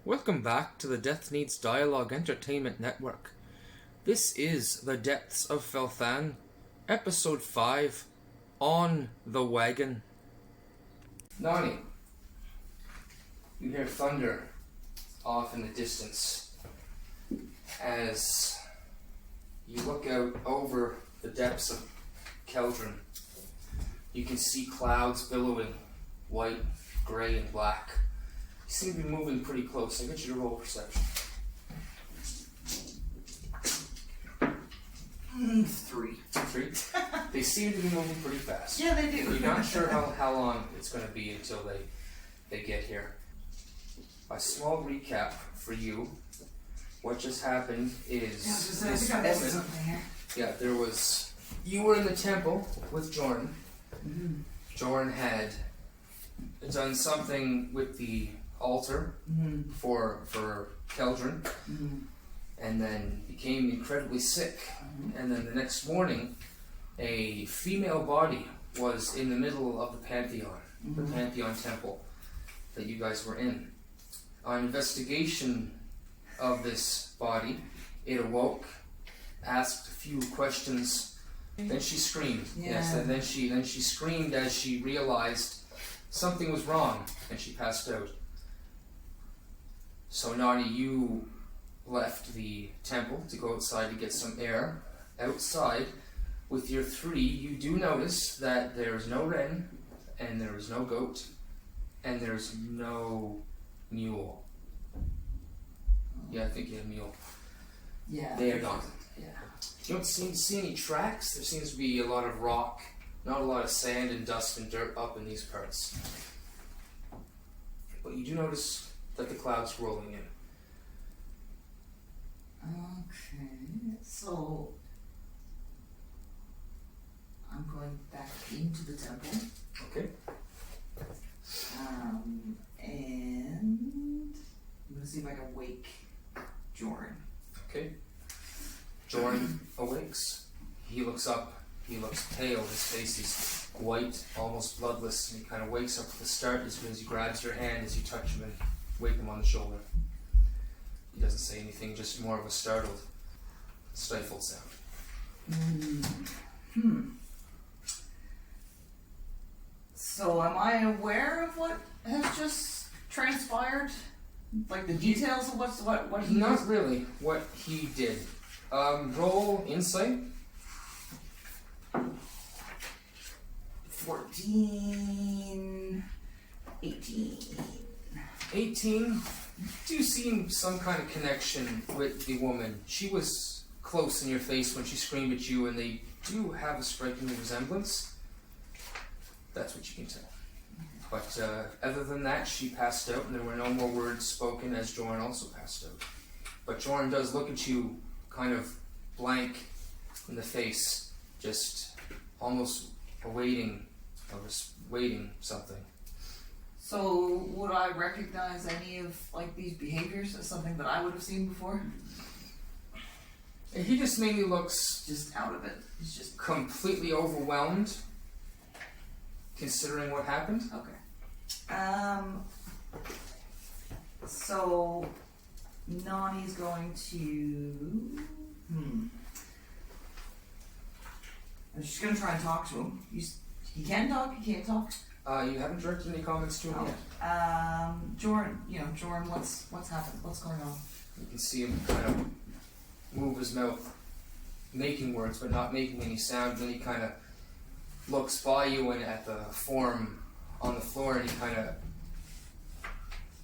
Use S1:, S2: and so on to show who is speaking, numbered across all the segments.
S1: Welcome back to the Death Needs Dialogue Entertainment Network. This is The Depths of Fel'Than, Episode 5, On The Wagon. Nonny, you hear thunder off in the distance as you look out over the depths of Keldron. You can see clouds billowing, white, grey, and black. You seem to be moving pretty close. I get you to roll perception.
S2: 3.
S1: They seem to be moving pretty fast.
S2: Yeah, they do.
S1: You're not sure how long it's going to be until they get here. A small recap for you. What just happened is this woman. Yeah, there was. You were in the temple with Jordan.
S2: Mm-hmm.
S1: Jordan had done something with the altar for Keldron, and then became incredibly sick. And then the next morning, a female body was in the middle of the Pantheon, the Pantheon temple that you guys were in. On investigation of this body, it awoke, asked a few questions, then she screamed.
S2: Yeah.
S1: Yes, and then she screamed as she realized something was wrong, and she passed out. So Nonny, you left the temple to go outside to get some air. Outside, with your 3, you do notice that there's no wren, and there's no goat, and there's no mule. Yeah, I think you had mule.
S2: Yeah.
S1: They are gone.
S2: Yeah.
S1: You don't seem to see any tracks. There seems to be a lot of rock, not a lot of sand and dust and dirt up in these parts. But you do notice that the clouds rolling in.
S2: Okay, so I'm going back into the temple.
S1: Okay.
S2: And I'm gonna see if I can wake Jordan.
S1: Okay. Jordan awakes. He looks up. He looks pale. His face is white, almost bloodless, and he kind of wakes up at the start as soon as he grabs your hand as you touch him and wake him on the shoulder. He doesn't say anything, just more of a startled, stifled sound.
S2: So am I aware of what has just transpired? Like the details of what he
S1: Not really what he did. Roll insight.
S2: 14, 18.
S1: 18. Do you see some kind of connection with the woman? She was close in your face when she screamed at you, and they do have a striking resemblance. That's what you can tell. But other than that, she passed out, and there were no more words spoken as Jordan also passed out. But Jordan does look at you kind of blank in the face, just almost awaiting something.
S2: So would I recognize any of like these behaviors as something that I would have seen before?
S1: And he just mainly looks
S2: Just out of it. He's just
S1: completely overwhelmed, considering what happened.
S2: okay. So Nonny's going to I'm just gonna try and talk to him. He can talk, he can't talk.
S1: You haven't directed any comments to him yet.
S2: Jordan, what's happened? What's going on?
S1: You can see him kind of move his mouth, making words, but not making any sound. Then he kind of looks by you and at the form on the floor, and he kind of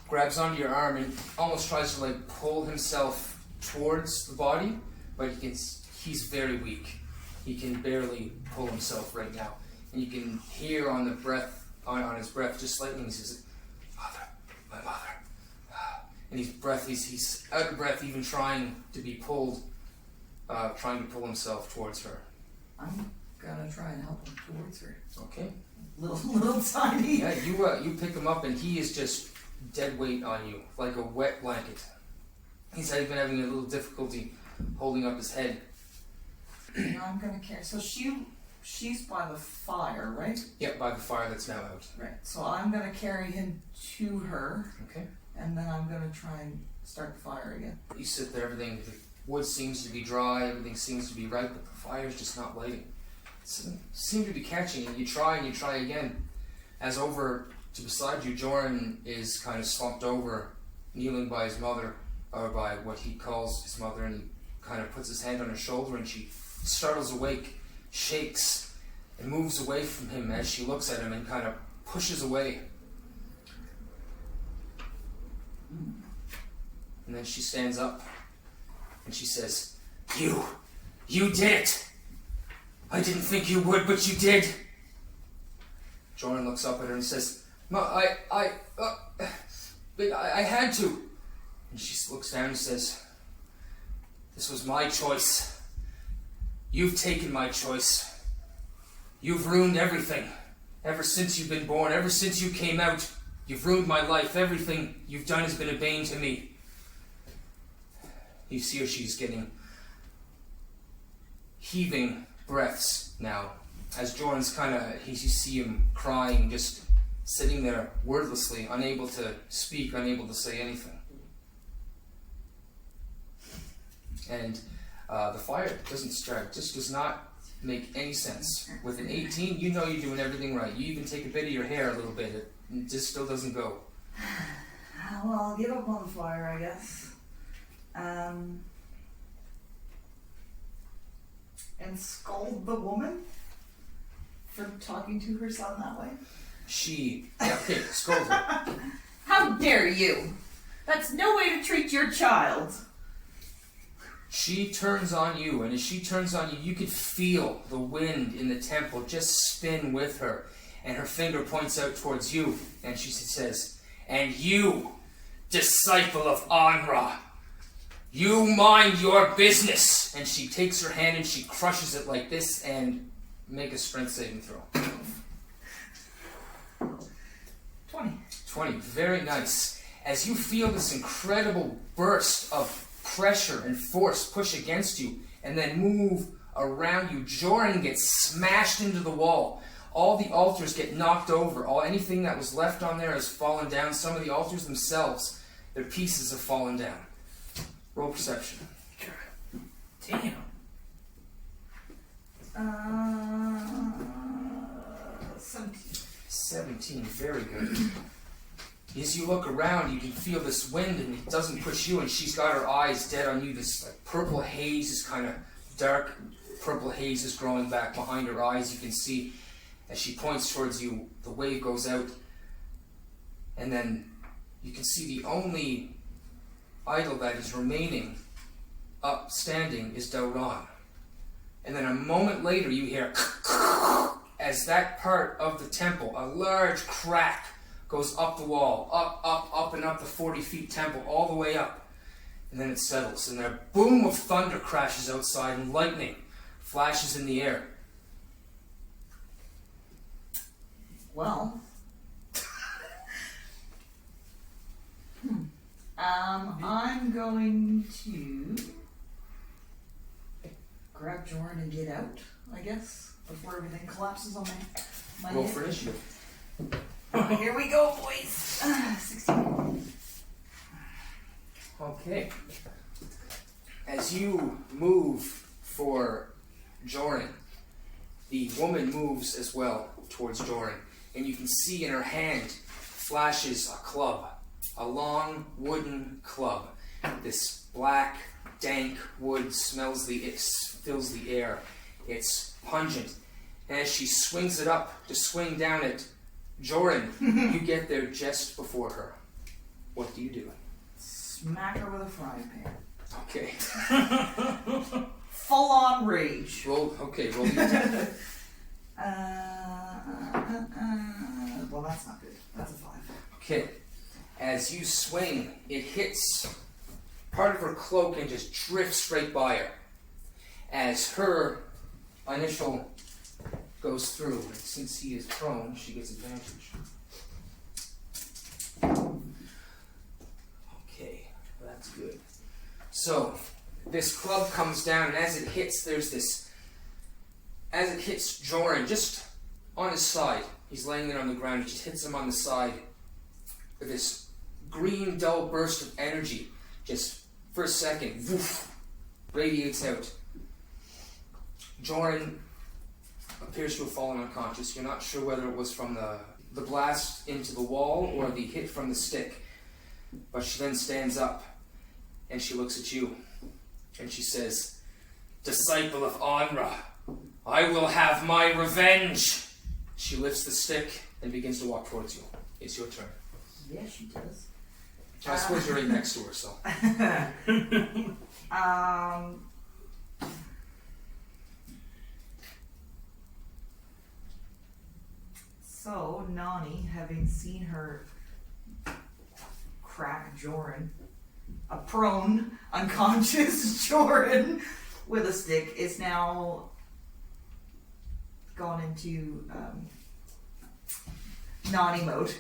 S1: grabs onto your arm and almost tries to like pull himself towards the body, but he's very weak. He can barely pull himself right now, and you can hear on the breath. On his breath, just slightly, he says, "Mother, my mother," and he's out of breath, even trying to be pulled, trying to pull himself towards her.
S2: I'm gonna try and help him towards her.
S1: Okay.
S2: Little tiny.
S1: Yeah, you pick him up, and he is just dead weight on you, like a wet blanket. He's been having a little difficulty holding up his head.
S2: I'm gonna carry. So she's by the fire, right?
S1: Yep, by the fire that's now out.
S2: Right. So I'm gonna carry him to her.
S1: Okay.
S2: and then I'm gonna try and start the fire again.
S1: You sit there, the wood seems to be dry, everything seems to be right, but the fire's just not lighting. It seems to be catching, and you try again. As over to beside you, Joran is kind of slumped over, kneeling by his mother, or by what he calls his mother, and he kind of puts his hand on her shoulder, and she startles awake, shakes, and moves away from him as she looks at him and kind of pushes away. And then she stands up and she says, You did it! I didn't think you would, but you did! Joran looks up at her and says, I had to. And she looks down and says, This was my choice. You've taken my choice. You've ruined everything. Ever since you've been born, ever since you came out, you've ruined my life. Everything you've done has been a bane to me. You see her, she's getting heaving breaths now. As Joran's you see him crying, just sitting there wordlessly, unable to speak, unable to say anything. And the fire doesn't strike, just does not make any sense. With an 18, you know you're doing everything right. You even take a bit of your hair a little bit. It just still doesn't go.
S2: Well, I'll give up on the fire, I guess. And scold the woman for talking to her son that way.
S1: Okay, scold her.
S2: How dare you? That's no way to treat your child.
S1: She turns on you, and as she turns on you, you could feel the wind in the temple just spin with her, and her finger points out towards you, and she says, And you, disciple of Anra, you mind your business! And she takes her hand and she crushes it like this, and make a strength saving throw. 20, very nice. As you feel this incredible burst of pressure and force push against you, and then move around you, Joran gets smashed into the wall. All the altars get knocked over. Anything that was left on there has fallen down. Some of the altars themselves, their pieces have fallen down. Roll perception.
S2: Damn.
S1: 17, very good. As you look around, you can feel this wind, and it doesn't push you, and she's got her eyes dead on you. This purple haze, this kind of dark purple haze is growing back behind her eyes. You can see, as she points towards you, the wave goes out, and then you can see the only idol that is remaining up standing is Delen. And then a moment later you hear as that part of the temple, a large crack goes up the wall, up and up the 40 feet temple, all the way up. And then it settles, and a boom of thunder crashes outside, and lightning flashes in the air.
S2: Well, I'm going to grab Joran and get out, I guess, before everything collapses on my
S1: Roll
S2: head.
S1: for initiative.
S2: Here we go, boys. 16.
S1: Okay. As you move for Joran, the woman moves as well towards Joran, and you can see in her hand flashes a club, a long wooden club. This black, dank wood fills the air. It's pungent. And as she swings it up to swing down at Joran, you get there just before her. What do you do?
S2: Smack her with a frying pan.
S1: Okay.
S2: Full on rage.
S1: Roll the attack.
S2: Well, that's not good. That's a 5.
S1: Okay. As you swing, it hits part of her cloak and just drifts straight by her. As her initial goes through, and since he is prone, she gets advantage. Okay, that's good. So, this club comes down, and as it hits, as it hits Joran, just on his side, he's laying there on the ground, it just hits him on the side. This green dull burst of energy, just for a second, woof, radiates out. Joran appears to have fallen unconscious. You're not sure whether it was from the blast into the wall or the hit from the stick. But she then stands up and she looks at you and she says, "Disciple of Anra, I will have my revenge." She lifts the stick and begins to walk towards you. It's your turn.
S2: Yeah, she does.
S1: I suppose you're right next to her, so.
S2: So, Nonny, having seen her crack Joran, a prone, unconscious Joran with a stick, is now gone into Nonny mode.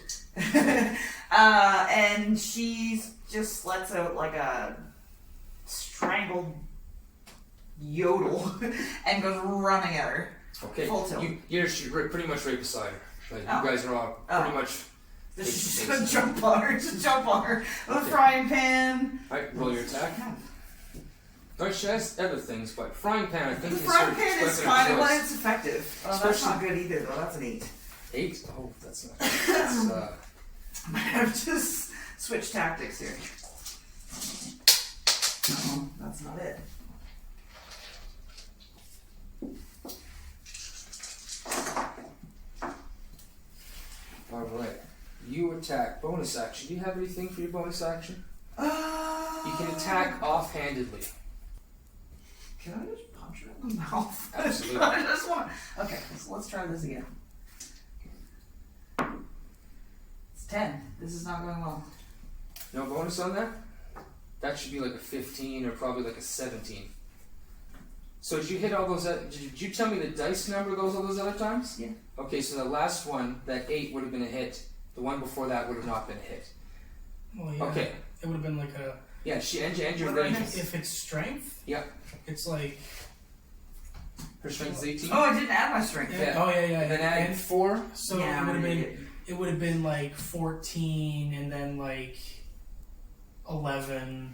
S2: And she just lets out like a strangled yodel and goes running at her.
S1: Okay,
S2: Full tilt.
S1: you're pretty much right beside her. Like, you guys are all pretty much.
S2: Just jump on her, with a frying pan.
S1: Alright, roll your attack. Alright, she has other things, but frying pan, I think
S2: The
S1: is
S2: frying
S1: her
S2: pan is
S1: weapon of
S2: kind of
S1: choice.
S2: when it's effective. Oh, that's not good either, though. That's an 8.
S1: 8? Oh, that's not good. That's,
S2: I might have to switch tactics here. No, that's not it.
S1: Alright. You attack. Bonus action. Do you have anything for your bonus action? You can attack offhandedly.
S2: Can I just punch her in the mouth?
S1: Absolutely.
S2: I just want. Okay, so let's try this again. It's 10. This is not going well.
S1: No bonus on that? That should be like a 15 or probably like a 17. So did you hit all those? Did you tell me the dice number goes all those other times?
S2: Yeah.
S1: Okay, so the last one, that 8 would have been a hit. The one before that would have not been a hit.
S3: Well, yeah.
S1: Okay.
S3: It would have been like a.
S1: Yeah, and your
S2: What
S1: range.
S3: If it's strength,
S1: Yeah.
S3: it's like.
S1: Her strength is 18.
S2: Oh, I didn't add my strength.
S1: Yeah.
S3: Oh yeah, yeah.
S1: And then add 4.
S3: So
S2: Yeah,
S3: it would have
S2: I
S3: been.
S2: did.
S3: It would have been like 14, and then like 11,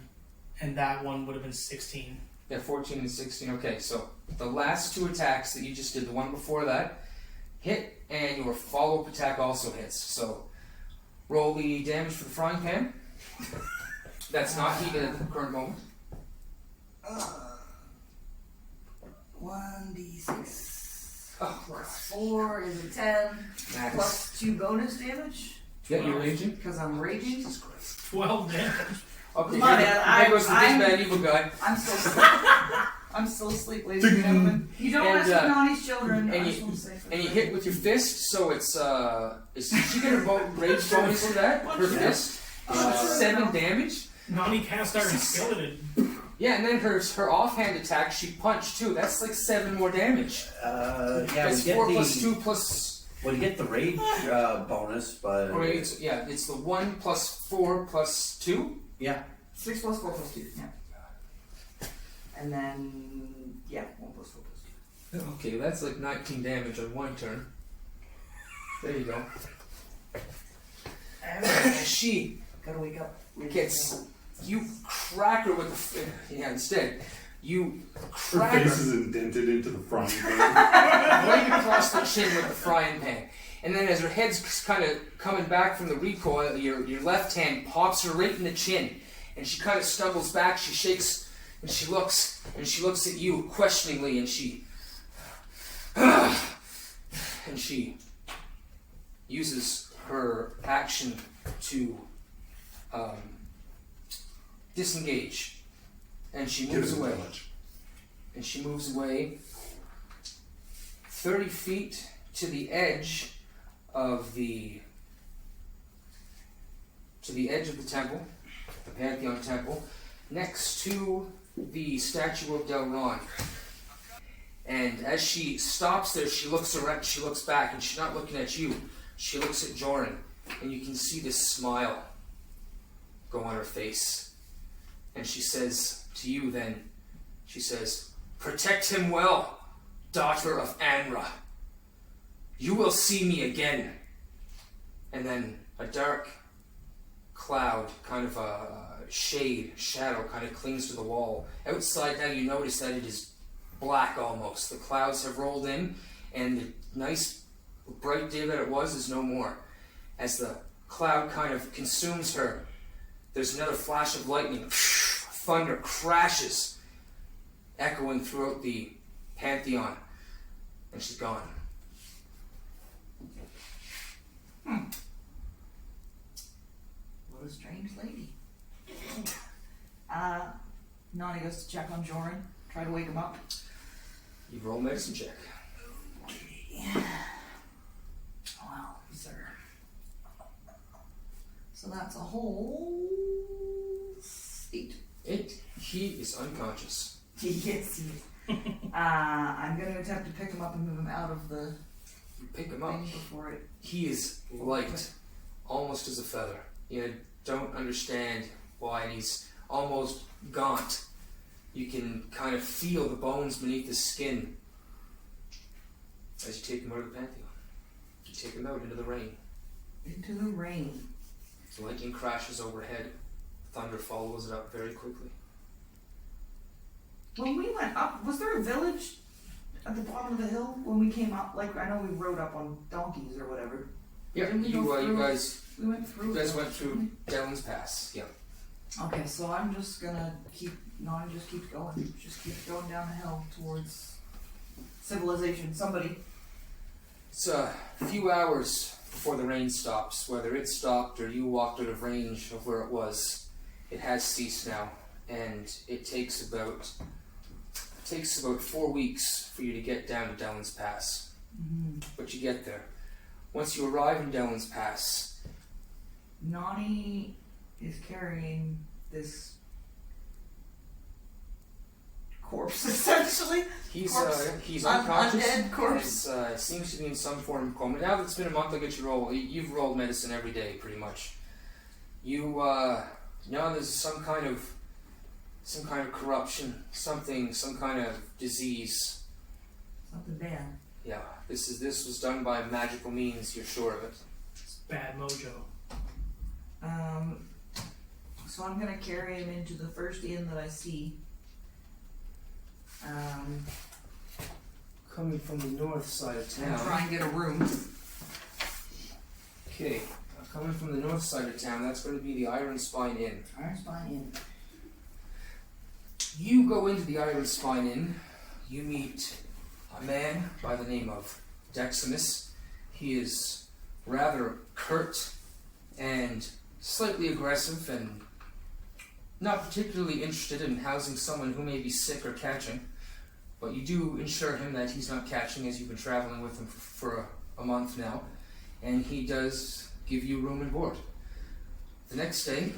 S3: and that one would have been 16.
S1: Yeah, 14 and 16. Okay, so the last 2 attacks that you just did, the one before that, hit, and your follow-up attack also hits. So roll the damage for the frying pan. That's not heated at the current moment.
S2: 1d6
S1: Oh,
S2: plus 4 is a 10.
S1: Max.
S2: Plus 2 bonus damage.
S1: Yeah, you're raging?
S2: Because I'm raging.
S3: 12 damage.
S1: Okay,
S2: Come on,
S1: here
S2: man,
S1: goes the big
S2: I'm-
S1: bad evil guy.
S2: I'm still asleep. I'm still asleep, ladies and gentlemen. You don't
S1: And,
S2: mess with Nonny's children.
S1: and
S2: I
S1: you-
S2: just want to say
S1: And you hit with your fist, so it's, did she get a rage bonus for that? Her fist? 7 damage?
S3: Nonny cast iron skeleton.
S1: Yeah, and then her offhand attack, she punched too. That's like 7 more damage.
S4: Yeah,
S1: That's
S4: we get
S1: 4
S4: the,
S1: plus 2 plus.
S4: well, you get the rage bonus, but
S1: Or it's, yeah, it's the 1 plus 4 plus 2.
S4: yeah,
S2: 6 plus 4 plus 2. Yeah. And then, yeah, 1 plus 4 plus 2.
S1: Okay, that's like 19 damage on one turn. There you go. She
S2: Gotta wake up.
S1: gets. You crack her with the. Yeah, instead. You
S5: Her
S1: crack
S5: face
S1: her
S5: is indented into the frying pan.
S1: right across the chin with the frying pan. And then as her head's kind of coming back from the recoil, your left hand pops her right in the chin. And she kind of stumbles back, she shakes, and she looks at you questioningly, and she uses her action to disengage. And she moves
S5: Give it
S1: away.
S5: a touch.
S1: And she moves away 30 feet to the edge of the temple, the Pantheon temple, next to the statue of Delen. And as she stops there, she looks around, she looks back, and she's not looking at you. She looks at Joran, and you can see this smile go on her face. And she says to you then, she says, "Protect him well, daughter of Anra. You will see me again." And then a dark cloud, kind of a shadow kind of clings to the wall. Outside now you notice that it is black almost. The clouds have rolled in and the nice bright day that it was is no more. As the cloud kind of consumes her, there's another flash of lightning. Thunder crashes, echoing throughout the Pantheon, and she's gone.
S2: What a strange lady. Nonny goes to check on Joran, try to wake him up.
S1: You roll a medicine check.
S2: Well, sir. So that's a whole 8.
S1: He is unconscious.
S2: Yes, he is. I'm going to attempt to pick him up and move him out of the
S1: You pick him up.
S2: thing before it.
S1: He is light, almost as a feather. You don't understand why, and he's almost gaunt. You can kind of feel the bones beneath his skin as you take him out of the Pantheon. You take him out into the rain.
S2: Into the rain.
S1: The lightning crashes overhead. Thunder follows it up very quickly.
S2: When we went up, was there a village at the bottom of the hill when we came up? Like, I know we rode up on donkeys or whatever.
S1: Yeah,
S2: Didn't we
S1: you
S2: go through-
S1: guys
S2: We went through.
S1: went through Delen's Pass. Yeah.
S2: Okay, so I'm just gonna Nonny just keeps going. Just keeps going down the hill towards civilization. Somebody.
S1: It's a few hours before the rain stops. Whether it stopped or you walked out of range of where it was, it has ceased now, and it takes about 4 weeks for you to get down to Delen's Pass.
S2: Mm-hmm.
S1: But you get there. Once you arrive in Delen's Pass,
S2: Nonny is carrying this corpse, essentially.
S1: he's
S2: Corpse.
S1: unconscious.
S2: Undead corpse.
S1: And, seems to be in some form of coma. Now that it's been a month, I'll get you roll. You've rolled medicine every day, pretty much. You know there's some kind of corruption, some kind of disease.
S2: Something bad.
S1: Yeah, this was done by magical means. You're sure of it.
S3: It's bad mojo.
S2: So I'm gonna carry him into the first inn that I see.
S1: Coming from the north side of
S2: And
S1: town.
S2: try and get a room.
S1: Okay, coming from the north side of town, that's going to be the Iron Spine Inn.
S2: Iron Spine Inn.
S1: You go into the Iron Spine Inn, you meet a man by the name of Dexamus. He is rather curt and slightly aggressive and not particularly interested in housing someone who may be sick or catching, but you do ensure him that he's not catching as you've been traveling with him for a month now, and he does give you room and board. The next day,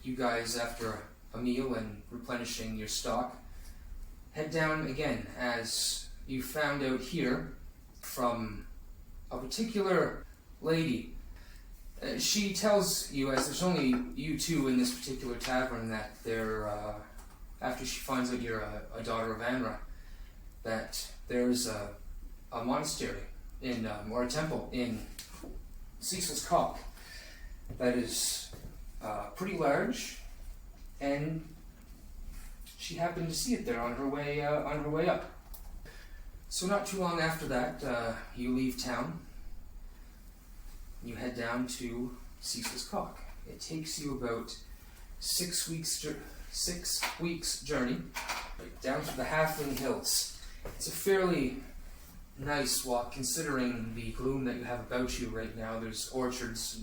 S1: you guys, after a meal and replenishing your stock, head down again as you found out here from a particular lady. She tells you, as there's only you two in this particular tavern, that they're, after she finds out you're a daughter of Amra, that there's a monastery in, or a temple in Cecil's Cock that is pretty large, and she happened to see it there on her way up. So not too long after that, you leave town. You head down to Cecil's Cock. It takes you about 6 weeks journey down to the Halfling Hills. It's a fairly nice walk considering the gloom that you have about you right now. There's orchards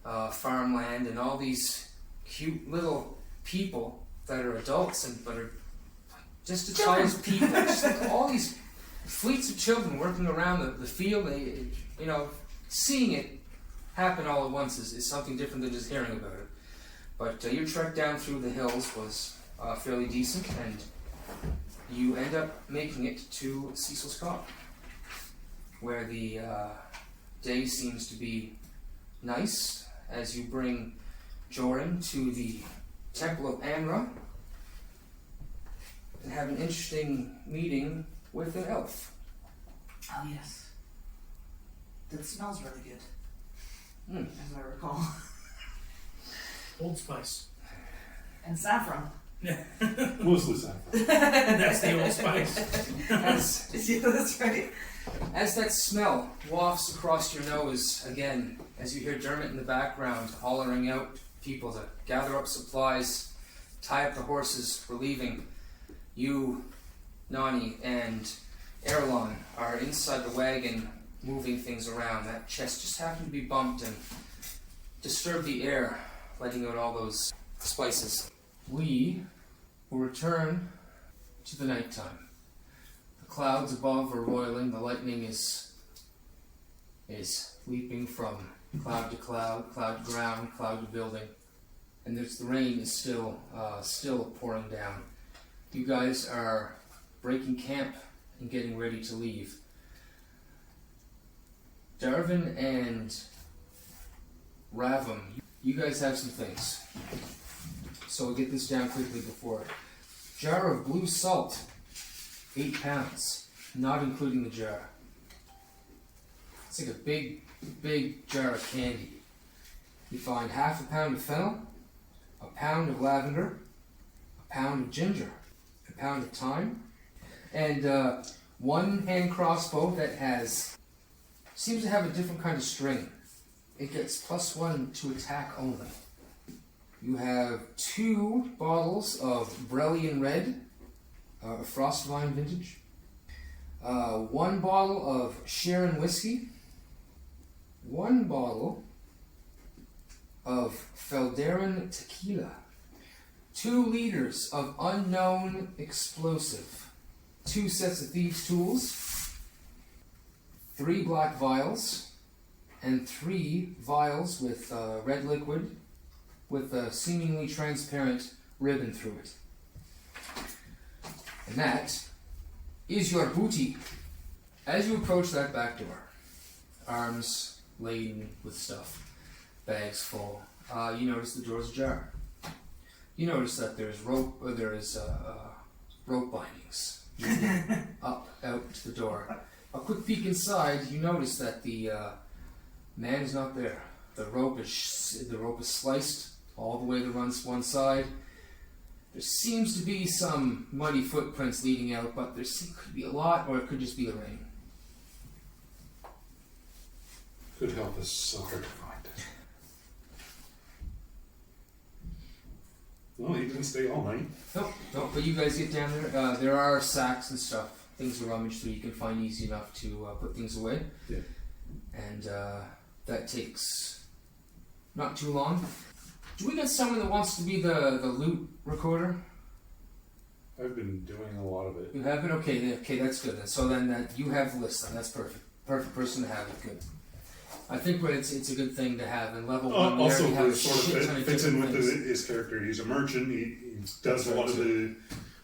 S1: and farmland and all these cute little people that are adults but are just as tall as people. Just like all these fleets of children working around the field. Seeing it happen all at once is something different than just hearing about it. But your trek down through the hills was fairly decent, and you end up making it to Cecil's Cock, where the day seems to be nice as you bring Joran to the Temple of Amra and have an interesting meeting with an elf.
S2: Oh yes. That smells really good.
S1: Mm.
S2: As I recall.
S3: Old Spice.
S2: And saffron.
S5: Mostly saffron.
S3: That's the Old Spice.
S2: Yeah, that's right.
S1: As that smell wafts across your nose again, as you hear Dermot in the background hollering out people to gather up supplies, tie up the horses, we're leaving. You, Nonny, and Earlon are inside the wagon moving things around. That chest just happened to be bumped and disturbed the air, letting out all those spices. We will return to the nighttime. The clouds above are roiling, the lightning is leaping from cloud to cloud, cloud to ground, cloud to building, and the rain is still pouring down. You guys are breaking camp and getting ready to leave. Darvin and Ravim, you guys have some things. So we'll get this down quickly before. Jar of blue salt, 8 pounds, not including the jar. It's like a big jar of candy. You find half a pound of fennel, a pound of lavender, a pound of ginger, a pound of thyme, and one hand crossbow that seems to have a different kind of string. It gets +1 to attack only. You have 2 bottles of Brellian Red, Frostvine vintage, 1 bottle of Sharon whiskey, 1 bottle of Fel'Than tequila, 2 liters of unknown explosive, 2 sets of thieves' tools, 3 black vials, and 3 vials with red liquid with a seemingly transparent ribbon through it. And that is your booty. As you approach that back door, arms laden with stuff, bags full, you notice the door's ajar. You notice that there's rope bindings up out to the door. A quick peek inside, you notice that the man is not there. The rope is sliced all the way to one side. There seems to be some muddy footprints leading out, but there could be a lot, or it could just be the rain.
S5: Could help us sucker to find it. Well, he didn't stay all night.
S1: Nope, but you guys get down there. There are sacks and stuff, things to rummage through. You can find easy enough to put things away.
S5: Yeah.
S1: And that takes not too long. Do we get someone that wants to be the loot recorder?
S5: I've been doing a lot of it.
S1: You have it? Okay, that's good. So then that you have the list then. That's perfect. Perfect person to have it. Good. I think it's a good thing to have in level 1. We
S5: Also,
S1: already have a
S5: sort
S1: shit ton
S5: of
S1: of
S5: fits in
S1: different
S5: with
S1: things.
S5: his character. He's a merchant. He does a lot of the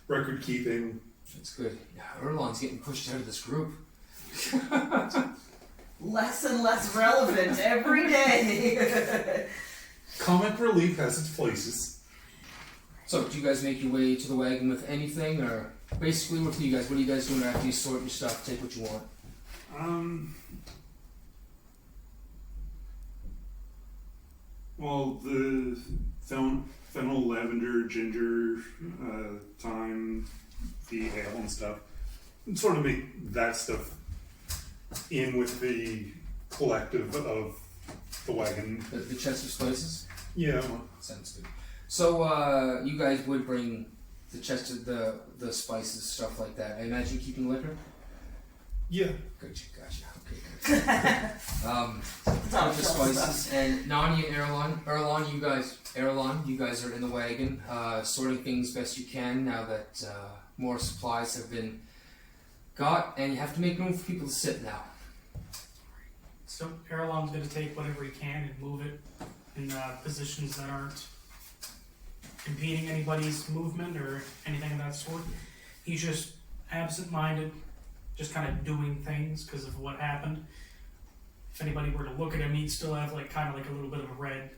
S5: record keeping.
S1: It's good. Yeah, Earlon's getting pushed out of this group.
S2: Less and less relevant every day.
S5: Comic relief has its places.
S1: So, do you guys make your way to the wagon with anything, or basically what are you guys doing after you sort your stuff, take what you want?
S5: Well, the fennel, lavender, ginger, thyme, the ale and stuff. And sort of make that stuff in with the collective of the wagon.
S1: The chest of spices?
S5: Yeah.
S1: Sounds good. So, you guys would bring the chest of the spices, stuff like that. I imagine keeping liquor?
S5: Yeah.
S1: Gotcha. Okay, good. With the spices. And Nonny and Earlon, you guys are in the wagon, sorting things best you can now that more supplies have been got, and you have to make room for people to sit now.
S3: So Earlon's going to take whatever he can and move it in positions that aren't impeding anybody's movement or anything of that sort. He's just absent-minded, just kind of doing things because of what happened. If anybody were to look at him, he'd still have kind of a little bit of a red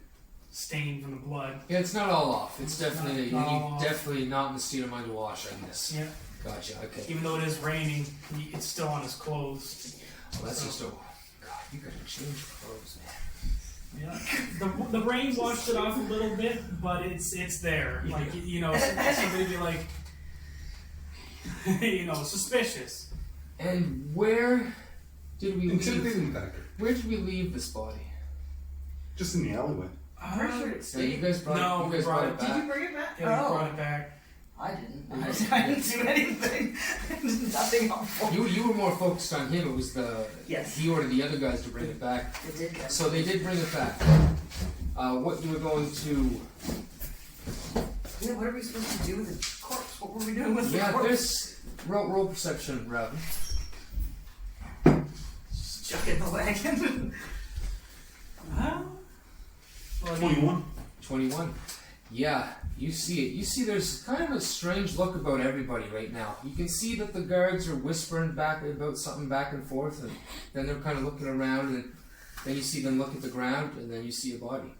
S3: stain from the blood.
S1: Yeah, it's not all off. It's definitely
S3: not
S1: definitely not in the state of mind to wash, I guess.
S3: Yeah.
S1: Gotcha. Okay.
S3: Even though it is raining, it's still on his clothes.
S1: Well, that's just a. God, you gotta change your clothes, man.
S3: Yeah. The rain washed it off a little bit, but it's there. Like, you know, somebody be like, you know, suspicious.
S1: And where did we leave?
S5: Intimidating factor.
S1: Where did we leave this body?
S5: Just in the alleyway.
S2: I'm pretty sure it's
S1: Yeah, you guys brought,
S3: No,
S1: you guys
S3: we
S1: brought
S3: brought
S1: it
S2: Did
S1: back.
S2: you bring it back?
S3: Yeah, we brought it back.
S2: I didn't. I didn't do anything. Nothing helpful.
S1: You were more focused on him. It was the
S2: Yes.
S1: he ordered the other guys to bring it back.
S2: It did go.
S1: So they did bring it back. What you were going to?
S2: Yeah, what are we supposed to do with the corpse? What were we doing with the
S1: Yeah,
S2: corpse?
S1: there's roll perception, Ravim.
S2: Just chuck it in the wagon.
S3: Huh? Well, I mean,
S5: 21.
S1: 21. Yeah, you see it. You see there's kind of a strange look about everybody right now. You can see that the guards are whispering back about something back and forth, and then they're kind of looking around, and then you see them look at the ground, and then you see a body.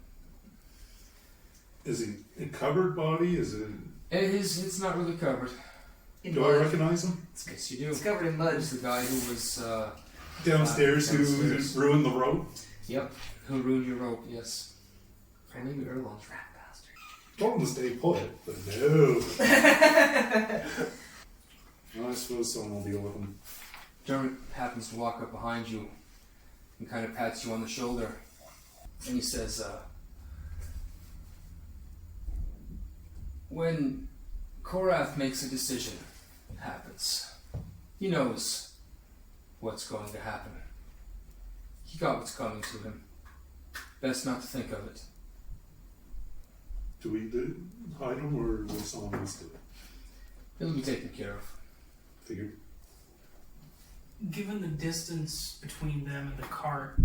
S5: Is he a covered body? Is it?
S1: It's not really covered.
S2: In
S5: Do I
S2: mud.
S5: recognize him?
S1: Yes, you do.
S2: It's covered in mud.
S1: It's the guy who was,
S5: Downstairs,
S1: downstairs.
S5: who ruined the road?
S1: yep, who ruined your rope, yes. Or maybe Earlon's rat bastard.
S5: Told him to stay put, but no. Well, I suppose someone will deal with him.
S1: Dermot happens to walk up behind you and kind of pats you on the shoulder, and he says, when Korath makes a decision, it happens. He knows what's going to happen. He got what's coming to him. Best not to think of it.
S5: Do we hide him, or will someone else do it?
S1: It'll be taken care of.
S5: Figured.
S3: given the distance between them and the cart,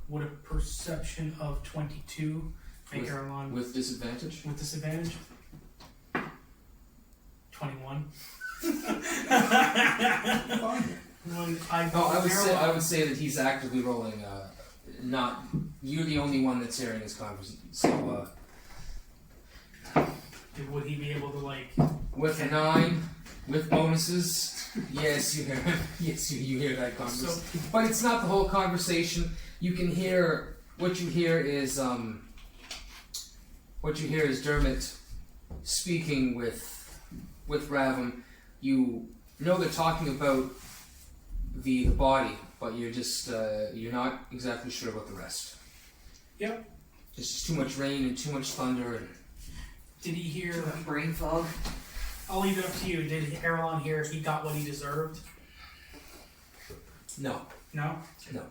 S3: would a perception of 22 make Earlon
S1: With disadvantage?
S3: with disadvantage? 21. When
S1: I would say that he's actively rolling. Not you're the only one that's hearing his conversation. So
S3: would he be able to
S1: with a 9, with bonuses, yes, you hear. Yes, you hear that conversation.
S3: So,
S1: But it's not the whole conversation. You can hear what you hear is Dermot speaking with Ravim. You know they're talking about the body, but you're just you're not exactly sure about the rest.
S3: Yep.
S1: Just too much rain and too much thunder. And
S3: did he hear?
S2: Brain fog.
S3: I'll leave it up to you. Did Earlon hear he got what he deserved?
S1: no,
S3: No.
S1: no.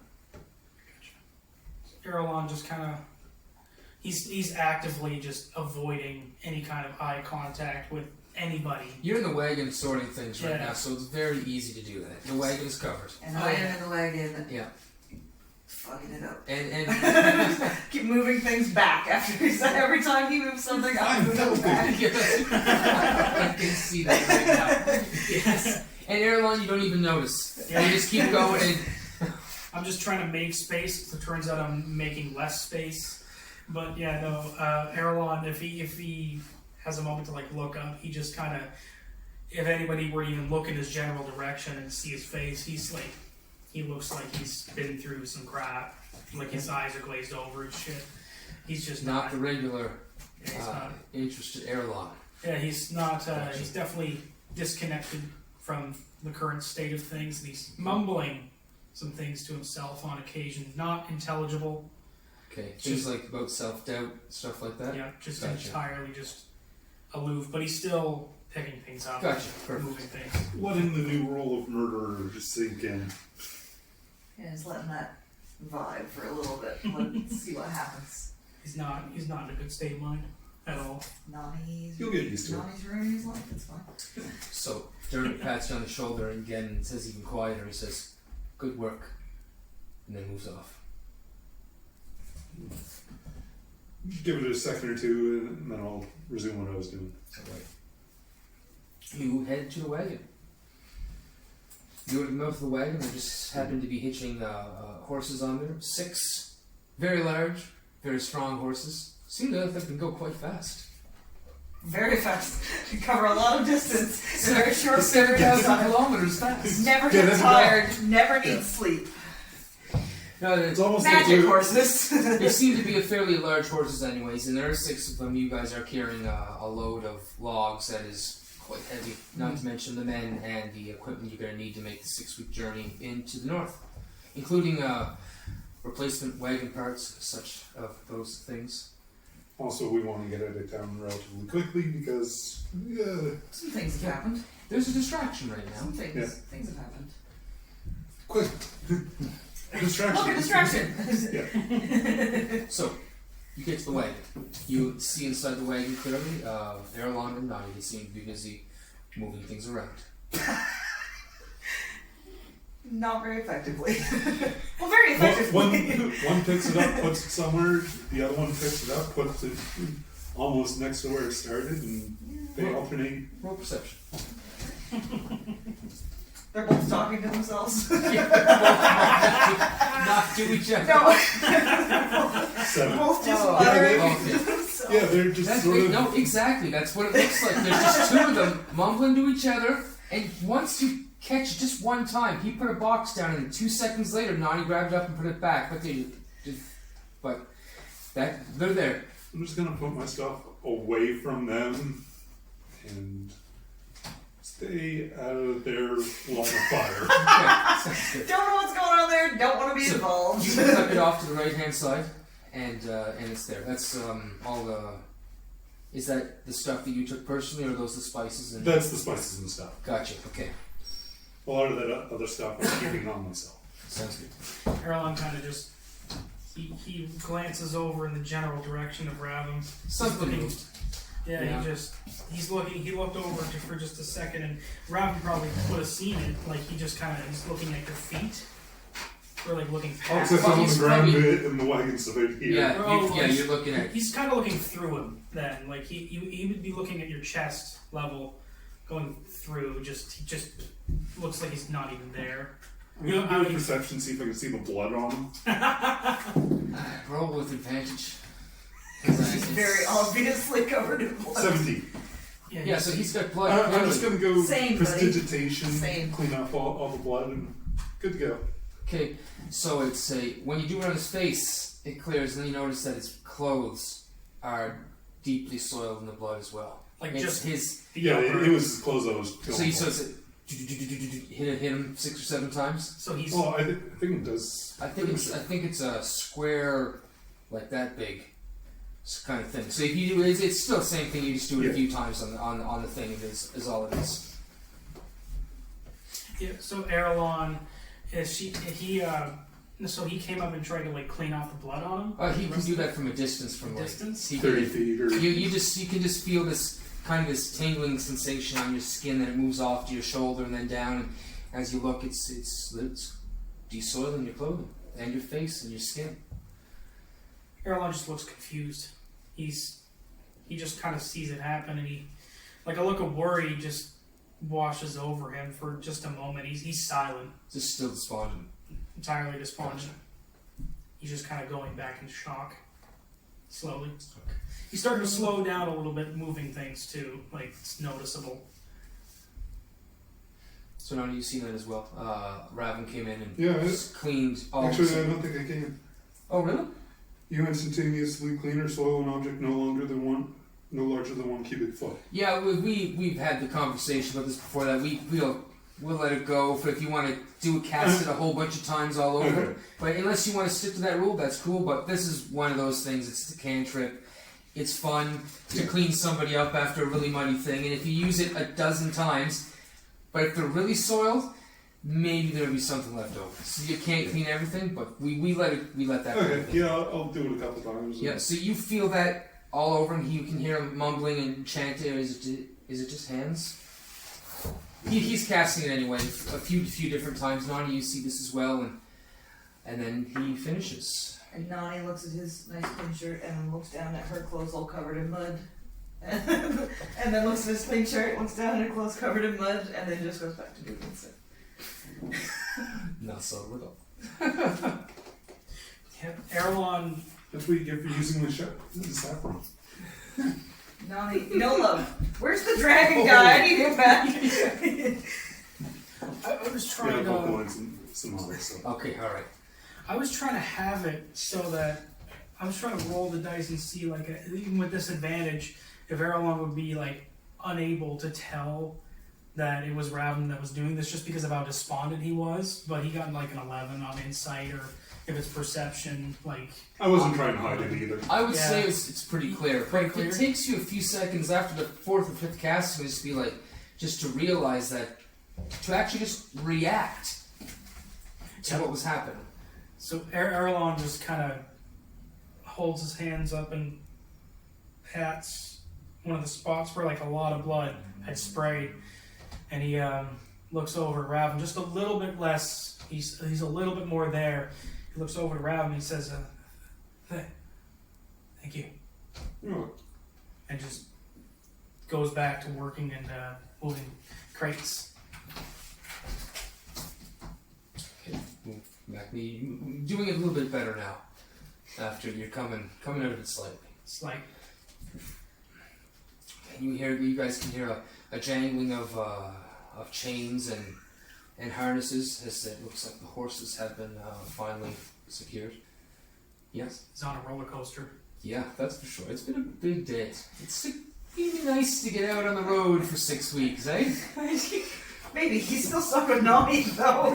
S3: Earlon just kind of he's actively just avoiding any kind of eye contact with anybody.
S1: You're in the wagon sorting things right
S3: Yeah.
S1: now, so it's very easy to do that. The wagon is covered.
S2: And I am in the wagon,
S1: Yeah,
S2: fucking it up.
S1: and
S2: Keep moving things back after he said every time he moves something, I move it back.
S1: I can see that right now. Yes. And Earlon, you don't even notice.
S3: Yeah.
S1: You just keep going and.
S3: I'm just trying to make space. So it turns out I'm making less space. But yeah, no. Earlon, if he has a moment to look up, he just kind of, if anybody were to even look in his general direction and see his face, he looks like he's been through some crap. Like his eyes are glazed over and shit. He's just
S1: Not the regular
S3: Yeah, he's not.
S1: interested Earlon.
S3: Yeah, he's not. He's definitely disconnected from the current state of things, and he's mumbling some things to himself on occasion, not intelligible.
S1: Okay, things like about self-doubt, stuff like that.
S3: Yeah, just
S1: Gotcha.
S3: entirely just aloof, but he's still picking things up,
S1: Gotcha, perfect.
S3: moving things.
S5: Letting the new role of murderer just sink in.
S2: Yeah, just letting that vibe for a little bit. Let's see what happens.
S3: He's not in a good state of mind at all.
S2: Nonny's
S5: You'll get used to it.
S2: Nonny's ruining his life. It's fine.
S1: So Dermot pats you on the shoulder and again says even quieter. He says, "Good work," and then moves off.
S5: Give it a second or two, and then I'll resume what I was doing.
S1: Alright. You head to the wagon. You're at the mouth of the wagon. There just happen to be hitching horses on there. 6 very large, very strong horses. Seem to they can go quite fast.
S2: Very fast. You cover a lot of distance in a very short period of
S1: 7,000
S2: time.
S1: kilometers fast.
S2: Never
S5: Get
S2: get
S5: it
S2: tired. Never need sleep.
S1: No,
S5: It's almost like
S2: Magic
S5: we're-
S2: horses.
S1: they seem to be a fairly large horses, anyways, and there are 6 of them. You guys are carrying a load of logs that is quite heavy. Not to mention the men and the equipment you're going to need to make the 6-week journey into the north, including replacement wagon parts, such of those things.
S5: Also, we want to get out of town relatively quickly because
S2: Some things have happened.
S1: There's a distraction right now.
S2: Some things,
S5: Yeah.
S2: things have happened.
S5: quick distraction.
S2: Look, a distraction.
S1: So, you get to the wagon. You see inside the wagon clearly, Earlon and Nonny, they seem to be busy moving things around.
S2: Not very effectively. Well, very effectively.
S5: One picks it up, puts it somewhere. The other one picks it up, puts it almost next to where it started, and they alternate.
S1: Roll perception.
S2: They're both talking to themselves.
S1: Not to each other.
S2: No.
S5: 7.
S2: Both just
S1: Oh,
S2: muttering
S1: okay.
S2: to themselves.
S5: Yeah, they're just
S1: That's
S5: sort
S1: big.
S5: of.
S1: No, exactly. That's what it looks like. There's just 2 of them mumbling to each other, and once you catch just one time, he put a box down, and 2 seconds later, Nonny grabbed it up and put it back. But they're there.
S5: I'm just gonna put my stuff away from them and stay out of their line of fire.
S1: Okay, sounds good.
S2: Don't know what's going on there. Don't want to be
S1: So,
S2: involved.
S1: You tuck it off to the right hand side, and it's there. That's all the. Is that the stuff that you took personally, or are those the spices? And
S5: That's the spices and stuff.
S1: Gotcha. Okay,
S5: A lot of that other stuff I'm keeping on myself.
S1: sounds good.
S3: Earlon kind of just he glances over in the general direction of Ravim.
S1: Something
S3: He's
S1: moved.
S3: Yeah,
S1: Yeah.
S3: he looked over for just a second, and Ravim probably would have seen it. Like he's looking at your feet, or like looking
S5: Oh,
S3: past.
S5: except I'm on
S1: he's
S5: the ground
S1: probably-
S5: and the wagon's about here.
S1: Yeah,
S3: Oh,
S1: you're looking at.
S3: He's kind of looking through him then. Like he would be looking at your chest level, going through. He just looks like he's not even there.
S5: I'm gonna do a perception, see if I can see the blood on him.
S1: Roll with advantage.
S2: He's very obviously covered in blood.
S5: 17.
S1: Yeah, so he's got blood.
S5: I'm just gonna go
S2: Same, buddy.
S5: prestidigitation,
S2: Same.
S5: clean up all the blood, and good to go.
S1: Okay, so it's when you do it on his face, it clears, and then you notice that his clothes are deeply soiled in the blood as well.
S3: Like
S1: It's
S3: just
S1: his.
S5: Yeah,
S3: upper-
S5: it was his clothes I was
S1: So
S5: feeling.
S1: he says it. Hit him 6 or 7 times.
S3: So he's
S5: Well, I think it does.
S1: I think it's a square, like that big, kind of thing. So if you do, it's still the same thing. You just do it a
S5: Yeah.
S1: few times on the thing. Is all it is.
S3: yeah. So Earlon, so he came up and tried to like clean off the blood on him.
S1: He can do that from a distance. From like
S3: Distance?
S1: he
S5: 30
S1: can,
S5: feet or.
S1: you can just feel this kind of this tingling sensation on your skin that it moves off to your shoulder and then down. And as you look, it's desoiling your clothing and your face and your skin.
S3: Earlon just looks confused. He just kind of sees it happen, and like a look of worry just washes over him for just a moment. He's silent,
S1: Just still despondent.
S3: entirely despondent. He's just kind of going back in shock, slowly. He's starting to slow down a little bit, moving things too. Like it's noticeable.
S1: So now you've seen that as well. Ravim came in and
S5: Yeah,
S1: just cleaned all.
S5: Actually, I don't think I can.
S1: Oh really?
S5: You instantaneously clean or soil an object no larger than 1 cubic foot.
S1: Yeah, we've had the conversation about this before. That we'll let it go for if you want to cast it a whole bunch of times all over.
S5: Okay.
S1: But unless you want to stick to that rule, that's cool. But this is one of those things. It's the cantrip. It's fun to clean somebody up after a really muddy thing, and if you use it a dozen times, but if they're really soiled, maybe there'll be something left over. So you can't clean everything, but we let that go.
S5: Okay, yeah, I'll do it a couple times.
S1: Yeah, so you feel that all over him. You can hear him mumbling and chanting. Is it just hands? He's casting it anyway, a few different times. Nonny, you see this as well, and then he finishes.
S2: And Nonny looks at his nice clean shirt and then looks down at her clothes all covered in mud. And then looks at his clean shirt, looks down at her clothes covered in mud, and then just goes back to doing it.
S1: Not so little.
S3: Earlon,
S5: That's what you get for using the saffron.
S2: Nonny, no love. Where's the dragon guy? I need him back.
S3: I was
S5: Yeah,
S3: trying
S5: a couple
S3: to.
S5: lines and some other stuff.
S1: Okay, all right.
S3: I was trying to have it so that I was trying to roll the dice and see, like, even with disadvantage, if Earlon would be, like, unable to tell that it was Ravim that was doing this just because of how despondent he was. But he got, like, an 11 on insight, or if it's perception, like...
S5: I wasn't trying to hide it either.
S1: I would say it's pretty clear.
S3: Pretty
S1: But
S3: clear?
S1: it takes you a few seconds after the fourth or fifth casting just to be like, just to realize that, to actually just react to what was happening.
S3: So Earlon just kind of holds his hands up and pats one of the spots where, like, a lot of blood had sprayed, and he looks over at Ravim just a little bit less. He's a little bit more there. He looks over to Ravim and he says, "Thank you,"
S5: Oh,
S3: and just goes back to working and moving crates.
S1: Okay, move back. You're doing it a little bit better now. After you're coming out of it slightly.
S3: It's like,
S1: And you guys can hear a jangling of chains and harnesses as it looks like the horses have been finally secured. Yes?
S3: he's on a roller coaster.
S1: Yeah, that's for sure. It's been a big day. It's really nice to get out on the road for 6 weeks, eh?
S2: Maybe he's still stuck with Nonny though.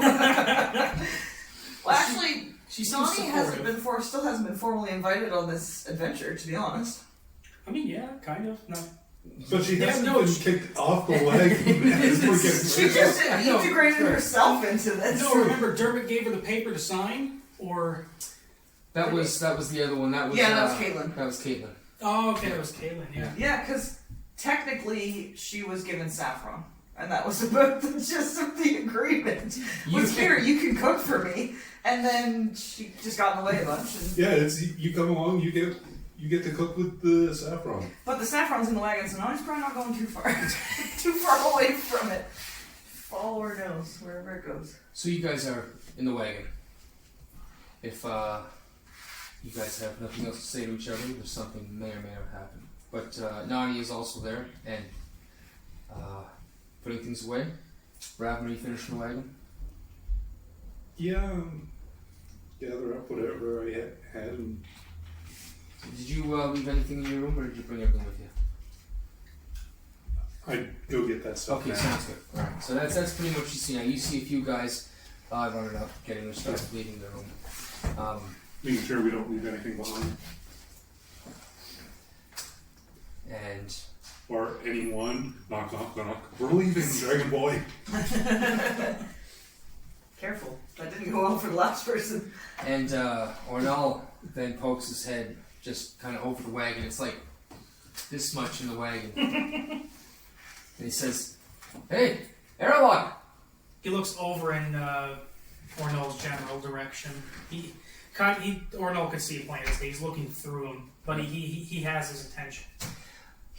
S2: Well, actually,
S3: She seems
S2: Nonny
S3: supportive.
S2: still hasn't been formally invited on this adventure. To be honest,
S3: I mean, yeah, kind of. Not.
S5: but she
S3: Yeah,
S5: hasn't
S3: no,
S5: been kicked off the wagon as we're
S2: she
S5: getting
S2: just
S1: I know.
S2: integrated herself into this.
S3: No, remember Dermot gave her the paper to sign, or
S1: That was the other one. That was
S2: Yeah, that was Caitlin.
S1: That was Caitlin.
S3: oh, okay, that was Kaylin. Yeah.
S2: Yeah, because technically she was given saffron, and that was about the gist of the agreement. Was here, you can cook for me, and then she just got in the way a bunch. And,
S5: Yeah, it's you come along, you get to cook with the saffron.
S2: but the saffron's in the wagon, so Nonny's probably not going too far, too far away from it. Follow her nose wherever it goes.
S1: So you guys are in the wagon. If you guys have nothing else to say to each other, there's something may or may not happen. But Nonny is also there and putting things away. Ravim, are you finished in the wagon?
S5: Yeah, gather up whatever I had and
S1: Did you leave anything in your room, or did you bring everything with you?
S5: I'd go get that stuff
S1: Okay,
S5: now.
S1: sounds good. All right, so that's pretty much what you see now. You see a few guys running up, getting their stuff, leaving their room.
S5: Making sure we don't leave anything behind.
S1: And
S5: Or anyone. Knock, knock, knock. We're leaving, Dragon Boy.
S2: Careful, that didn't go well for the last person.
S1: Ornal then pokes his head just kind of over the wagon. It's like this much in the wagon. And he says, "Hey, Earlon!"
S3: He looks over in Ornell's general direction. Ornell could see plain as day. He's looking through him, but he has his attention.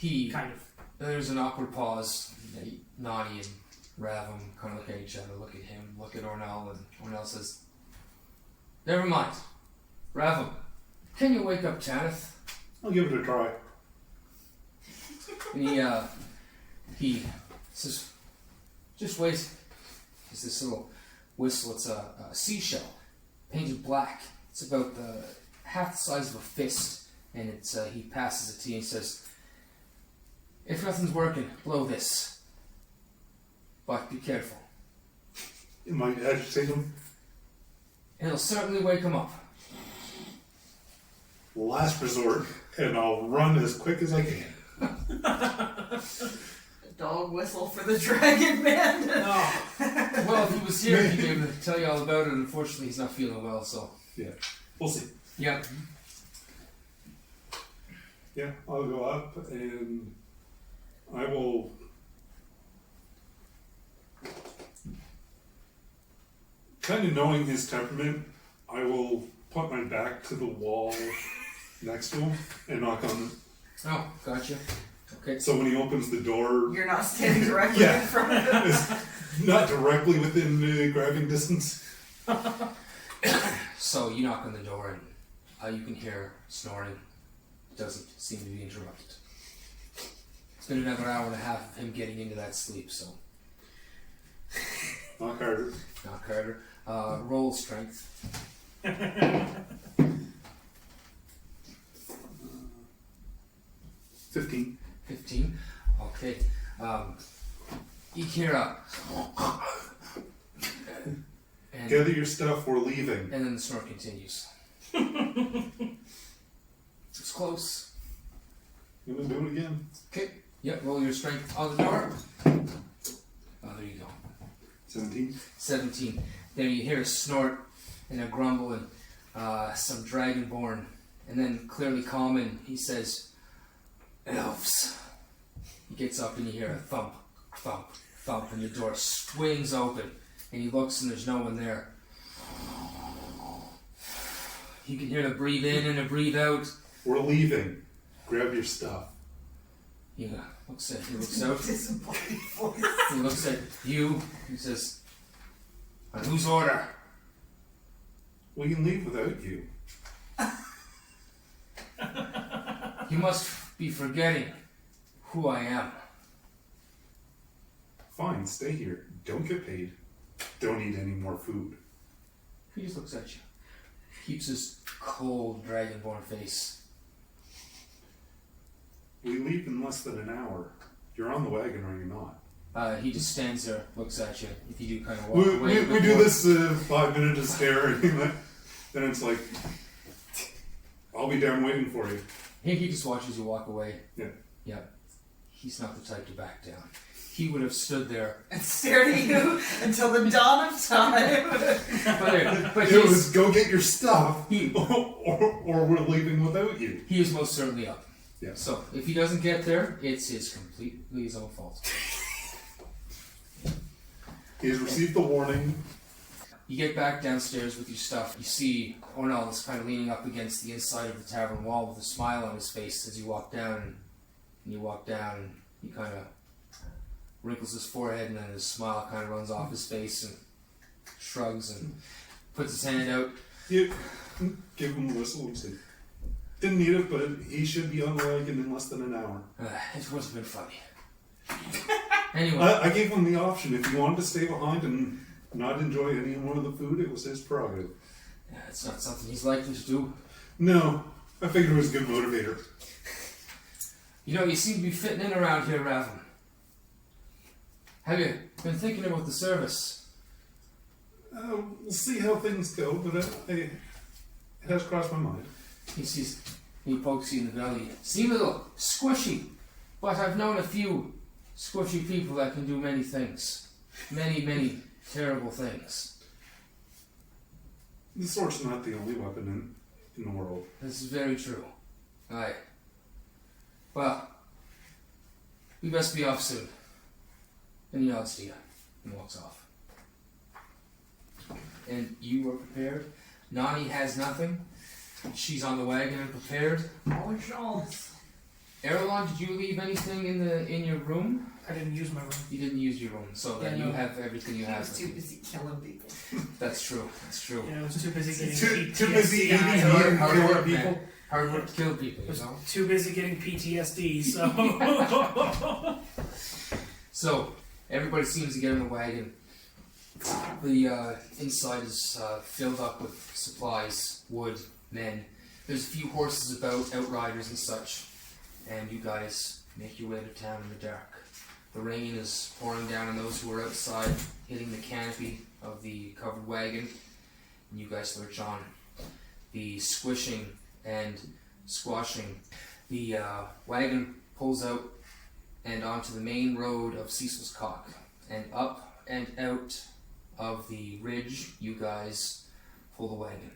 S3: Kind of.
S1: There's an awkward pause. Nonny and Ravim kind of look at each other, look at him, look at Ornell, and Ornell says, "Never mind. Ravim, can you wake up Tanith?"
S5: I'll give it a try.
S1: And he says, "Just wait." There's this little whistle. It's a seashell, painted black. It's about half the size of a fist, and it's he passes it to you and he says, "If nothing's working, blow this. But be careful.
S5: It might agitate him.
S1: It'll certainly wake him up."
S5: Last resort, and I'll run as quick as I can.
S2: A dog whistle for the dragon man.
S3: Oh,
S1: Well, if he was here, he'd be able to tell you all about it. Unfortunately, he's not feeling well, so.
S5: Yeah, we'll see.
S1: Yeah.
S5: Yeah, I'll go up and I will kind of knowing his temperament, I will put my back to the wall next to him and knock on him.
S1: Oh, gotcha. Okay.
S5: So when he opens the door,
S2: You're not standing directly
S5: Yeah.
S2: in front of him.
S5: it's not directly within grabbing distance.
S1: So you knock on the door and you can hear snoring. It doesn't seem to be interrupted. It's been another hour and a half of him getting into that sleep, so.
S5: Knock harder.
S1: Knock harder. Roll strength.
S5: $15.
S1: 15. Okay. You hear a. And,
S5: Gather your stuff, we're leaving.
S1: and then the snort continues. It's close.
S5: You gonna do it again?
S1: Okay. Yep, roll your strength on the door. Oh, there you go.
S5: 17.
S1: 17. There you hear a snort and a grumble and some dragonborn. And then clearly calm, and he says, "Elves." He gets up and you hear a thump, thump, thump, and your door swings open. And he looks and there's no one there. You can hear the breathe in and the breathe out.
S5: We're leaving. Grab your stuff.
S1: He looks out.
S2: Disappointed voice.
S1: He looks at you. He says, "On whose order?"
S5: We can leave without you.
S1: You must be forgetting who I am.
S5: Fine, stay here. Don't get paid. Don't eat any more food.
S1: He just looks at you. Keeps his cold dragonborn face.
S5: We leave in less than an hour. You're on the wagon, are you not?
S1: He just stands there, looks at you. If you do kind of walk
S5: We
S1: away.
S5: do this 5 minutes of stare, and then it's like, I'll be down waiting for you.
S1: He just watches you walk away.
S5: Yeah.
S1: Yeah. He's not the type to back down. He would have stood there.
S2: And stared at you until the dawn of time.
S1: But
S5: It was go get your stuff,
S1: he
S5: or we're leaving without you.
S1: he is most certainly up.
S5: Yeah.
S1: So if he doesn't get there, it's completely his own fault.
S5: He has received the warning.
S1: You get back downstairs with your stuff. You see Ornal is kind of leaning up against the inside of the tavern wall with a smile on his face as you walk down. And you walk down, and he kind of wrinkles his forehead, and then his smile kind of runs off his face and shrugs and puts his hand out.
S5: You give him a whistle and say, didn't need it, but he should be on the wagon in less than an hour.
S1: It would have been funny. Anyway,
S5: I gave him the option. If he wanted to stay behind and not enjoy any more of the food, it was his prerogative.
S1: it's not something he's likely to do.
S5: No, I figured it was a good motivator.
S1: You know, you seem to be fitting in around here, Ravim. Have you been thinking about the service?
S5: We'll see how things go, but it has crossed my mind.
S1: He pokes you in the belly. Seem a little squishy, but I've known a few squishy people that can do many things. Many, many terrible things.
S5: The sword's not the only weapon in the world.
S1: This is very true. Aye. Well, we best be off soon. And he nods to you and walks off. And you are prepared. Nonny has nothing. She's on the wagon and prepared.
S2: Oh, Charles.
S1: Earlon, did you leave anything in your room?
S3: I didn't use my room.
S1: You didn't use your room, so then
S2: Yeah,
S1: you
S2: no.
S1: have everything you
S2: He
S1: have.
S2: was too busy killing people.
S1: That's true. That's true.
S3: Yeah, I was too busy getting
S5: Too busy eating
S3: PTSD.
S5: meat and
S1: Hard
S5: killing
S1: work,
S5: people.
S1: man. Hard work to kill people,
S3: I
S1: you
S3: was
S1: know?
S3: too busy getting PTSD, so.
S1: So, everybody seems to get in the wagon. The inside is filled up with supplies, wood, men. There's a few horses about, outriders and such. And you guys make your way to town in the dark. The rain is pouring down on those who are outside, hitting the canopy of the covered wagon. And you guys lurch on. The squishing and squashing. The wagon pulls out and onto the main road of Cecil's Cock. And up and out of the ridge, you guys pull the wagon.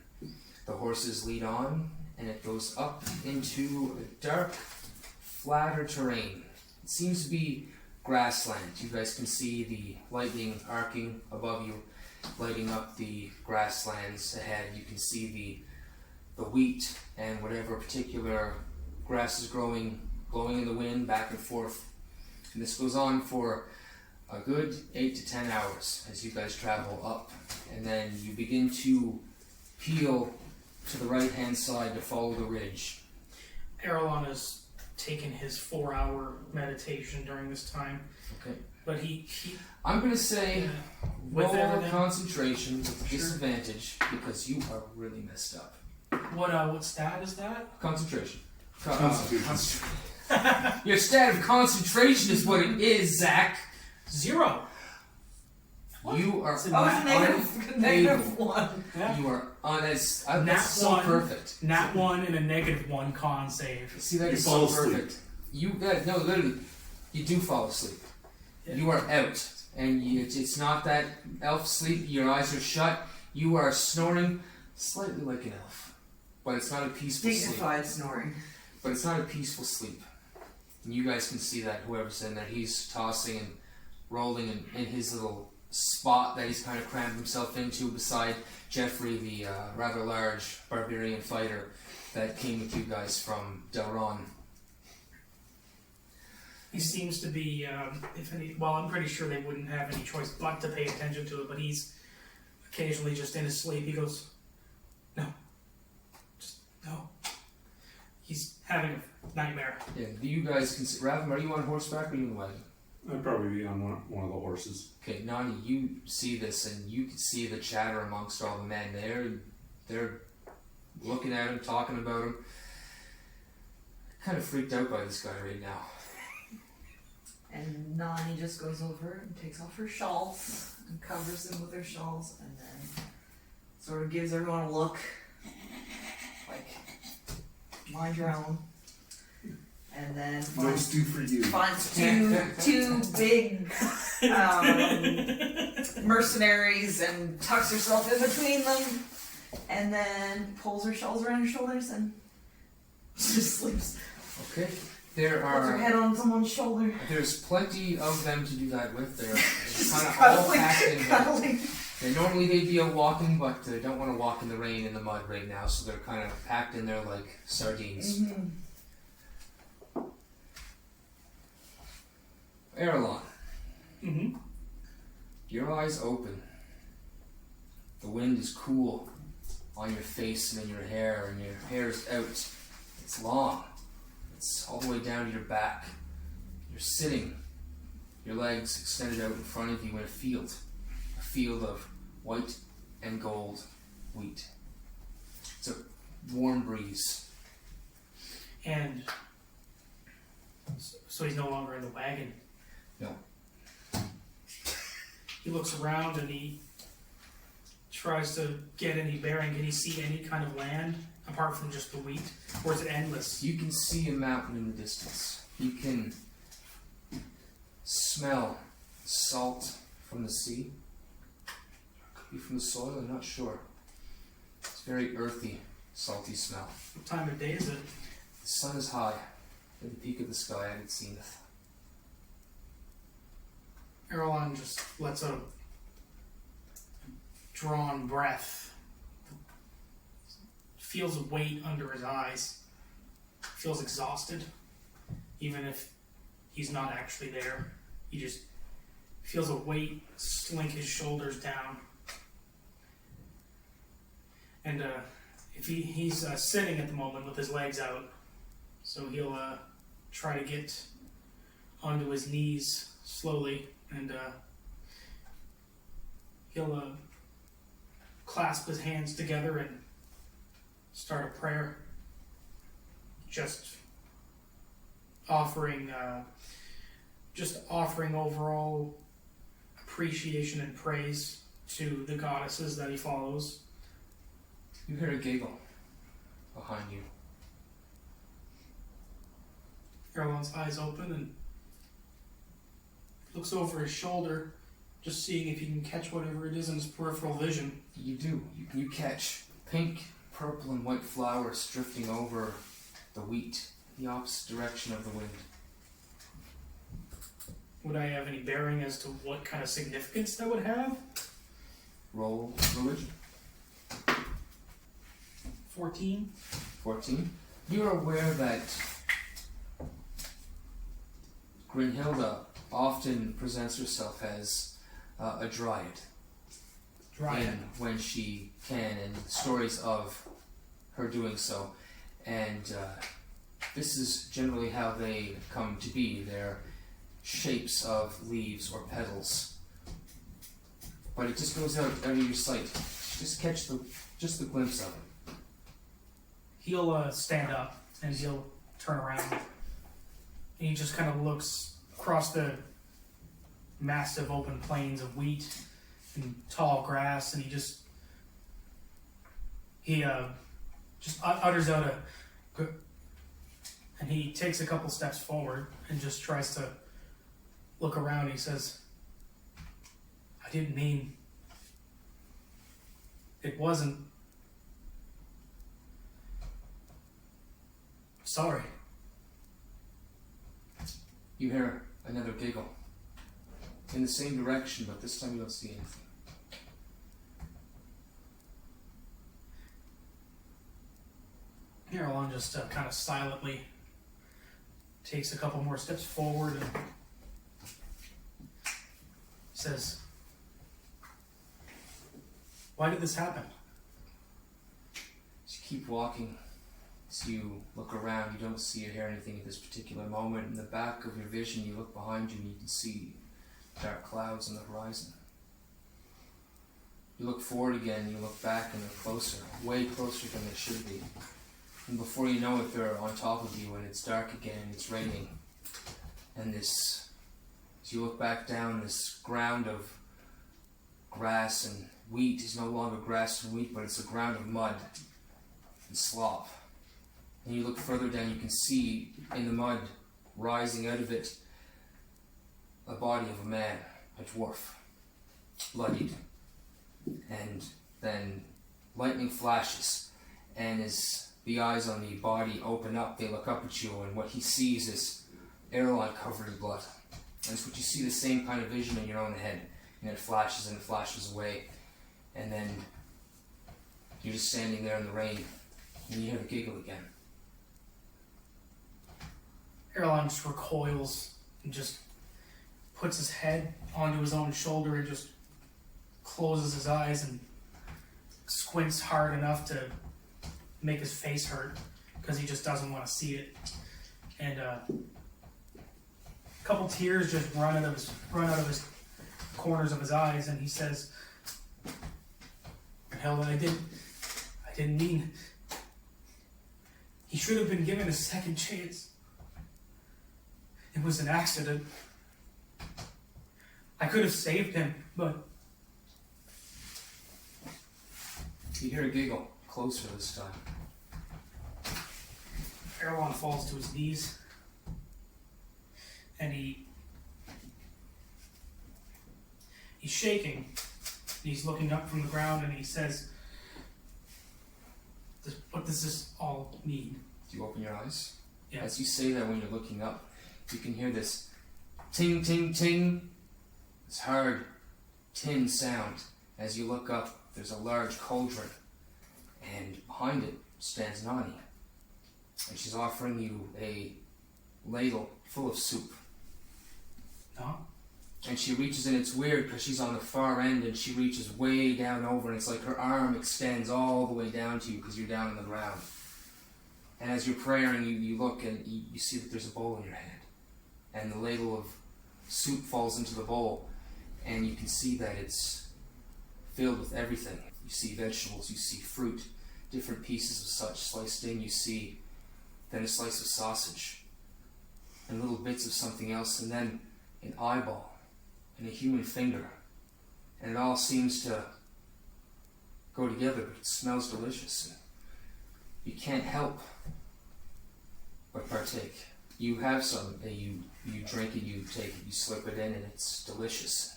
S1: The horses lead on, and it goes up into a dark, flatter terrain. It seems to be grassland. You guys can see the lightning arcing above you, lighting up the grasslands ahead. You can see the wheat and whatever particular grass is growing, blowing in the wind back and forth. And this goes on for a good 8 to 10 hours as you guys travel up. And then you begin to peel to the right hand side to follow the ridge.
S3: Earlon is taken his 4-hour meditation during this time.
S1: Okay.
S3: But he
S1: I'm gonna say
S3: with
S1: roll
S3: everything.
S1: concentration with
S3: Sure.
S1: disadvantage because you are really messed up.
S3: What stat is that?
S1: Concentration.
S5: Constitution.
S1: Your stat of concentration is what it is, Zach.
S3: 0. What?
S1: You are
S3: It's a
S2: Oh,
S3: nat-
S2: it's negative 1.
S3: Yeah.
S1: you are on as
S3: Nat
S1: that's so
S3: 1.
S1: perfect.
S3: Nat 1 and a -1 con save.
S1: See, that
S5: You
S1: is
S5: fall
S1: so
S5: asleep.
S1: perfect. No, literally, you do fall asleep.
S3: Yeah.
S1: You are out, and it's not that elf sleep. Your eyes are shut. You are snoring slightly like an elf, but it's not a peaceful sleep.
S2: Dignified snoring.
S1: But it's not a peaceful sleep. And you guys can see that, whoever's in there, he's tossing and rolling in his little spot that he's kind of crammed himself into beside Jeffrey, the rather large barbarian fighter that came with you guys from Delen.
S3: He seems to be, I'm pretty sure they wouldn't have any choice but to pay attention to it, but he's occasionally just in his sleep. He goes, no. Just, no. He's having a nightmare.
S1: Yeah, do you guys consider... Ravim, are you on horseback or are you in the wagon?
S5: I'd probably be on one of the horses.
S1: Okay, Nonny, you see this and you can see the chatter amongst all the men there. They're looking at him, talking about him. Kind of freaked out by this guy right now.
S2: And Nonny just goes over and takes off her shawls and covers them with her shawls and then sort of gives everyone a look. Like, mind your own. And then
S5: No stew for you.
S2: finds two big mercenaries and tucks herself in between them and then pulls her shawls around her shoulders and just sleeps.
S1: Okay, there
S2: Puts her
S1: are...
S2: head on someone's shoulder.
S1: There's plenty of them to do that with. They're kind of all
S2: Cuddling,
S1: packed in.
S2: cuddling.
S1: Normally they'd be out walking, but they don't want to walk in the rain and the mud right now, so they're kind of packed in there like sardines.
S2: Mm-hmm.
S1: Earlon,
S3: Mm-hmm.
S1: your eyes open. The wind is cool on your face and in your hair, and your hair's out. It's long. It's all the way down to your back. You're sitting, your legs extended out in front of you in a field of white and gold wheat. It's a warm breeze.
S3: And so he's no longer in the wagon.
S1: No.
S3: He looks around and he tries to get any bearing. Can he see any kind of land apart from just the wheat? Or is it endless?
S1: You can see a mountain in the distance. You can smell salt from the sea. Could be from the soil, I'm not sure. It's very earthy, salty smell.
S3: What time of day is it?
S1: The sun is high. At the peak of the sky, I had seen it.
S3: Earlon just lets out a drawn breath. Feels a weight under his eyes. Feels exhausted. Even if he's not actually there. He just feels a weight slink his shoulders down. And if he's sitting at the moment with his legs out. So he'll try to get onto his knees slowly. And he'll clasp his hands together and start a prayer. Just offering overall appreciation and praise to the goddesses that he follows.
S1: You hear a giggle behind you.
S3: Earlon's eyes open and looks over his shoulder, just seeing if he can catch whatever it is in his peripheral vision.
S1: You do. You catch pink, purple, and white flowers drifting over the wheat, the opposite direction of the wind.
S3: Would I have any bearing as to what kind of significance that would have?
S1: Roll religion.
S3: 14.
S1: 14. You're aware that Grinhilda often presents herself as a dryad.
S3: Dryad.
S1: When she can, and stories of her doing so. And This is generally how they come to be. They're shapes of leaves or petals. But it just goes out of your sight. Just catch the glimpse of it.
S3: He'll stand up and he'll turn around. And he just kind of looks across the massive open plains of wheat and tall grass, and he just utters out and he takes a couple steps forward and just tries to look around. He says, I didn't mean, it wasn't, sorry.
S1: You hear another giggle. In the same direction, but this time you don't see anything.
S3: Earlon just kind of silently takes a couple more steps forward and says, why did this happen?
S1: As you keep walking, as you look around, you don't see or hear anything at this particular moment. In the back of your vision, you look behind you and you can see dark clouds on the horizon. You look forward again, you look back and they're closer, way closer than they should be. And before you know it, they're on top of you and it's dark again and it's raining. And this, as you look back down, this ground of grass and wheat is no longer grass and wheat, but it's a ground of mud and slop. And you look further down, you can see in the mud, rising out of it, a body of a man, a dwarf, bloodied. And then lightning flashes, and as the eyes on the body open up, they look up at you, and what he sees is Earlon covered in blood. And it's what you see, the same kind of vision in your own head, and it flashes away, and then you're just standing there in the rain, and you hear the giggle again.
S3: Earlon just recoils and just puts his head onto his own shoulder and just closes his eyes and squints hard enough to make his face hurt because he just doesn't want to see it. And a couple tears just run out of his corners of his eyes, and he says, "Hell, I didn't mean. He should have been given a second chance. It was an accident. I could have saved him, but..."
S1: You hear a giggle, closer this time.
S3: Earlon falls to his knees, and he's shaking, and he's looking up from the ground, and he says, "What does this all mean?"
S1: Do you open your eyes?
S3: Yeah.
S1: As you say that, when you're looking up, you can hear this ting, ting, ting, this hard tin sound. As you look up, there's a large cauldron, and behind it stands Nonny, and she's offering you a ladle full of soup.
S3: No?
S1: And she reaches, and it's weird because she's on the far end, and she reaches way down over, and it's like her arm extends all the way down to you because you're down on the ground. And as you're praying, you look and you see that there's a bowl in your hand, and the ladle of soup falls into the bowl, and you can see that it's filled with everything. You see vegetables, you see fruit, different pieces of such sliced in. You see then a slice of sausage, and little bits of something else, and then an eyeball, and a human finger. And it all seems to go together, but it smells delicious. And you can't help but partake. You have some, you drink it, you take it, you slip it in, and it's delicious.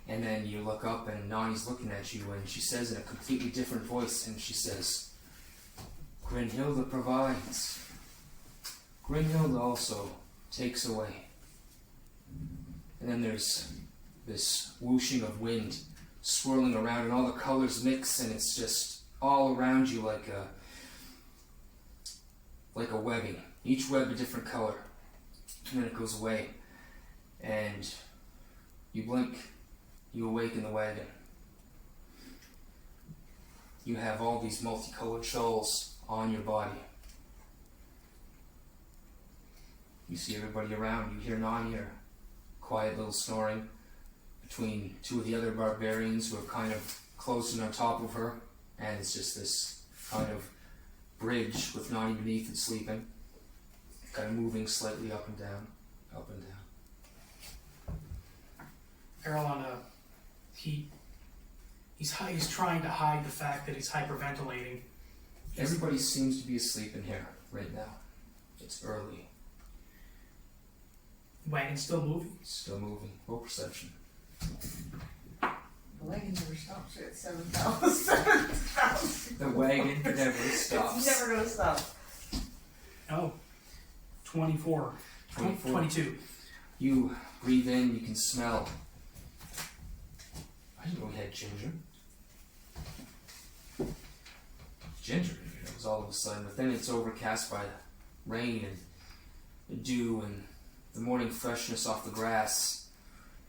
S1: And then you look up, and Nonny's looking at you, and she says in a completely different voice, and she says, "Grinhilda provides. Grinhilda also takes away." And then there's this whooshing of wind swirling around, and all the colors mix, and it's just all around you like a webbing. Each web a different color. And then it goes away, and you blink. You awake in the wagon. You have all these multicolored shawls on your body. You see everybody around. You hear Nonny, a quiet little snoring between two of the other barbarians who are kind of closing on top of her, and it's just this kind of bridge with Nonny beneath it sleeping, kind of moving slightly up and down, up and down.
S3: Earlon, he's trying to hide the fact that he's hyperventilating.
S1: Everybody seems to be asleep in here right now. It's early.
S3: The wagon's still moving.
S1: Still moving. Roll perception.
S2: The wagon never stops at 7,000.
S1: The wagon never
S2: It's
S1: stops.
S2: never gonna stop.
S3: Oh, 24.
S1: 24.
S3: 22.
S1: You breathe in, you can smell. I didn't know we had ginger. Ginger, it was all of a sudden, but then it's overcast by rain and the dew and the morning freshness off the grass.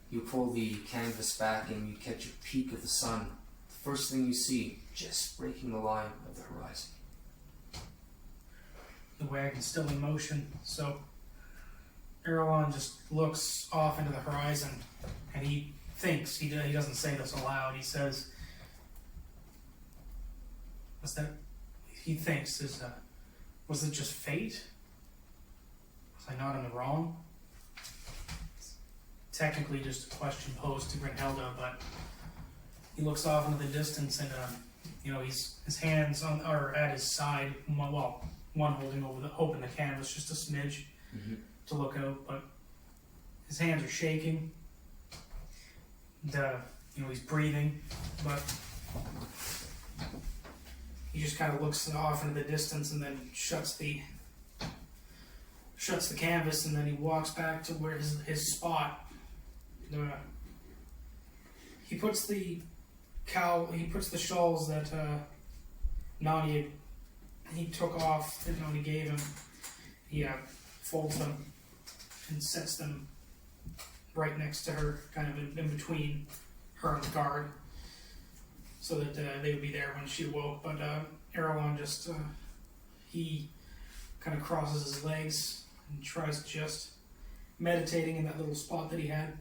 S1: You pull the canvas back and you catch a peek of the sun. The first thing you see, just breaking the line of the horizon.
S3: The wagon's still in motion, so Earlon just looks off into the horizon and he thinks, he doesn't say this aloud, he says, what's that? He thinks, was it just fate? Was I not in the wrong? It's technically just a question posed to Brynhilda, but he looks off into the distance and, his hands are at his side, one holding open the canvas just a smidge to look out, but his hands are shaking. He's breathing, but he just kind of looks off into the distance and then shuts the canvas, and then he walks back to where his spot. He puts the shawls that Nonny he took off that Nonny gave him. He folds them and sets them right next to her, kind of in between her and the guard, so that they would be there when she awoke. But Earlon just, he kind of crosses his legs and tries just meditating in that little spot that he had.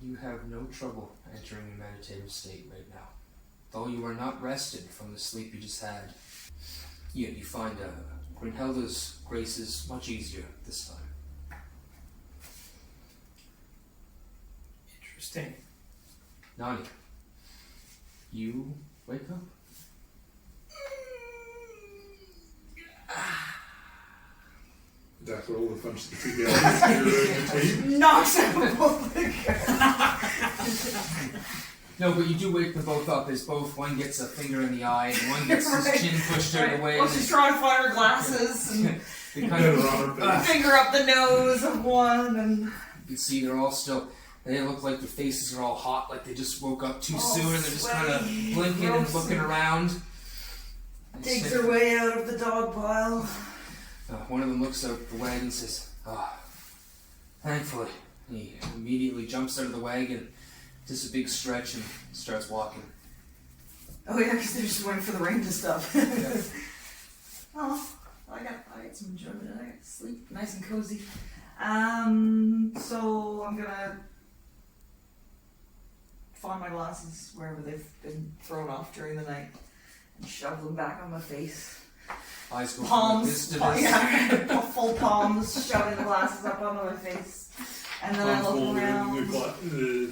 S1: You have no trouble entering a meditative state right now. Though you are not rested from the sleep you just had, yet you find Brynhilda's graces much easier this time.
S3: Interesting.
S1: Nonny, you wake up.
S5: Dak roll a bunch of the two guys.
S2: Knocks out both the
S1: No, but you do wake them both up as one gets a finger in the eye and one gets
S2: Right.
S1: his chin pushed out of the way.
S2: Well,
S1: and
S2: she's trying to find her glasses and
S1: they kind of,
S2: finger up the nose of one, and
S1: you can see they're all still, they look like their faces are all hot, like they just woke up too soon and they're just kind of
S2: sweaty,
S1: blinking and
S2: gross,
S1: looking around. And
S2: digs
S1: sniff-
S2: her way out of the dog pile.
S1: One of them looks out the wagon and says, thankfully. And he immediately jumps out of the wagon, does a big stretch and starts walking.
S2: Oh yeah, because they're just waiting for the rain to stop.
S1: Yeah.
S2: Oh, I got some enjoyment. I got to sleep, nice and cozy. So I'm gonna find my glasses wherever they've been thrown off during the night and shove them back on my face.
S1: Eyes go from
S2: Palms,
S1: this to this.
S2: yeah, full palms, shoving the glasses up onto my face, and then I look around.
S5: The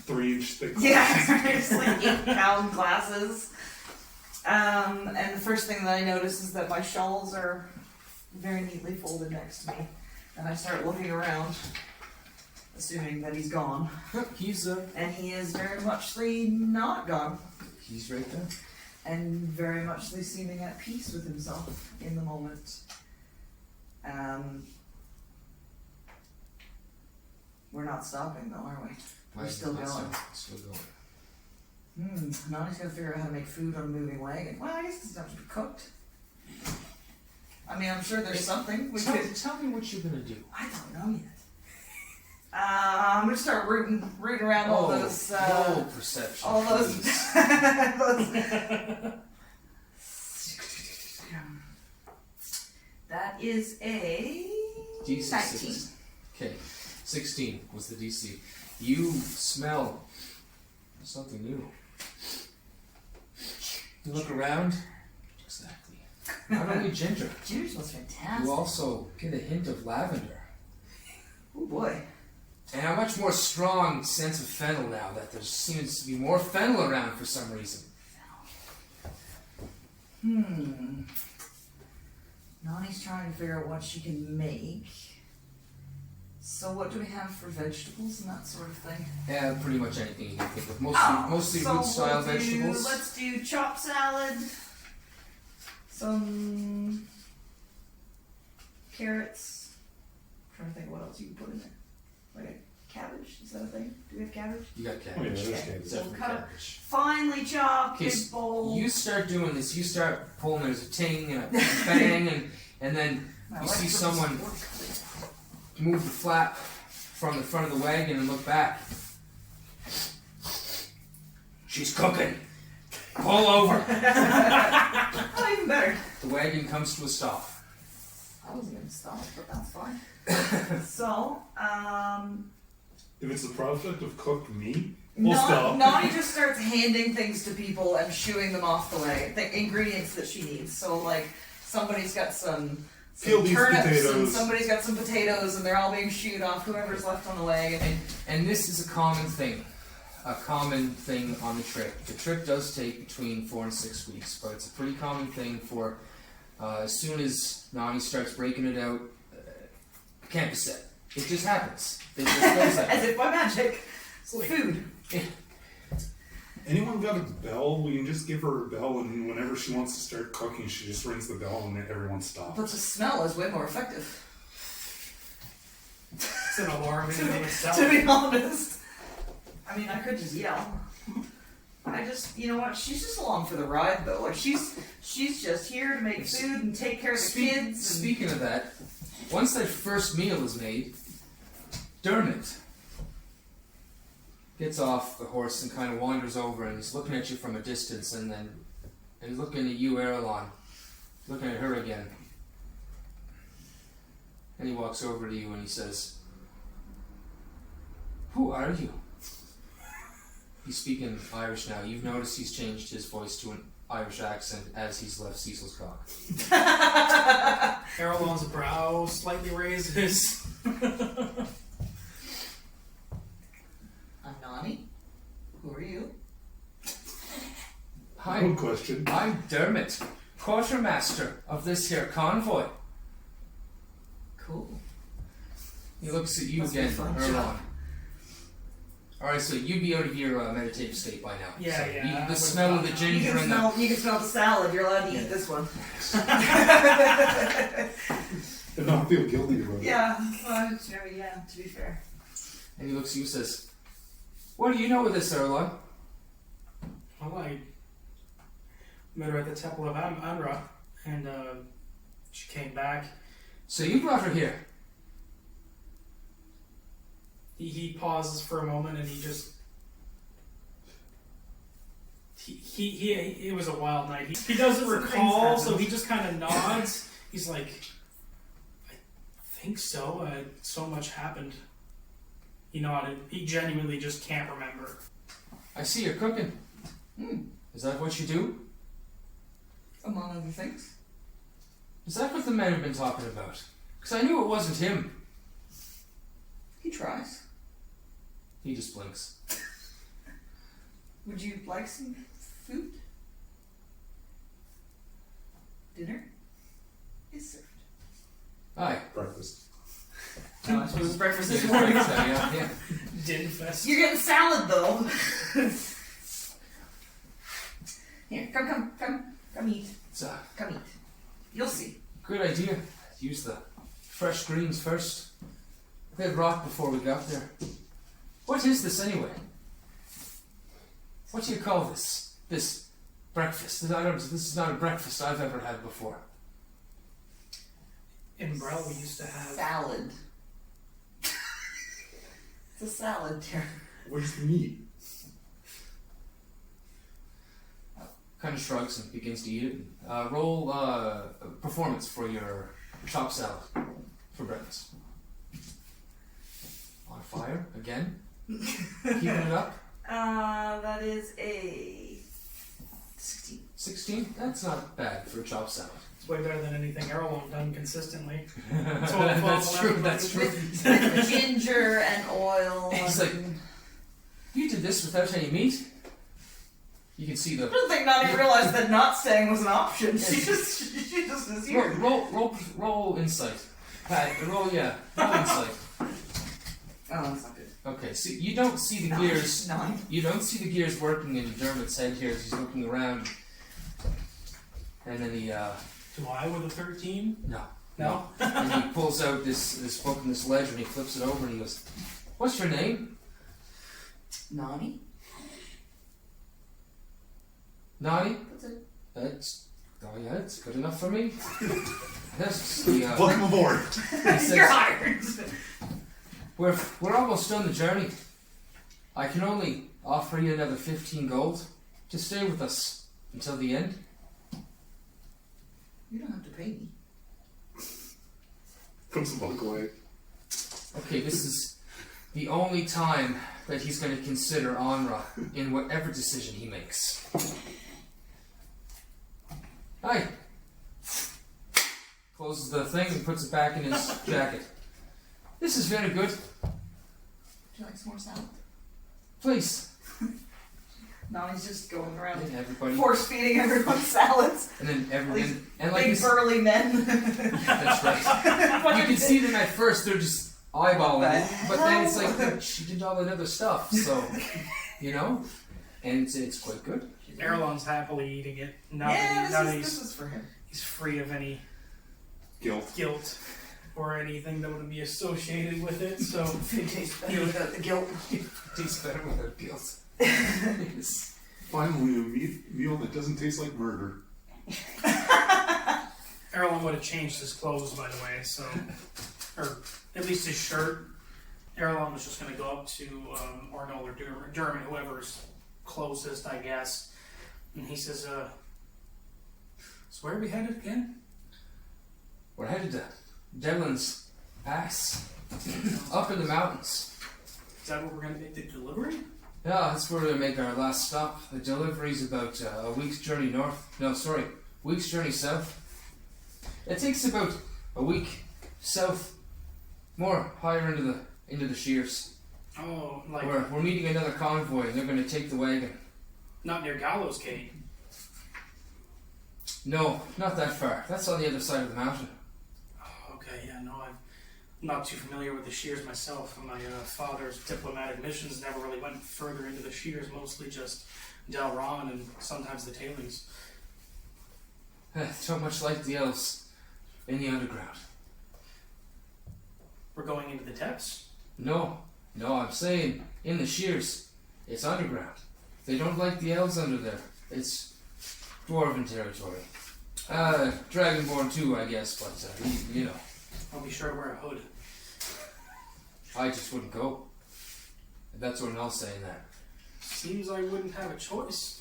S5: 3-inch thick.
S2: Yeah, it's like 8-pound glasses. And the first thing that I notice is that my shawls are very neatly folded next to me, and I start looking around, assuming that he's gone,
S1: He's
S2: and he is very muchly not gone.
S1: he's right there.
S2: And very muchly seeming at peace with himself in the moment. We're not stopping though, are we? We're still going.
S1: Still going.
S2: Nonny's gotta figure out how to make food on a moving wagon. Well, I guess it doesn't have to be cooked. I mean, I'm sure there's something we could.
S1: Tell me what you're gonna do.
S2: I don't know yet. I'm gonna start rooting around all those.
S1: Roll perception.
S2: All those.
S1: please.
S2: That is a
S1: DC
S2: 19.
S1: 6. Okay, 16 was the DC. You smell something new. You look around. Exactly. Not only ginger,
S2: Ginger smells fantastic.
S1: you also get a hint of lavender.
S2: Oh boy.
S1: And a much more strong sense of fennel now that there seems to be more fennel around for some reason.
S2: Nonny's trying to figure out what she can make. So what do we have for vegetables and that sort of thing?
S1: Yeah, pretty much anything you can think of. Mostly
S2: so
S1: root style
S2: we'll
S1: vegetables.
S2: Let's do chopped salad. Some carrots. I'm trying to think of what else you can put in there. Like a cabbage, is that a thing? Do we have cabbage?
S1: You got
S5: Oh, yeah,
S1: cabbage.
S5: there's
S2: Okay.
S5: cabbage.
S2: So
S1: Definitely
S2: cut it
S1: cabbage.
S2: finely chopped,
S1: Okay,
S2: big
S1: so
S2: bowl.
S1: you start doing this, you start pulling, there's a ting and a bang, and then
S2: My
S1: you
S2: wife
S1: see
S2: put
S1: someone
S2: this fork.
S1: move the flap from the front of the wagon and look back. She's cooking. Pull over.
S2: Oh, even better.
S1: The wagon comes to a stop.
S2: I wasn't gonna stop, but that's fine. So,
S5: If it's the prospect of cooked meat, we'll stop.
S2: Nonny just starts handing things to people and shooing them off the way. The ingredients that she needs. So, like, somebody's got some
S5: Peel these
S2: turnips and
S5: potatoes.
S2: somebody's got some potatoes, and they're all being shooed off whoever's left on the wagon.
S1: And this is a common thing on the trip. The trip does take between 4 and 6 weeks, but it's a pretty common thing for as soon as Nonny starts breaking it out, camp is set. It just happens. It just goes like
S2: As if by magic.
S3: Like-
S2: Food.
S5: Anyone got a bell? We can just give her a bell, and whenever she wants to start cooking, she just rings the bell, and everyone stops.
S2: But the smell is way more effective.
S3: It's an alarm in and of itself.
S2: To be honest. I mean, I could just yell. I just, you know what? She's just along for the ride, though. Like she's just here to make food and take care of the kids. And
S1: Speaking of that, once that first meal is made, Dermot gets off the horse and kind of wanders over and he's looking at you from a distance and he's looking at you, Earlon, looking at her again. And he walks over to you and he says, "Who are you?" He's speaking Irish now. You've noticed he's changed his voice to an Irish accent as he's left Cecil's cock.
S3: Earlon's brow slightly raises.
S2: I'm Nonny. Who are you?
S1: Hi,
S5: Good question.
S1: I'm Dermot, quartermaster of this here convoy.
S2: Cool.
S1: He looks at you
S2: Must be a
S1: again,
S2: fun
S1: Earlon.
S2: job.
S1: Alright, so you'd be out of your meditative state by now.
S3: Yeah,
S1: so
S3: yeah, I
S1: The
S3: would've
S1: smell of
S3: thought
S1: the
S3: that.
S2: You
S1: ginger
S2: can
S1: and
S2: smell. You can smell the salad. You're allowed to eat this one.
S5: And not feel guilty about it.
S2: Yeah. Yeah. To be fair.
S1: and he looks at you and says, "What do you know of this, Earlon?"
S3: Well, I met her at the Temple of Anra, and she came back.
S1: So you brought her here.
S3: He pauses for a moment, and he just he it was a wild night. He doesn't
S2: Some things
S3: recall, so
S2: happen.
S3: he just kind of nods. He's like, "I think so. So much happened." He nodded. He genuinely just can't remember.
S1: I see you're cooking. Is that what you do?
S2: Among other things.
S1: Is that what the men have been talking about? Because I knew it wasn't him.
S2: He tries.
S1: He just blinks.
S2: Would you like some food? Dinner is served.
S1: Aye.
S5: Breakfast.
S2: No, I suppose it's breakfast this
S1: Yeah,
S2: morning.
S1: yeah.
S3: Din fest.
S2: You're getting salad though. Here, come eat.
S1: It's a
S2: Come eat. You'll see.
S1: good idea. Use the fresh greens first. They'd rot before we got there. What is this anyway? What do you call this? This breakfast? This is not a breakfast I've ever had before.
S3: In Brel, we used to have.
S2: Salad. It's a salad, Tara.
S5: Where's the meat?
S1: Kind of shrugs and begins to eat it. Roll performance for your chopped salad. for breakfast? On fire again? Keeping it up?
S2: That is a 16.
S1: 16? That's not bad for a chopped salad.
S3: It's way better than anything Earlon done consistently.
S1: That's true, that's true.
S2: With ginger and oil.
S1: He's like, you did this without any meat? You can see the...
S2: I don't think Nonny realized that not staying was an option. She just is here.
S1: Roll insight. Roll insight.
S2: Oh, that's not good.
S1: Okay, so you don't see the gears.
S2: 9.
S1: You don't see the gears working in Dermot's head here as he's looking around. And then he,
S3: Do I with a 13?
S1: No. And he pulls out this book and this ledger and he flips it over and he goes, "What's your name?"
S2: Nonny?
S1: Nonny?
S2: That's it.
S1: It's good enough for me. That's the,
S5: Welcome aboard.
S1: he says,
S2: You're hired!
S1: We're almost done the journey. I can only offer you another 15 gold to stay with us until the end.
S2: You don't have to pay me.
S5: Puts the book away.
S1: Okay, this is the only time that he's going to consider Onra in whatever decision he makes. Hi. Closes the thing and puts it back in his jacket. This is very good.
S2: Would you like some more salad?
S1: Please.
S2: Nonny's just going around
S1: And everybody.
S2: force feeding everyone salads.
S1: And then everyone.
S2: These
S1: And like
S2: Big
S1: this,
S2: burly men.
S1: that's right. You can see them at first; they're just eyeballing it, but then it's like she did all that other stuff, so you know, and it's quite good.
S3: Earlon's happily eating it. Now
S2: Yeah,
S3: that
S2: this is for him.
S3: he's free of any
S5: Guilt.
S3: guilt or anything that would be associated with it. So
S2: It tastes better without the guilt.
S1: Tastes better without guilt. Yes.
S5: Finally, a meal that doesn't taste like murder.
S3: Earlon would have changed his clothes, by the way. So, or at least his shirt. Earlon was just going to go up to Ornol or Dermot, whoever's closest, I guess. And he says, "So where are we headed again?"
S1: We're headed to Delen's Pass, up in the mountains.
S3: Is that where we're going to make the delivery?
S1: Yeah, that's where we make our last stop. The delivery's about a week's journey north. No, sorry, week's journey south. It takes about a week south, more higher into the shears.
S3: Oh, like
S1: We're meeting another convoy, and they're going to take the wagon.
S3: not near Gallows Gate.
S1: No, not that far. That's on the other side of the mountain.
S3: Oh, okay, yeah, no, I'm not too familiar with the shears myself. My father's diplomatic missions never really went further into the shears, mostly just Delron and sometimes the tailings.
S1: So much like the elves in the underground.
S3: We're going into the depths?
S1: No, I'm saying in the shears. It's underground. They don't like the elves under there. It's dwarven territory. Dragonborn too, I guess, but you know.
S3: I'll be sure to wear a hood.
S1: I just wouldn't go. That's what Nell's saying that.
S3: Seems I wouldn't have a choice.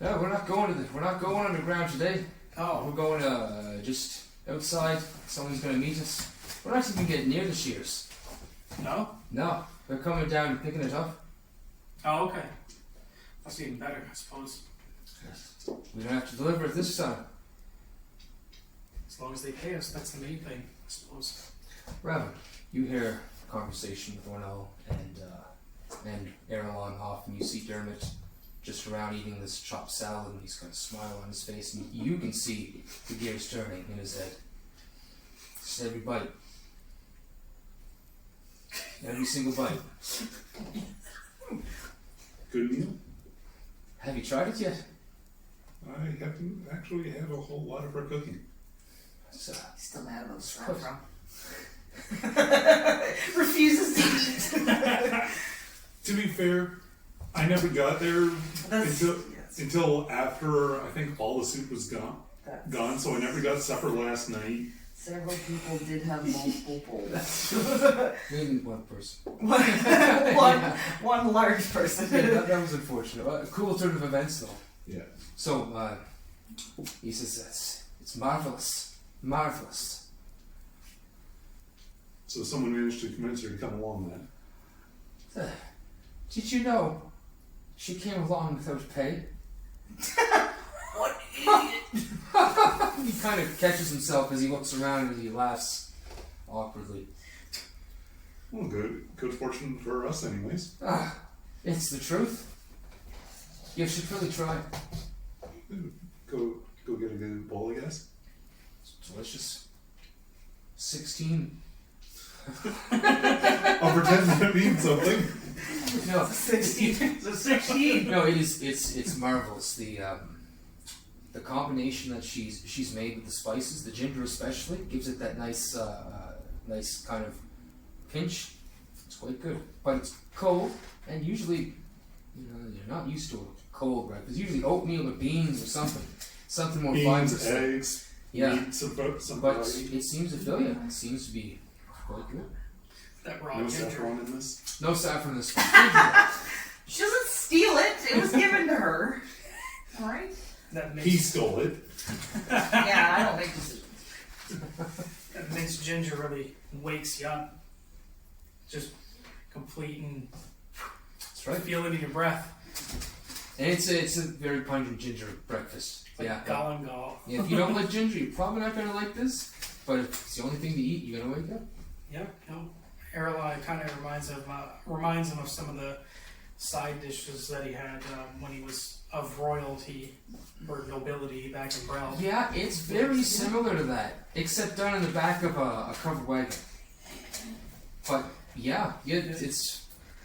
S1: No, we're not going underground today.
S3: Oh,
S1: We're going just outside. Someone's going to meet us. We're not even getting near the shears.
S3: no?
S1: No, they're coming down and picking it up.
S3: Oh, okay. That's even better, I suppose.
S1: We don't have to deliver it this time.
S3: As long as they pay us, that's the main thing, I suppose.
S1: Ravim, you hear a conversation with Ornell and Earlon off, and you see Dermot just around eating this chopped salad, and he's got a smile on his face, and you can see the gears turning in his head. Just every bite. Every single bite.
S5: Good meal?
S1: Have you tried it yet?
S5: I haven't actually had a whole lot of her cooking.
S1: It's,
S2: Still mad about the
S1: Of
S2: from. Refuses to eat.
S5: To be fair, I never got there until after I think all the soup was gone, so I never got supper last night.
S2: Several people did have multiple bowls.
S1: maybe one person.
S2: one large person.
S1: Yeah, that was unfortunate. A cool turn of events, though.
S5: Yeah.
S1: So, he says it's marvelous. Marvelous.
S5: So someone managed to convince her to come along then.
S1: Did you know she came along without pay?
S2: What
S1: He kind of catches himself as he looks around and he laughs awkwardly.
S5: Well, good fortune for us, anyways.
S1: It's the truth. You should really try.
S5: Go get a good bowl, I guess.
S1: It's delicious. 16.
S5: I'll pretend that it means something.
S1: No,
S2: 16. So 16.
S1: no, it's marvelous. The combination that she's made with the spices, the ginger especially, gives it that nice kind of pinch. It's quite good, but it's cold, and usually, you're not used to a cold breakfast. Usually oatmeal or beans or something more fine.
S5: Beans, eggs,
S1: Yeah,
S5: meat, some
S1: but
S5: variety.
S1: it seems to fill you. It seems to be quite good.
S3: That raw
S5: No
S3: ginger.
S5: saffron in this.
S1: No saffron in this one.
S2: She doesn't steal it. It was given to her. All right.
S3: That
S5: He
S3: minced,
S5: stole it.
S2: Yeah, I don't make decisions.
S3: that minced ginger really wakes you up. Just complete and
S1: That's right.
S3: feel it in your breath.
S1: And it's a very pungent ginger breakfast.
S3: It's like
S1: Yeah.
S3: gall and gall.
S1: Yeah, if you don't like ginger, you're probably not going to like this. But if it's the only thing to eat, you're going to wake up.
S3: Yeah, no. Earlon kind of reminds him of some of the side dishes that he had when he was of royalty or nobility back in Brel.
S1: Yeah, it's very similar to that, except done in the back of a covered wagon. But yeah, it's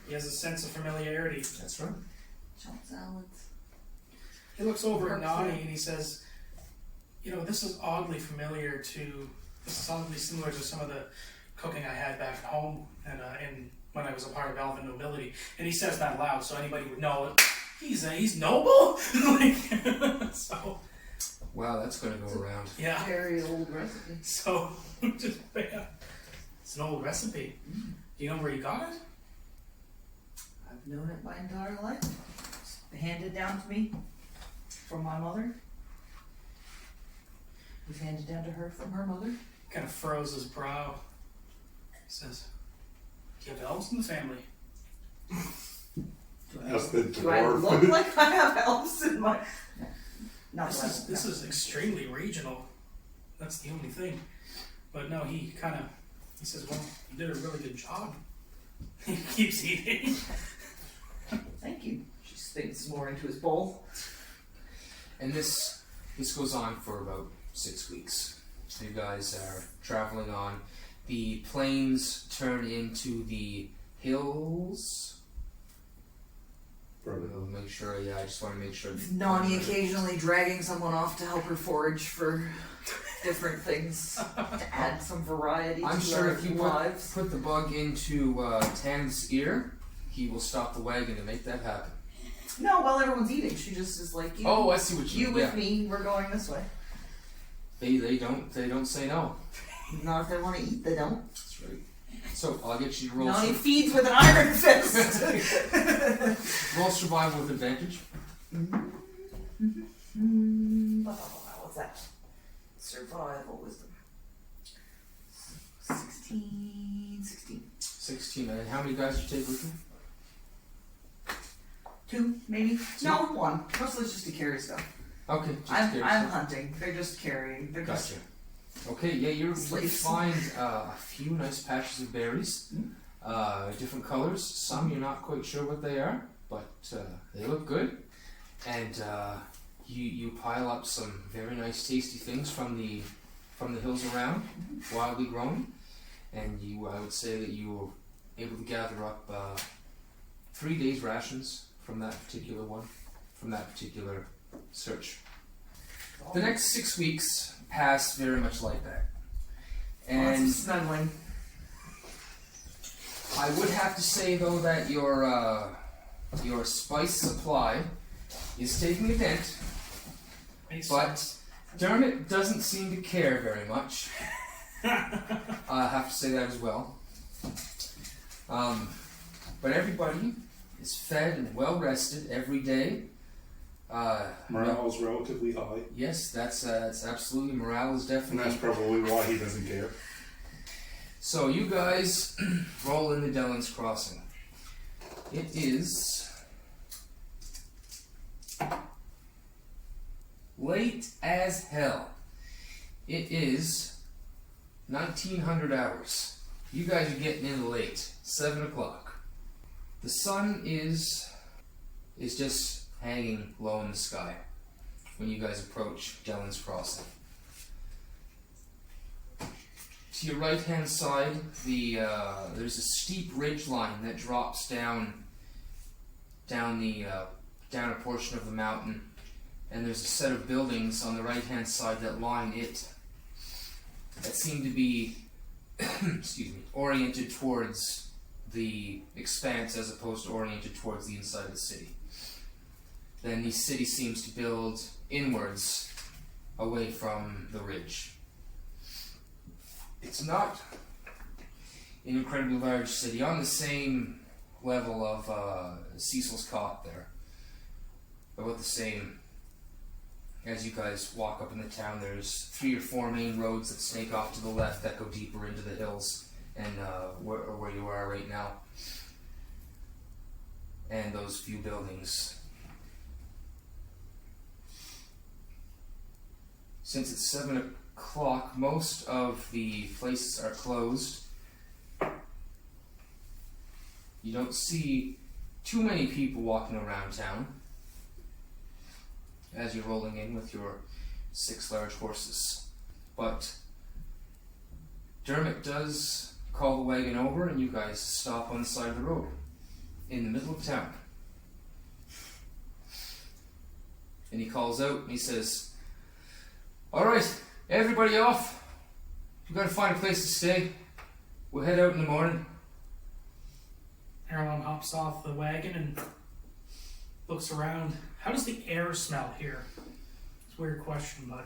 S3: He has a sense of familiarity.
S1: that's right.
S2: Chopped salads.
S3: He looks over at Nonny and he says, this is oddly familiar to, this is oddly similar to some of the cooking I had back at home and when I was a part of Elven nobility. And he says that loud so anybody would know he's noble? So,
S1: Wow, that's going to go around.
S3: yeah.
S2: Very old recipe.
S3: So, just, yeah. It's an old recipe. Do you know where you got it?
S2: I've known it my entire life. It's handed down to me from my mother. It was handed down to her from her mother.
S3: Kind of furrows his brow. He says, do you have elves in the family?
S5: That's the
S2: Do I
S5: dwarf.
S2: look like I have elves in my... Not
S3: This is extremely regional. That's the only thing. But no, he says, well, you did a really good job. He keeps eating.
S2: Thank you. She spits more into his bowl.
S1: And this goes on for about 6 weeks. You guys are traveling on. The plains turn into the hills. We'll make sure, I just want to make sure.
S2: Nonny occasionally dragging someone off to help her forage for different things to add some variety
S1: I'm
S2: to
S1: sure
S2: our
S1: if you
S2: lives.
S1: put the bug into Tan's ear, he will stop the wagon to make that happen.
S2: No, while everyone's eating, she just is like,
S1: Oh, I see what you
S2: you
S1: mean.
S2: with me, we're going this way.
S1: They don't say no.
S2: Not if they want to eat, they don't.
S1: That's right. So I'll get you to roll
S2: Nonny feeds with an iron fist.
S1: roll survival with advantage.
S2: What's that? Survival wisdom. 16.
S1: 16. And how many guys did you take with you?
S2: 2, maybe? No, 1. Mostly it's just to carry stuff.
S1: Okay, just
S2: I'm
S1: curious.
S2: hunting. They're just carrying. They're just
S1: Gotcha. Okay, yeah, you
S2: Slaves.
S1: find a few nice patches of berries, different colors. Some you're not quite sure what they are, but they look good. And you pile up some very nice, tasty things from the hills around, wildly grown. And I would say that you were able to gather up 3 days' rations from that particular search. The next 6 weeks pass very much like that.
S2: lots
S1: And
S2: of snuggling.
S1: I would have to say though that your spice supply is taking a dent,
S3: Makes
S1: but
S3: sense.
S1: Dermot doesn't seem to care very much. I have to say that as well. But everybody is fed and well rested every day.
S5: Morale is relatively high,
S1: Yes, that's absolutely, morale is
S5: and that's
S1: definitely.
S5: probably why he doesn't care.
S1: So you guys roll into Delen's Crossing. It is late as hell. It is 1900 hours. You guys are getting in late. 7 o'clock. The sun is just hanging low in the sky when you guys approach Delen's Crossing. To your right hand side, there's a steep ridge line that drops down a portion of the mountain, and there's a set of buildings on the right hand side that line it that seem to be excuse me, oriented towards the expanse as opposed to oriented towards the inside of the city. Then the city seems to build inwards away from the ridge. It's not an incredibly large city, on the same level of Cecil's Cop there. About the same. As you guys walk up in the town, there's 3 or 4 main roads that snake off to the left that go deeper into the hills and where you are right now. And those few buildings. Since it's 7 o'clock, most of the places are closed. You don't see too many people walking around town as you're rolling in with your 6 large horses. But Dermot does call the wagon over and you guys stop on the side of the road in the middle of town. And he calls out and he says, "Alright, everybody off. We've got to find a place to stay. We'll head out in the morning."
S3: Earlon hops off the wagon and looks around. How does the air smell here? It's a weird question, but...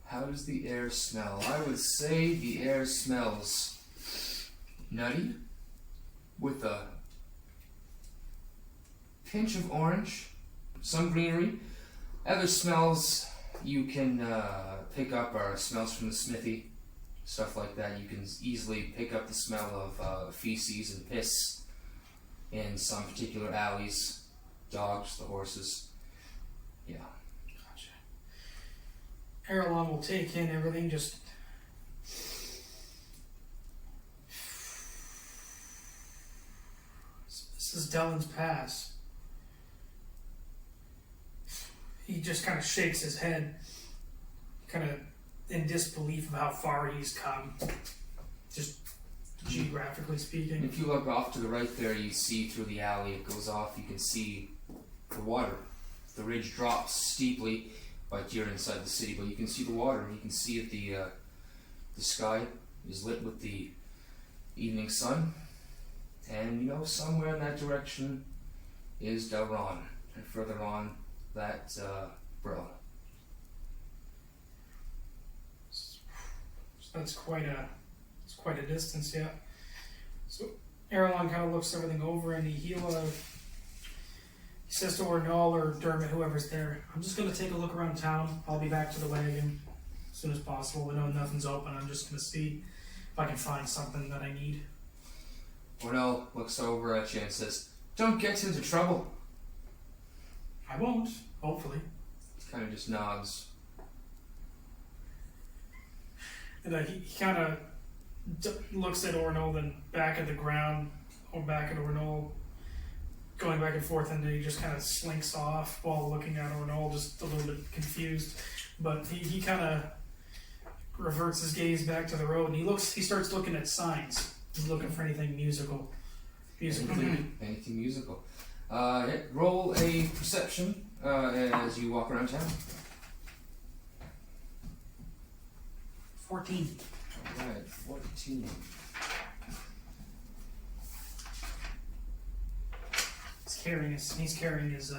S1: How does the air smell? I would say the air smells nutty with a pinch of orange, some greenery. Other smells you can pick up are smells from the smithy, stuff like that. You can easily pick up the smell of feces and piss in some particular alleys. Dogs, the horses. Yeah.
S3: Gotcha. Earlon will take in everything, just... This is Delen's Pass. He just kind of shakes his head, kind of in disbelief of how far he's come, just geographically speaking.
S1: If you look off to the right there, you see through the alley it goes off, you can see the water. The ridge drops steeply, but you're inside the city, but you can see the water. You can see that the sky is lit with the evening sun, and you know somewhere in that direction is Delen, and further on that Brill.
S3: So that's quite a distance, yeah. So Earlon kind of looks everything over and he says to Ornall or Dermot, whoever's there, "I'm just going to take a look around town. I'll be back to the wagon as soon as possible. I know nothing's open. I'm just going to see if I can find something that I need."
S1: Ornall looks over at you and says, "Don't get into trouble."
S3: I won't, hopefully.
S1: Kind of just nods.
S3: And he kind of looks at Ornall, then back at the ground, or back at Ornall, going back and forth, and then he just kind of slinks off while looking at Ornall, just a little bit confused. But he kind of reverts his gaze back to the road, and he starts looking at signs. He's looking for anything musical.
S1: Anything musical. Roll a perception as you walk around town.
S3: 14.
S1: Alright, 14.
S3: He's carrying his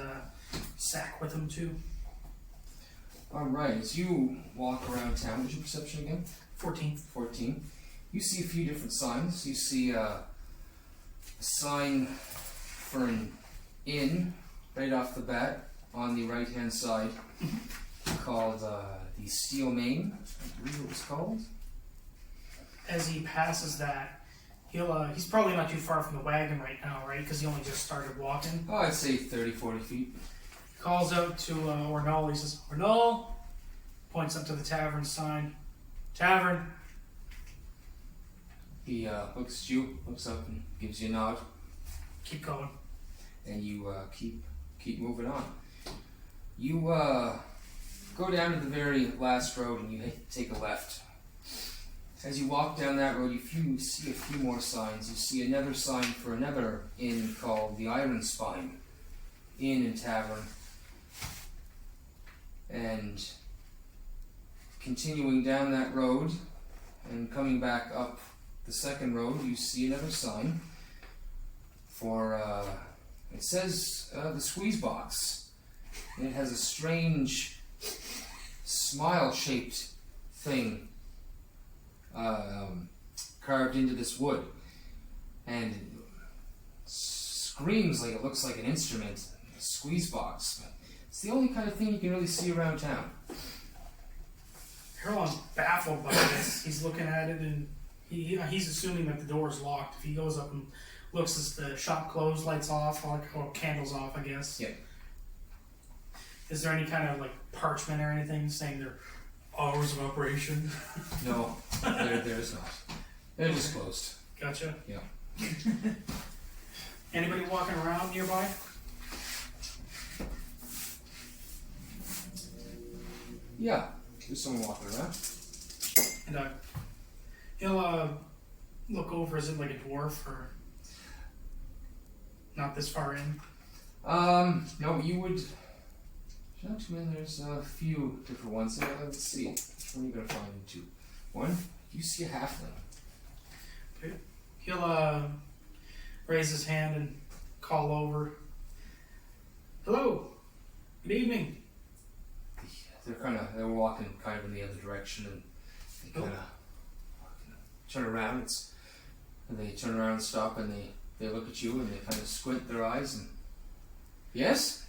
S3: sack with him too.
S1: Alright, as you walk around town, what's your perception again?
S3: 14.
S1: 14. You see a few different signs. You see a sign for an inn right off the bat on the right hand side called the Steel Main, I believe it was called.
S3: as he passes that, he's probably not too far from the wagon right now, right? Because he only just started walking.
S1: Oh, I'd say 30, 40 feet.
S3: He calls out to Ornal. He says, "Ornal," points up to the tavern sign. "Tavern."
S1: He looks at you, looks up and gives you a nod,
S3: Keep going.
S1: and you keep moving on. You go down to the very last road and you take a left. As you walk down that road, you see a few more signs. You see another sign for another inn called the Iron Spine Inn and Tavern. And continuing down that road and coming back up the second road, you see another sign for, it says the Squeeze Box. And it has a strange smile-shaped thing carved into this wood, and it screams like it looks like an instrument, a squeeze box. But it's the only kind of thing you can really see around town.
S3: Earlon's baffled by this. He's looking at it and he's assuming that the door is locked. If he goes up and looks as the shop closed, lights off, or candles off, I guess.
S1: Yeah.
S3: Is there any kind of like parchment or anything saying they're hours of operation?
S1: No, there's not. They're just closed.
S3: Gotcha.
S1: Yeah.
S3: Anybody walking around nearby?
S1: Yeah, there's someone walking around.
S3: And he'll look over. Is it like a dwarf or not this far in?
S1: No, you would. Not too many. There's a few different ones. Let's see. Which one are you gonna find into? One, you see a halfling.
S3: Okay. He'll raise his hand and call over. "Hello. Good evening."
S1: They're walking kind of in the other direction, and they kind of turn around. And they turn around and stop, and they look at you, and they kind of squint their eyes. And yes,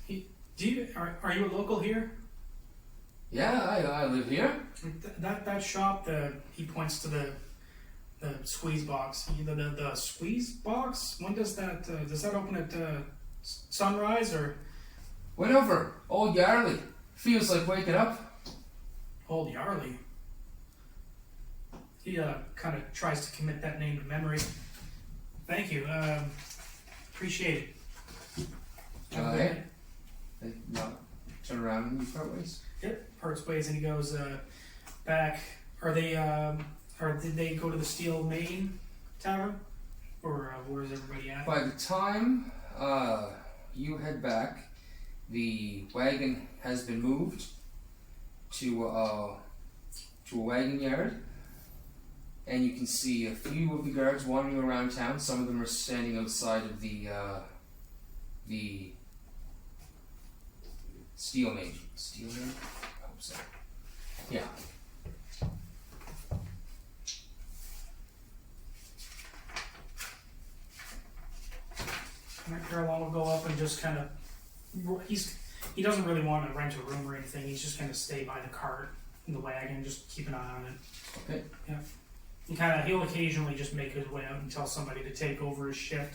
S3: Are you a local here?
S1: yeah, I live here.
S3: That shop. He points to the squeeze box. The squeeze box. When does that open at sunrise or?
S1: Whenever old Yarley feels like waking up.
S3: Old Yarley. He kind of tries to commit that name to memory. Thank you. Appreciate it. Have a good night.
S1: They turn around and you part ways.
S3: Yep, parts ways, and he goes back. Are they? Or did they go to the Steel Main Tavern, or where's everybody at?
S1: By the time you head back, the wagon has been moved to a wagon yard, and you can see a few of the guards wandering around town. Some of them are standing outside of the Steel Main. Steel Main? I hope so. Yeah.
S3: Earlon will go up and just kind of. He doesn't really want to rent a room or anything. He's just going to stay by the cart in the wagon, just keep an eye on it.
S1: Okay.
S3: Yeah. He'll occasionally just make his way out and tell somebody to take over his shift.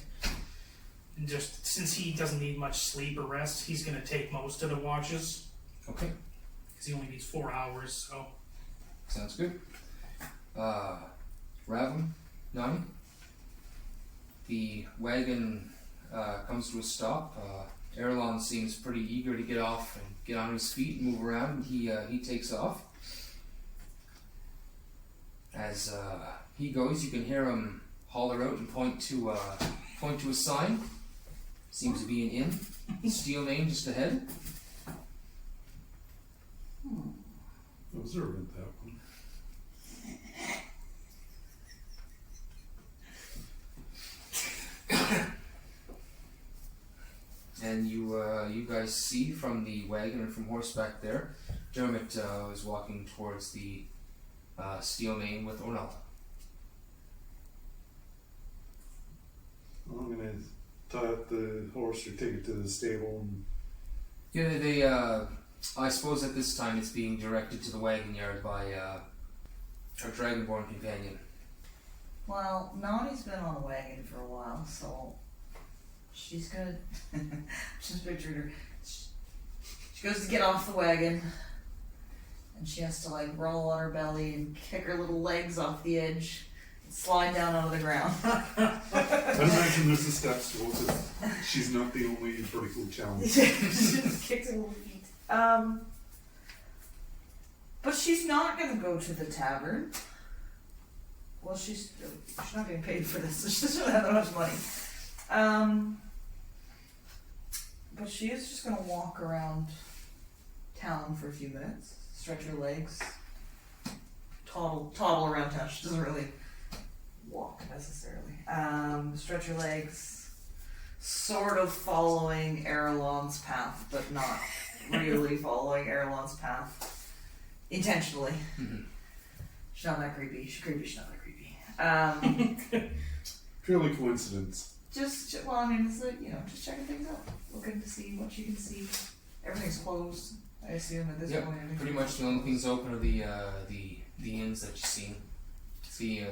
S3: And just since he doesn't need much sleep or rest, he's going to take most of the watches.
S1: Okay.
S3: Because he only needs 4 hours. So.
S1: Sounds good. Ravim, Nonny. The wagon comes to a stop. Earlon seems pretty eager to get off and get on his feet and move around. He takes off. As he goes, you can hear him holler out and point to a sign. Seems to be an inn. Steel Main just ahead.
S5: Observant, that one.
S1: And you guys see from the wagon and from horseback there, Dermot is walking towards the Steel Main with Ornal.
S5: I'm gonna tie up the horse or take it to the stable. And
S1: Yeah, I suppose at this time it's being directed to the wagon yard by our Dragonborn companion.
S2: Well, Nonny's been on the wagon for a while, so she's gonna. Just pictured her. She goes to get off the wagon, and she has to like roll on her belly and kick her little legs off the edge, and slide down onto the ground.
S5: I'd imagine there's a step stool, because she's not the only vertical challenge.
S2: She just kicks her little feet. But she's not gonna go to the tavern. Well, she's not getting paid for this, so she doesn't have that much money. But she is just gonna walk around town for a few minutes, stretch her legs, toddle around town. She doesn't really walk necessarily. Stretch her legs, sort of following Earlon's path, but not really following Earlon's path intentionally.
S1: Mhm.
S2: She's not that creepy. She's creepy. She's not that creepy.
S5: Purely coincidence.
S2: Well, I mean, it's like, just checking things out, looking to see what you can see. Everything's closed, I assume, at this
S1: Yep,
S2: point.
S1: pretty much the only things open are the inns that you've seen. The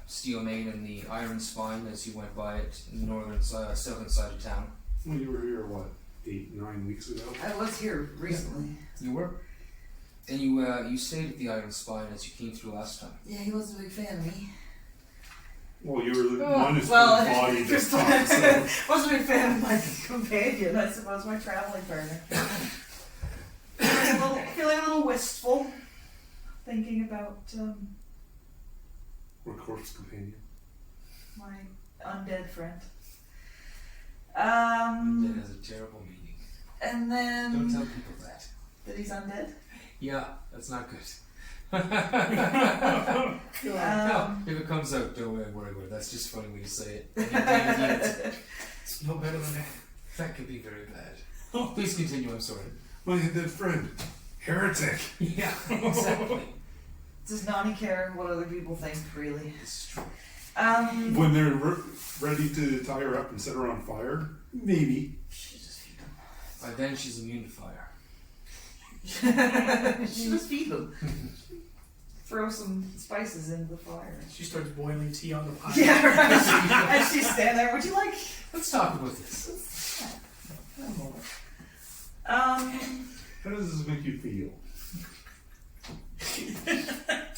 S1: Steel Maid and the Iron Spine as you went by it in the northern southern side of town.
S5: Well, you were here, what, 8-9 weeks ago?
S2: I was here recently.
S1: You were? And you stayed at the Iron Spine as you came through last time.
S2: Yeah, he wasn't a big fan of me.
S5: Well, you were the
S2: Oh,
S5: one who's
S2: well,
S5: body this time, so.
S2: Wasn't a big fan of my companion, I suppose, my traveling partner. Feeling a little wistful, thinking about
S5: Or corpse companion.
S2: my undead friend.
S1: Undead has a terrible meaning.
S2: And then
S1: Don't tell people that.
S2: that he's undead.
S1: Yeah, that's not good.
S2: Um,
S1: No, if it comes out, don't worry about it. That's just a funny way to say it.
S3: It's no better than that.
S1: That could be very bad. Please continue, I'm sorry.
S5: My undead friend. Heretic.
S1: Yeah, exactly.
S2: Does Nonny care what other people think, really?
S1: This is true.
S5: When they're ready to tie her up and set her on fire, maybe.
S2: She just feed them.
S1: By then, she's immune to fire.
S2: She just feed them. Throw some spices into the fire.
S3: She starts boiling tea on the pile.
S2: Yeah, right. And she's standing there. Would you like?
S1: Let's talk about this.
S2: A moment.
S5: How does this make you feel?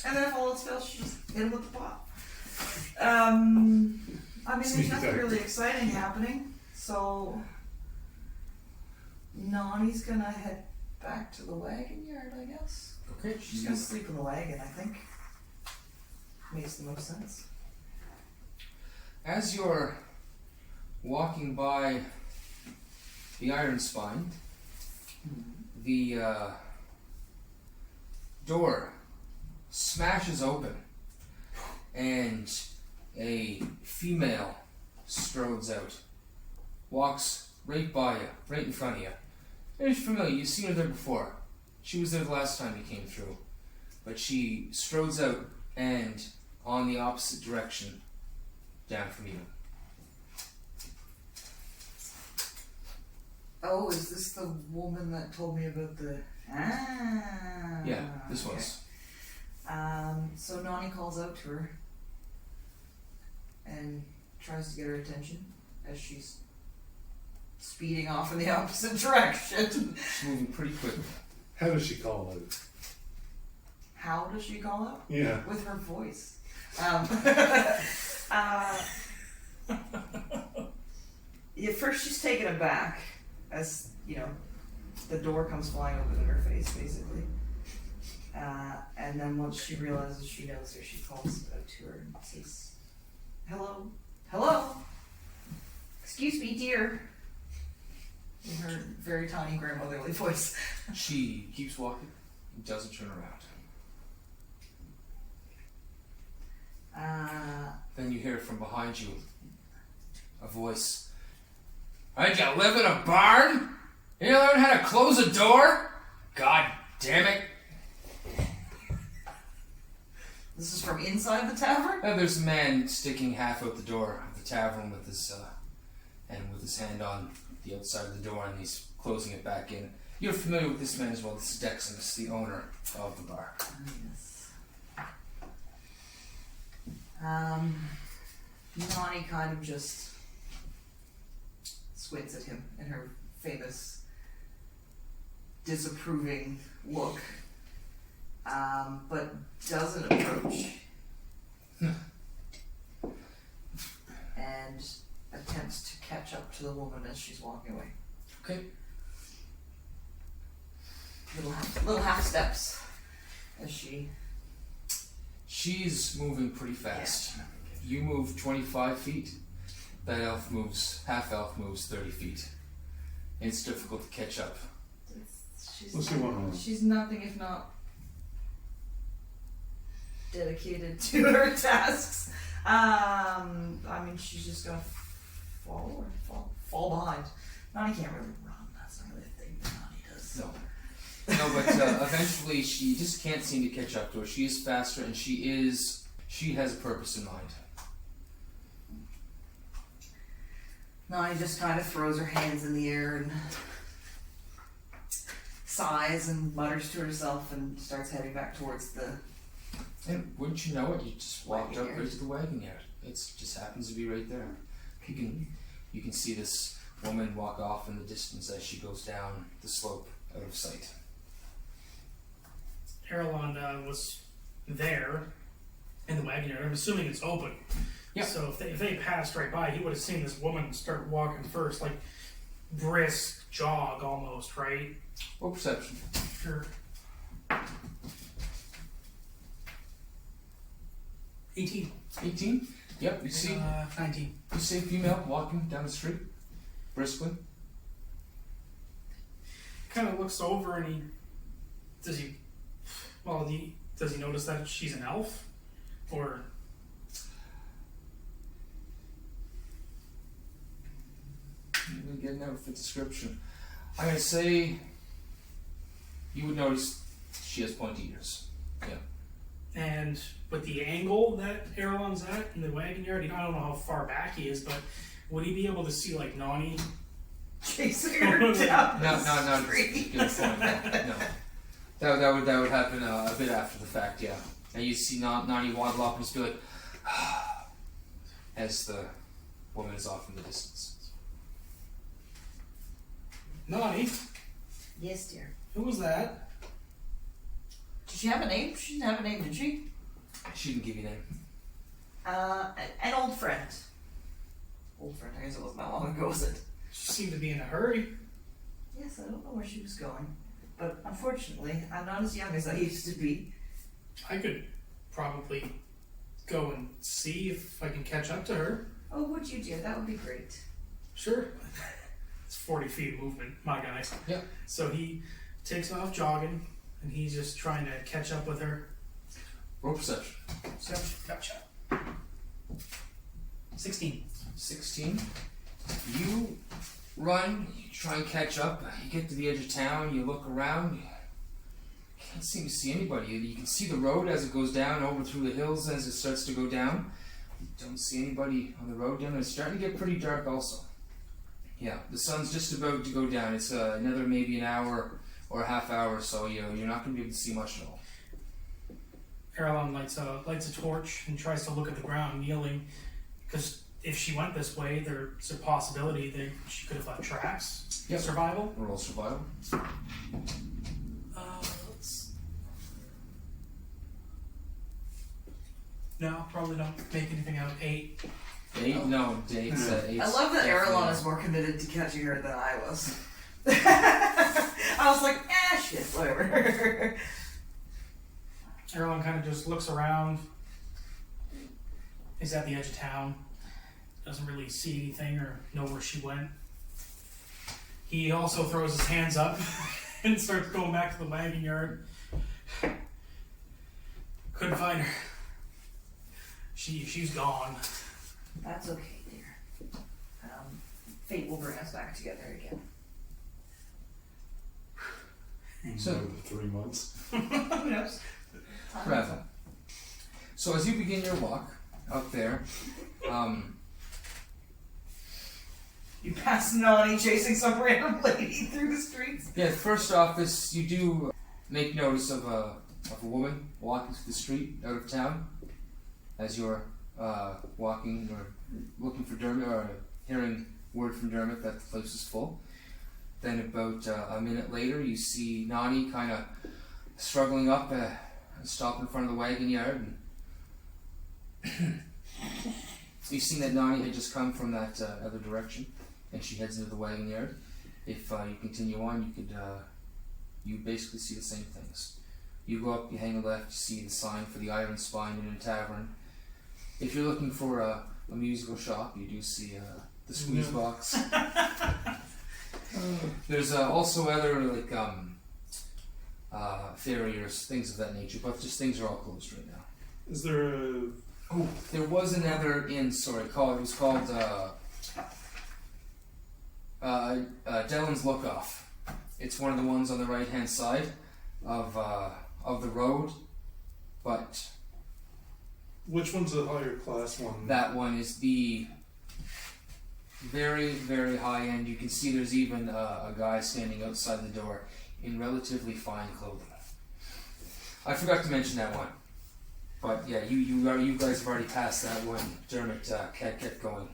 S2: And then if all else fails, she just hit him with the pot. I mean, there's
S5: Sneak
S2: nothing
S5: attack.
S2: really exciting happening, so Nonny's gonna head back to the wagon yard, I guess.
S1: Okay,
S2: She's gonna sleep in the wagon, I think. Makes the most sense.
S1: As you're walking by the Iron Spine, the door smashes open and a female strodes out, walks right by you, right in front of you. Very familiar, you've seen her there before. She was there the last time you came through, but she strodes out and on the opposite direction down from you.
S2: Oh, is this the woman that told me about the... Ah.
S1: Yeah, this
S2: okay.
S1: was.
S2: So Nonny calls out to her and tries to get her attention as she's speeding off in the opposite direction.
S1: She's moving pretty quickly.
S5: How does she call it?
S2: How does she call out?
S5: Yeah.
S2: With her voice. Yeah, first she's taken aback as, the door comes flying open in her face, basically. And then once she realizes she knows her, she calls out to her and says, "Hello? Hello? Excuse me, dear." In her very tiny grandmotherly voice.
S1: She keeps walking and doesn't turn around. Then you hear from behind you a voice. Did you live in a barn? You learn how to close a door? God damn it.
S2: This is from inside the tavern?
S1: And there's a man sticking half out the door of the tavern with his hand on the outside of the door, and he's closing it back in. You're familiar with this man as well. This is Dexamus, the owner of the bar.
S2: Yes. Nonny kind of just squints at him in her famous disapproving look, but doesn't approach and attempts to catch up to the woman as she's walking away.
S1: Okay.
S2: Little half steps as
S1: She's moving pretty fast. You move 25 feet. That half elf moves 30 feet. It's difficult to catch up.
S5: Let's see one more.
S2: She's nothing if not dedicated to her tasks. I mean, she's just gonna fall behind. Nonny can't really run. That's not really a thing that Nonny does.
S1: No, but eventually she just can't seem to catch up to her. She is faster, and she has a purpose in mind.
S2: Nonny just kind of throws her hands in the air and sighs and mutters to herself and starts heading back towards the...
S1: And wouldn't you know it, you just walked up
S2: Wagon
S1: right to the wagon yard. It just happens to be right there. You can see this woman walk off in the distance as she goes down the slope out of sight.
S3: Earlon was there in the wagon yard. I'm assuming it's open.
S1: Yeah.
S3: So if they passed right by, he would have seen this woman start walking first, like brisk jog almost, right?
S1: What perception?
S3: Sure. 18.
S1: 18? Yep, you see
S3: 19.
S1: a female walking down the street, briskly.
S3: Kind of looks over and does he notice that she's an elf? Or
S1: Let me get an outfit description. I'm going to say you would notice she has pointy ears. Yeah.
S3: and with the angle that Earlon's at in the wagon yard, I don't know how far back he is, but would he be able to see like Nonny
S2: chasing her down
S1: No,
S2: the street?
S1: good point. No. That would happen a bit after the fact, yeah. And you see Nonny waddle up and just be like, as the woman is off in the distance.
S3: Nonny,
S2: Yes, dear.
S3: who was that?
S2: Did she have a name? She didn't have a name, did she?
S1: She didn't give you a name.
S2: An old friend. Old friend, I guess it wasn't that long ago, was it?
S3: She seemed to be in a hurry.
S2: Yes, I don't know where she was going. But unfortunately, I'm not as young as I used to be.
S3: I could probably go and see if I can catch up to her.
S2: Oh, would you, dear? That would be great.
S3: Sure. It's 40 feet of movement, my guy.
S1: Yeah.
S3: So he takes off jogging, and he's just trying to catch up with her.
S1: Roll perception.
S3: So, gotcha. 16.
S1: 16. You run, you try and catch up, you get to the edge of town, you look around, you can't seem to see anybody. You can see the road as it goes down over through the hills as it starts to go down. You don't see anybody on the road down. It's starting to get pretty dark also. Yeah, the sun's just about to go down. It's another maybe an hour or a half hour, so you're not going to be able to see much at all.
S3: Earlon lights a torch and tries to look at the ground, kneeling, because if she went this way, there's a possibility that she could have left tracks.
S1: Yep.
S3: Survival.
S1: Roll survival.
S3: No, probably don't make anything out. 8.
S1: 8? No, eight's
S2: I love that
S1: definitely
S2: Earlon is more committed to catching her than I was. I was like, shit, whatever.
S3: Earlon kind of just looks around. He's at the edge of town. Doesn't really see anything or know where she went. He also throws his hands up and starts going back to the wagon yard. Couldn't find her. She's gone.
S2: That's okay, dear. Fate will bring us back together again.
S1: So-
S5: Another 3 months.
S2: Who knows?
S1: Ravim. So as you begin your walk up there,
S2: You pass Nonny chasing some random lady through the streets.
S1: yeah, first off, you do make notice of a woman walking through the street out of town as you're walking or looking for Dermot, or hearing word from Dermot that the place is full. Then about a minute later, you see Nonny kind of struggling up and stop in front of the wagon yard. And you've seen that Nonny had just come from that other direction, and she heads into the wagon yard. If you continue on, you could you basically see the same things. You go up, you hang a left, you see the sign for the Iron Spine Inn and Tavern. If you're looking for a musical shop, you do see the Squeeze Box. There's also other like farriers, things of that nature, but just things are all closed right now.
S5: Is there a...
S1: Oh, there was another inn. Sorry, it was called Delen's Lookoff. It's one of the ones on the right hand side of the road, but
S5: Which one's the higher class one?
S1: that one is the very, very high end. You can see there's even a guy standing outside the door in relatively fine clothing. I forgot to mention that one, but yeah, you guys have already passed that one. Dermot kept going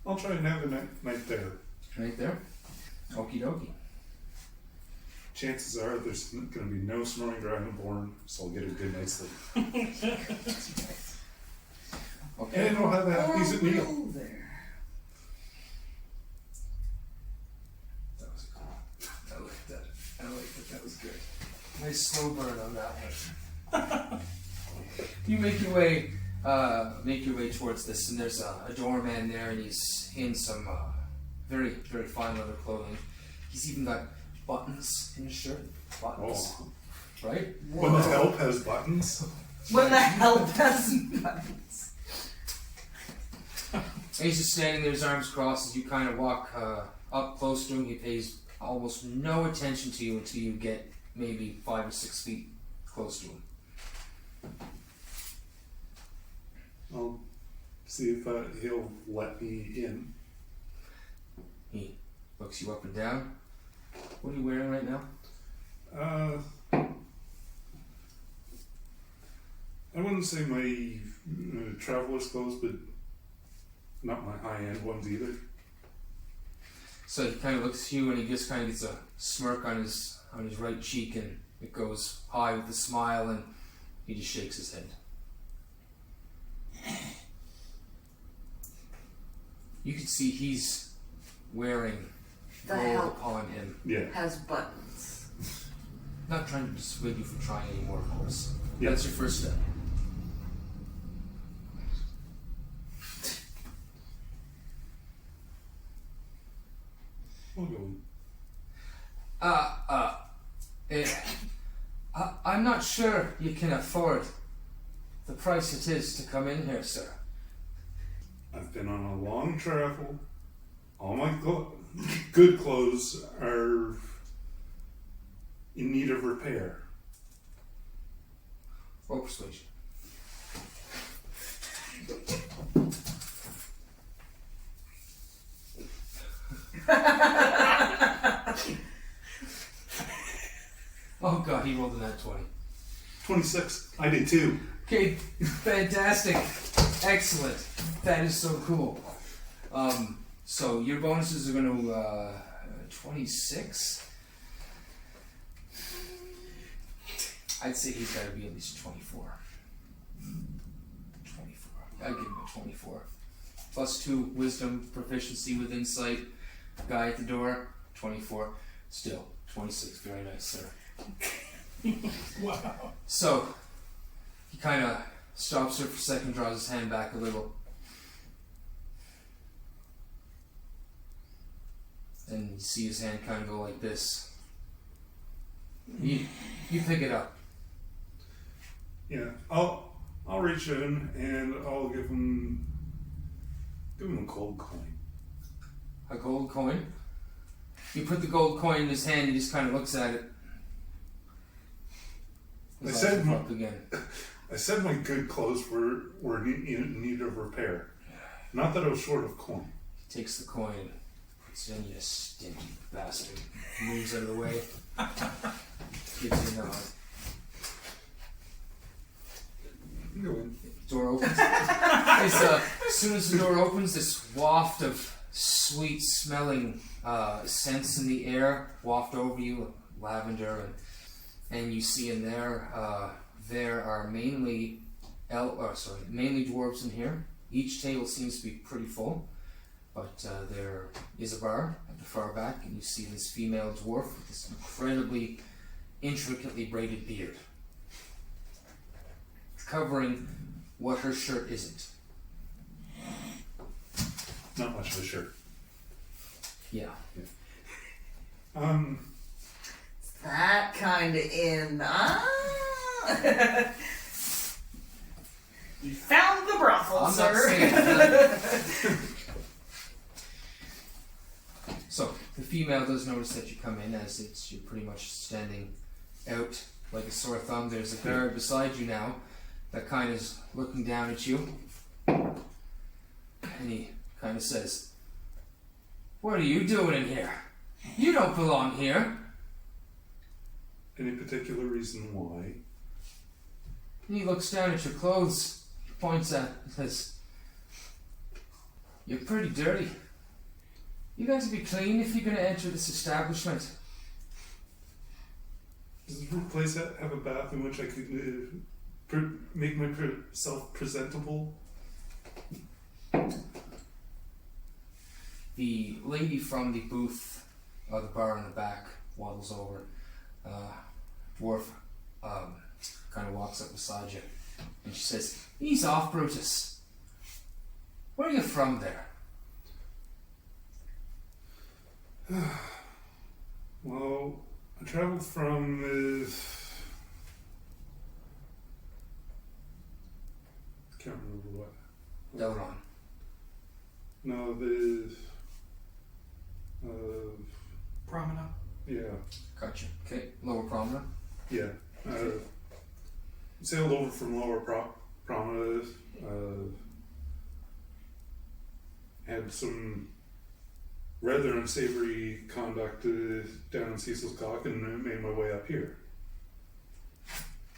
S5: I'll try and have a night there.
S1: right there. Okie dokie.
S5: Chances are there's going to be no snoring dragonborn, so I'll get a good night's sleep.
S1: Okay.
S5: And I'll have a half decent meal.
S2: There.
S1: That was cool. I like that. I like that. That was good. Nice slow burn on that one. You make your way towards this, and there's a doorman there, and he's in some very, very fine leather clothing. He's even got buttons in his shirt. Buttons,
S5: Oh.
S1: right?
S5: When the help has buttons.
S2: When the hell does buttons?
S1: And he's just standing there, his arms crossed. As you kind of walk up close to him, he pays almost no attention to you until you get maybe 5 or 6 feet close to him.
S5: I'll see if he'll let me in.
S1: He looks you up and down. What are you wearing right now?
S5: I wouldn't say my traveler's clothes, but not my high-end ones either.
S1: So he kind of looks at you, and he just kind of gets a smirk on his right cheek, and it goes high with a smile, and he just shakes his head. You can see he's wearing
S2: The
S1: gold
S2: help
S1: upon him.
S5: Yeah.
S2: has buttons.
S1: Not trying to dissuade you from trying anymore, of course.
S5: Yeah.
S1: That's your first step.
S5: I'll go in.
S1: I'm not sure you can afford the price it is to come in here, sir.
S5: I've been on a long travel. All my good clothes are in need of repair.
S1: Roll persuasion. Oh god, he rolled a nat 20.
S5: 26. I did too.
S1: Okay, fantastic. Excellent. That is so cool. So your bonuses are going to 26. I'd say he's got to be at least 24. 24. I'd give him a 24. Plus 2 wisdom, proficiency with insight. Guy at the door, 24. Still, 26. Very nice, sir.
S3: Wow.
S1: So, he kind of stops her for a second, draws his hand back a little. And you see his hand kind of go like this. You pick it up.
S5: Yeah, I'll reach in and I'll give him a gold coin.
S1: A gold coin. You put the gold coin in his hand, he just kind of looks at it. His eyes
S5: said
S1: look up again.
S5: I said my good clothes were in need of repair. Not that I was short of coin.
S1: He takes the coin and puts it in. You stinky bastard. Moves out of the way. Gives you a nod.
S5: Go in.
S1: door opens. As soon as the door opens, this waft of sweet-smelling scents in the air waft over you, lavender, and you see in there there are mainly dwarves in here. Each table seems to be pretty full, but there is a bar at the far back, and you see this female dwarf with this incredibly intricately braided beard, covering what her shirt isn't.
S5: Not much of a shirt.
S1: Yeah.
S2: That kind of in. You found the brothel,
S1: I'm
S2: sir.
S1: not saying that. So the female does notice that you come in, as you're pretty much standing out like a sore thumb. There's a guard beside you now that kind of is looking down at you, and he kind of says, "What are you doing in here? You don't belong here."
S5: Any particular reason why?
S1: And he looks down at your clothes, points at, and says, "You're pretty dirty. You got to be clean if you're going to enter this establishment."
S5: Does the place have a bath in which I could make myself presentable?
S1: The lady from the booth, the bar in the back, waddles over. Dwarf kind of walks up beside you, and she says, "Ease off, Brutus. Where are you from there?"
S5: Well, I traveled from can't remember what.
S1: Delen.
S5: No,
S3: Promenade.
S5: yeah,
S1: Gotcha. Okay, Lower Promenade.
S5: yeah. Sailed over from Lower Promenade. Had some rather unsavory conduct down in Cecil's Cock, and made my way up here.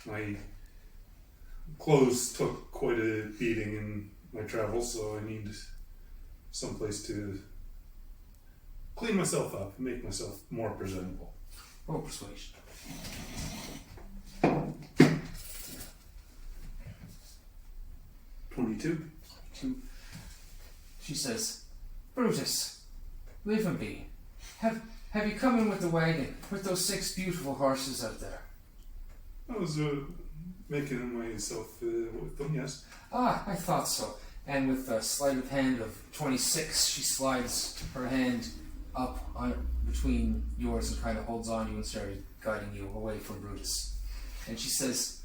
S5: My clothes took quite a beating in my travels, so I need someplace to clean myself up and make myself more presentable.
S1: Roll persuasion.
S5: 22.
S1: She says, "Brutus, leave him be. Have you come in with the wagon, with those 6 beautiful horses out there?"
S5: I was making myself with them, yes.
S1: "Ah, I thought so." And with a sleight of hand of 26, she slides her hand up between yours and kind of holds on you and starts guiding you away from Brutus. And she says,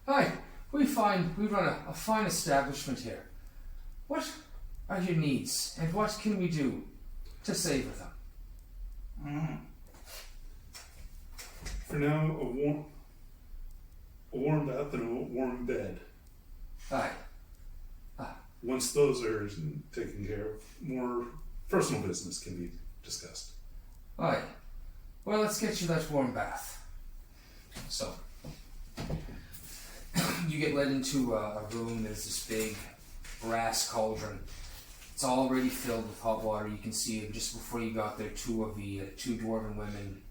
S1: "Hi, we run a fine establishment here. What are your needs, and what can we do to savor them?"
S5: For now, a warm bath and a warm bed.
S1: Aye.
S5: Once those are taken care of, more personal business can be discussed.
S1: Aye. Well, let's get you that warm bath. So, you get led into a room. There's this big brass cauldron. It's already filled with hot water. You can see just before you got there, 2 of the 2 dwarven women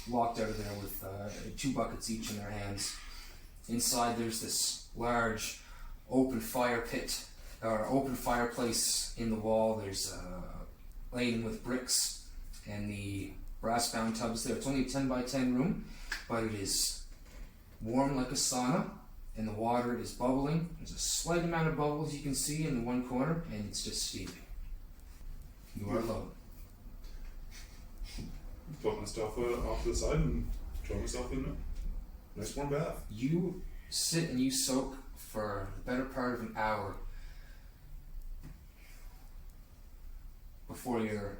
S1: walked out of there with 2 buckets each in their hands. Inside there's this large open fire pit, or open fireplace in the wall. There's laden with bricks, and the brass bound tubs there. It's only a 10 by 10 room, but it is warm like a sauna, and the water is bubbling. There's a slight amount of bubbles you can see in the one corner, and it's just steaming. You are alone.
S5: Put my stuff off to the side and throw myself in a nice warm bath.
S1: You sit and you soak for the better part of an hour before you're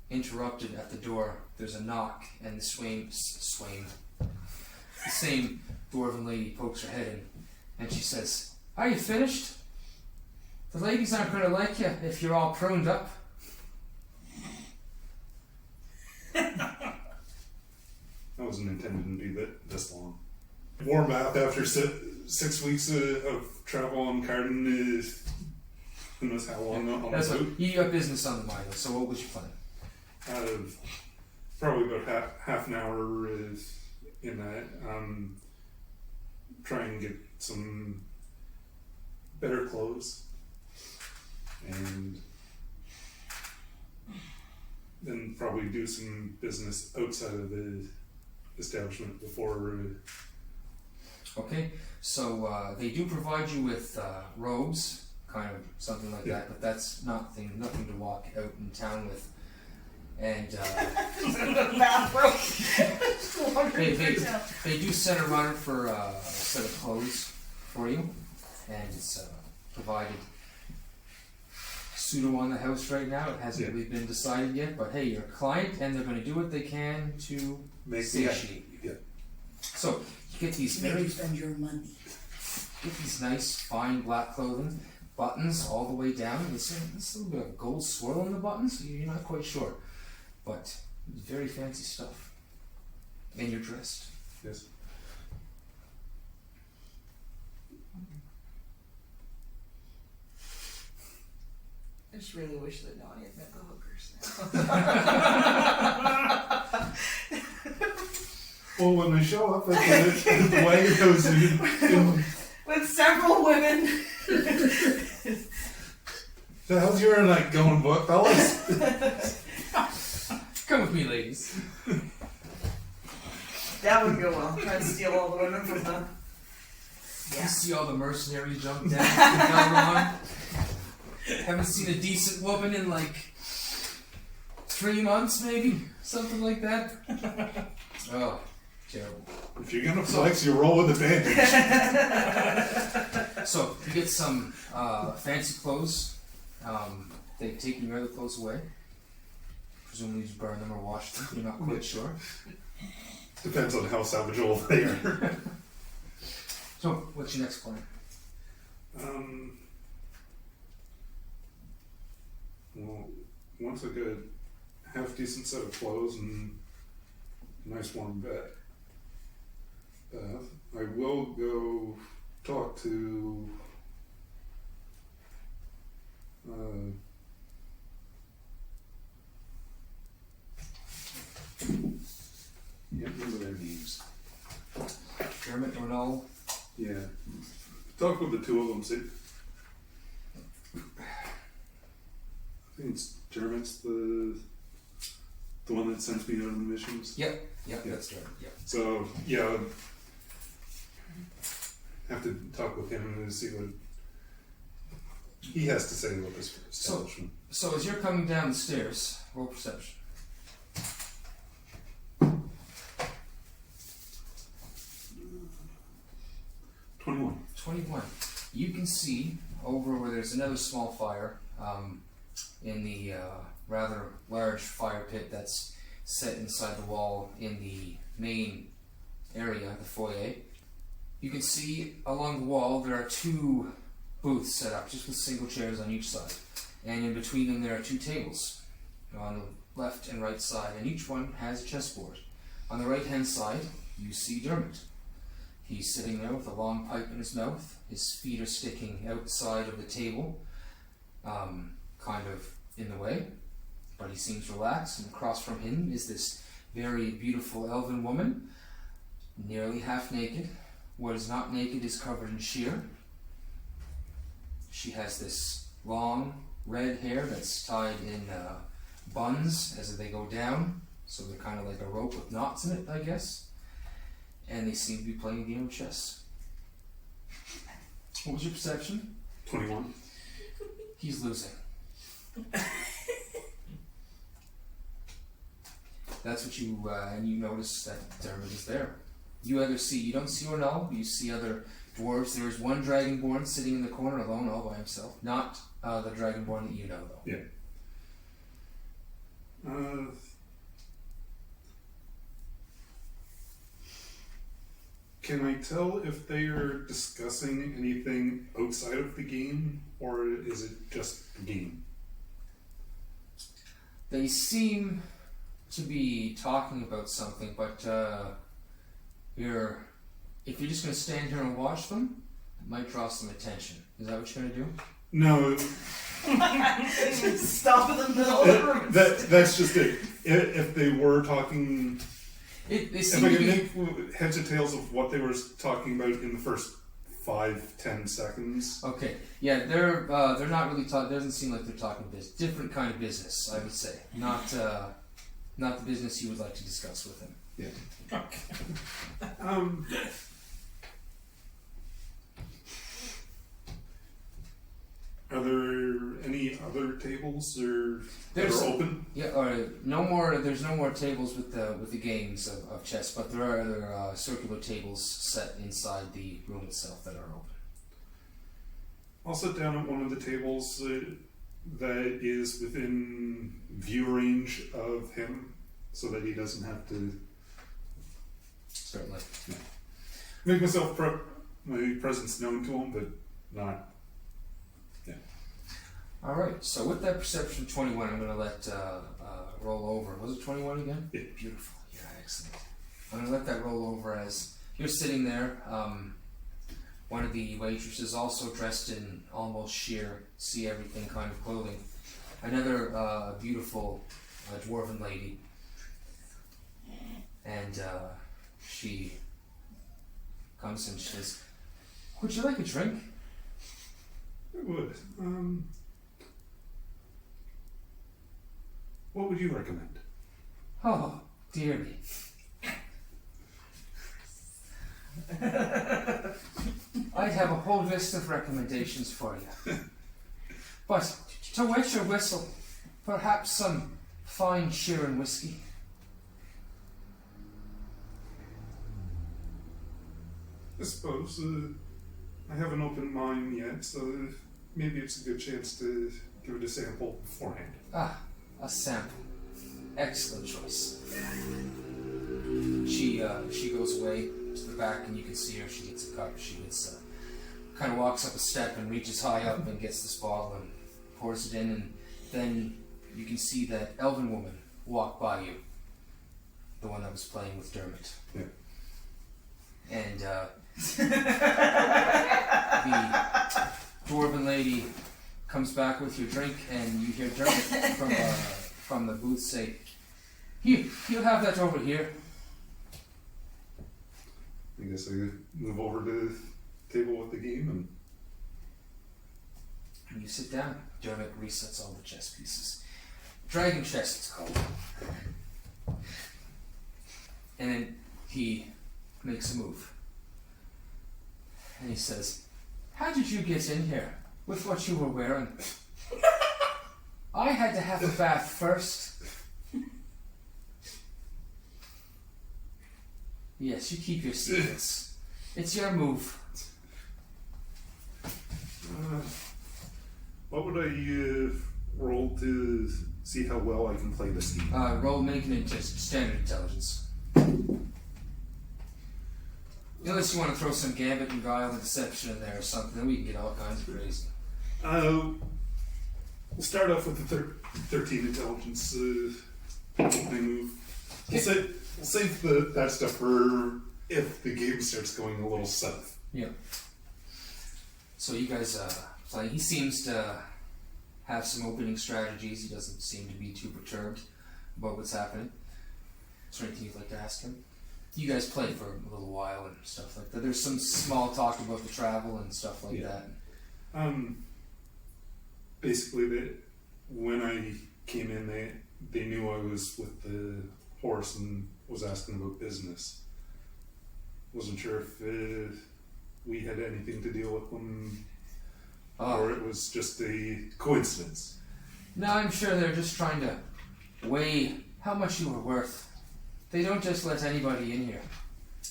S1: interrupted at the door. There's a knock, and the same dwarven lady pokes her head in, and she says, "Are you finished? The ladies aren't going to like you if you're all pruned up."
S5: I wasn't intending to be this long. Warm bath after 6 weeks of travel on Carden is who knows how long on
S1: That's
S5: the
S1: what,
S5: boat.
S1: you got business on the mind, so what was your plan?
S5: Probably about half an hour is in that. Try and get some better clothes, and then probably do some business outside of the establishment before.
S1: Okay, so they do provide you with robes, kind of something like that, but that's nothing to walk out in town with. And they do send a runner for a set of clothes for you, and it's provided. Pseudo on the house right now. It hasn't really been decided yet, but hey, you're a client, and they're going to do what they can to satiate you.
S5: Yeah.
S1: So you get these
S6: Make you spend your money.
S1: get these nice, fine black clothing, buttons all the way down. There's a little bit of gold swirl in the buttons, so you're not quite sure. But it's very fancy stuff. And you're dressed.
S5: Yes.
S2: I just really wish that Nonny had met the hookers.
S5: Well, when they show up at the wagon goes in,
S2: With several women.
S5: the hell's your like going book, fellas?
S1: Come with me, ladies.
S2: That would go well. Try to steal all the women from the.
S1: You see all the mercenaries jump down Earlon. Haven't seen a decent woman in like 3 months, maybe? Something like that. Oh, terrible.
S5: If you're gonna flex, you roll with advantage.
S1: So, you get some fancy clothes. They've taken your other clothes away. Presumably you burn them or wash them. You're not quite sure.
S5: Depends on how salvageable they are.
S1: So, what's your next plan?
S5: Well, once I get a half decent set of clothes and a nice warm bed, I will go talk to can't remember their names.
S1: Dermot or Null?
S5: Yeah. Talk with the two of them, see. I think it's Dermot's the one that sends me out on the missions.
S1: Yep,
S5: Yeah.
S1: that's Dermot, yep.
S5: So yeah, have to talk with him and see what he has to say about this establishment.
S1: So as you're coming down the stairs, roll perception. 21. You can see over where there's another small fire in the rather large fire pit that's set inside the wall in the main area, the foyer. You can see along the wall there are 2 booths set up, just with single chairs on each side. And in between them there are 2 tables on the left and right side, and each one has a chessboard. On the right hand side, you see Dermot. He's sitting there with a long pipe in his mouth. His feet are sticking outside of the table, kind of in the way, but he seems relaxed. And across from him is this very beautiful elven woman, nearly half naked. What is not naked is covered in sheer. She has this long red hair that's tied in buns as they go down, so they're kind of like a rope with knots in it, I guess. And they seem to be playing a game of chess. What was your perception?
S5: 21.
S1: He's losing. That's what you, and you notice that Dermot is there. You don't see Ornal, you see other dwarves. There's one dragonborn sitting in the corner alone, all by himself. Not the dragonborn that you know, though.
S5: Yeah. Can I tell if they are discussing anything outside of the game, or is it just the game?
S1: They seem to be talking about something, but you're if you're just going to stand here and watch them, it might draw some attention. Is that what you're going to do?
S5: No,
S2: Just stop in the middle of the room.
S5: that's just it. If they were talking,
S1: They
S5: if
S1: seem
S5: I
S1: to
S5: could
S1: be...
S5: make heads or tails of what they were talking about in the first 5-10 seconds.
S1: Okay, yeah, they're not really talking. Doesn't seem like they're talking business. Different kind of business, I would say. Not the business you would like to discuss with him.
S5: Yeah. Are there any other tables that
S1: There's-
S5: are open?
S1: Yeah, no more. There's no more tables with the games of chess, but there are other circular tables set inside the room itself that are open.
S5: I'll sit down at one of the tables that is within view range of him, so that he doesn't have to
S1: Certainly.
S5: make my presence known to him, but not.
S1: All right. So with that perception of 21, I'm going to let roll over. Was it 21 again?
S5: Yeah.
S1: Beautiful. Yeah, excellent. I'm going to let that roll over as you're sitting there. One of the waitresses, also dressed in almost sheer, see everything kind of clothing. Another beautiful dwarven lady. And she comes and she says, "Would you like a drink?"
S5: It would. What would you recommend?
S1: Oh, dearly. I'd have a whole list of recommendations for you. But to wet your whistle, perhaps some fine Sheeran whiskey.
S5: I suppose I haven't opened mine yet, so maybe it's a good chance to give it a sample beforehand.
S1: Ah, a sample. Excellent choice. She goes away to the back, and you can see her. She gets a cup. She gets kind of walks up a step and reaches high up and gets this bottle and pours it in, and then you can see that elven woman walk by you, the one that was playing with Dermot.
S5: Yeah.
S1: And the dwarven lady comes back with your drink, and you hear Dermot from the booth say, "You have that over here."
S5: I guess I move over to the table with the game
S1: And you sit down. Dermot resets all the chess pieces. Dragon chess, it's called. And then he makes a move. And he says, "How did you get in here with what you were wearing?" "I had to have a bath first." "Yes, you keep your secrets. It's your move."
S5: what would I roll to see how well I can play this game?
S1: Roll making it just standard intelligence. Unless you want to throw some gambit and guile and deception in there or something, then we can get all kinds of crazy.
S5: We'll start off with the 13 intelligence. They move. We'll save that stuff for if the game starts going a little south.
S1: Yeah. So you guys play. He seems to have some opening strategies. He doesn't seem to be too perturbed about what's happening. Is there anything you'd like to ask him? You guys play for a little while and stuff like that. There's some small talk about the travel and stuff like that.
S5: Basically, when I came in, they knew I was with the horse and was asking about business. Wasn't sure if we had anything to deal with them, or it was just a coincidence.
S1: No, I'm sure they're just trying to weigh how much you were worth. They don't just let anybody in here.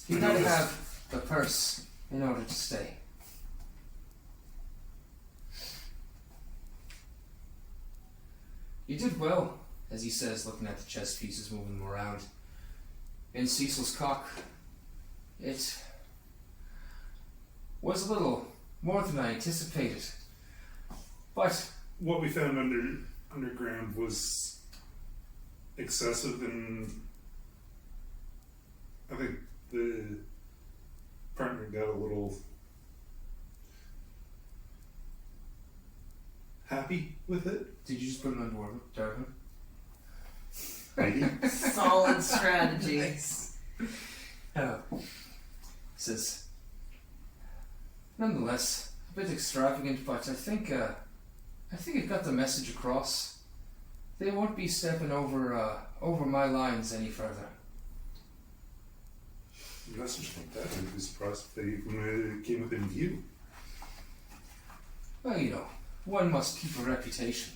S1: You gotta have the purse in order to stay. You did well, as he says, looking at the chess pieces, moving them around. In Cecil's cock, it was a little more than I anticipated. But
S5: what we found underground was excessive, and I think the partner got a little happy with it.
S1: Did you just put it on Darwin?
S5: Maybe.
S2: Solid strategy.
S1: Yeah. He says, nonetheless, a bit extravagant, but I think it got the message across. They won't be stepping over my lines any further.
S5: A message like that, I'd be surprised if they even came within view.
S1: Well, you know, one must keep a reputation.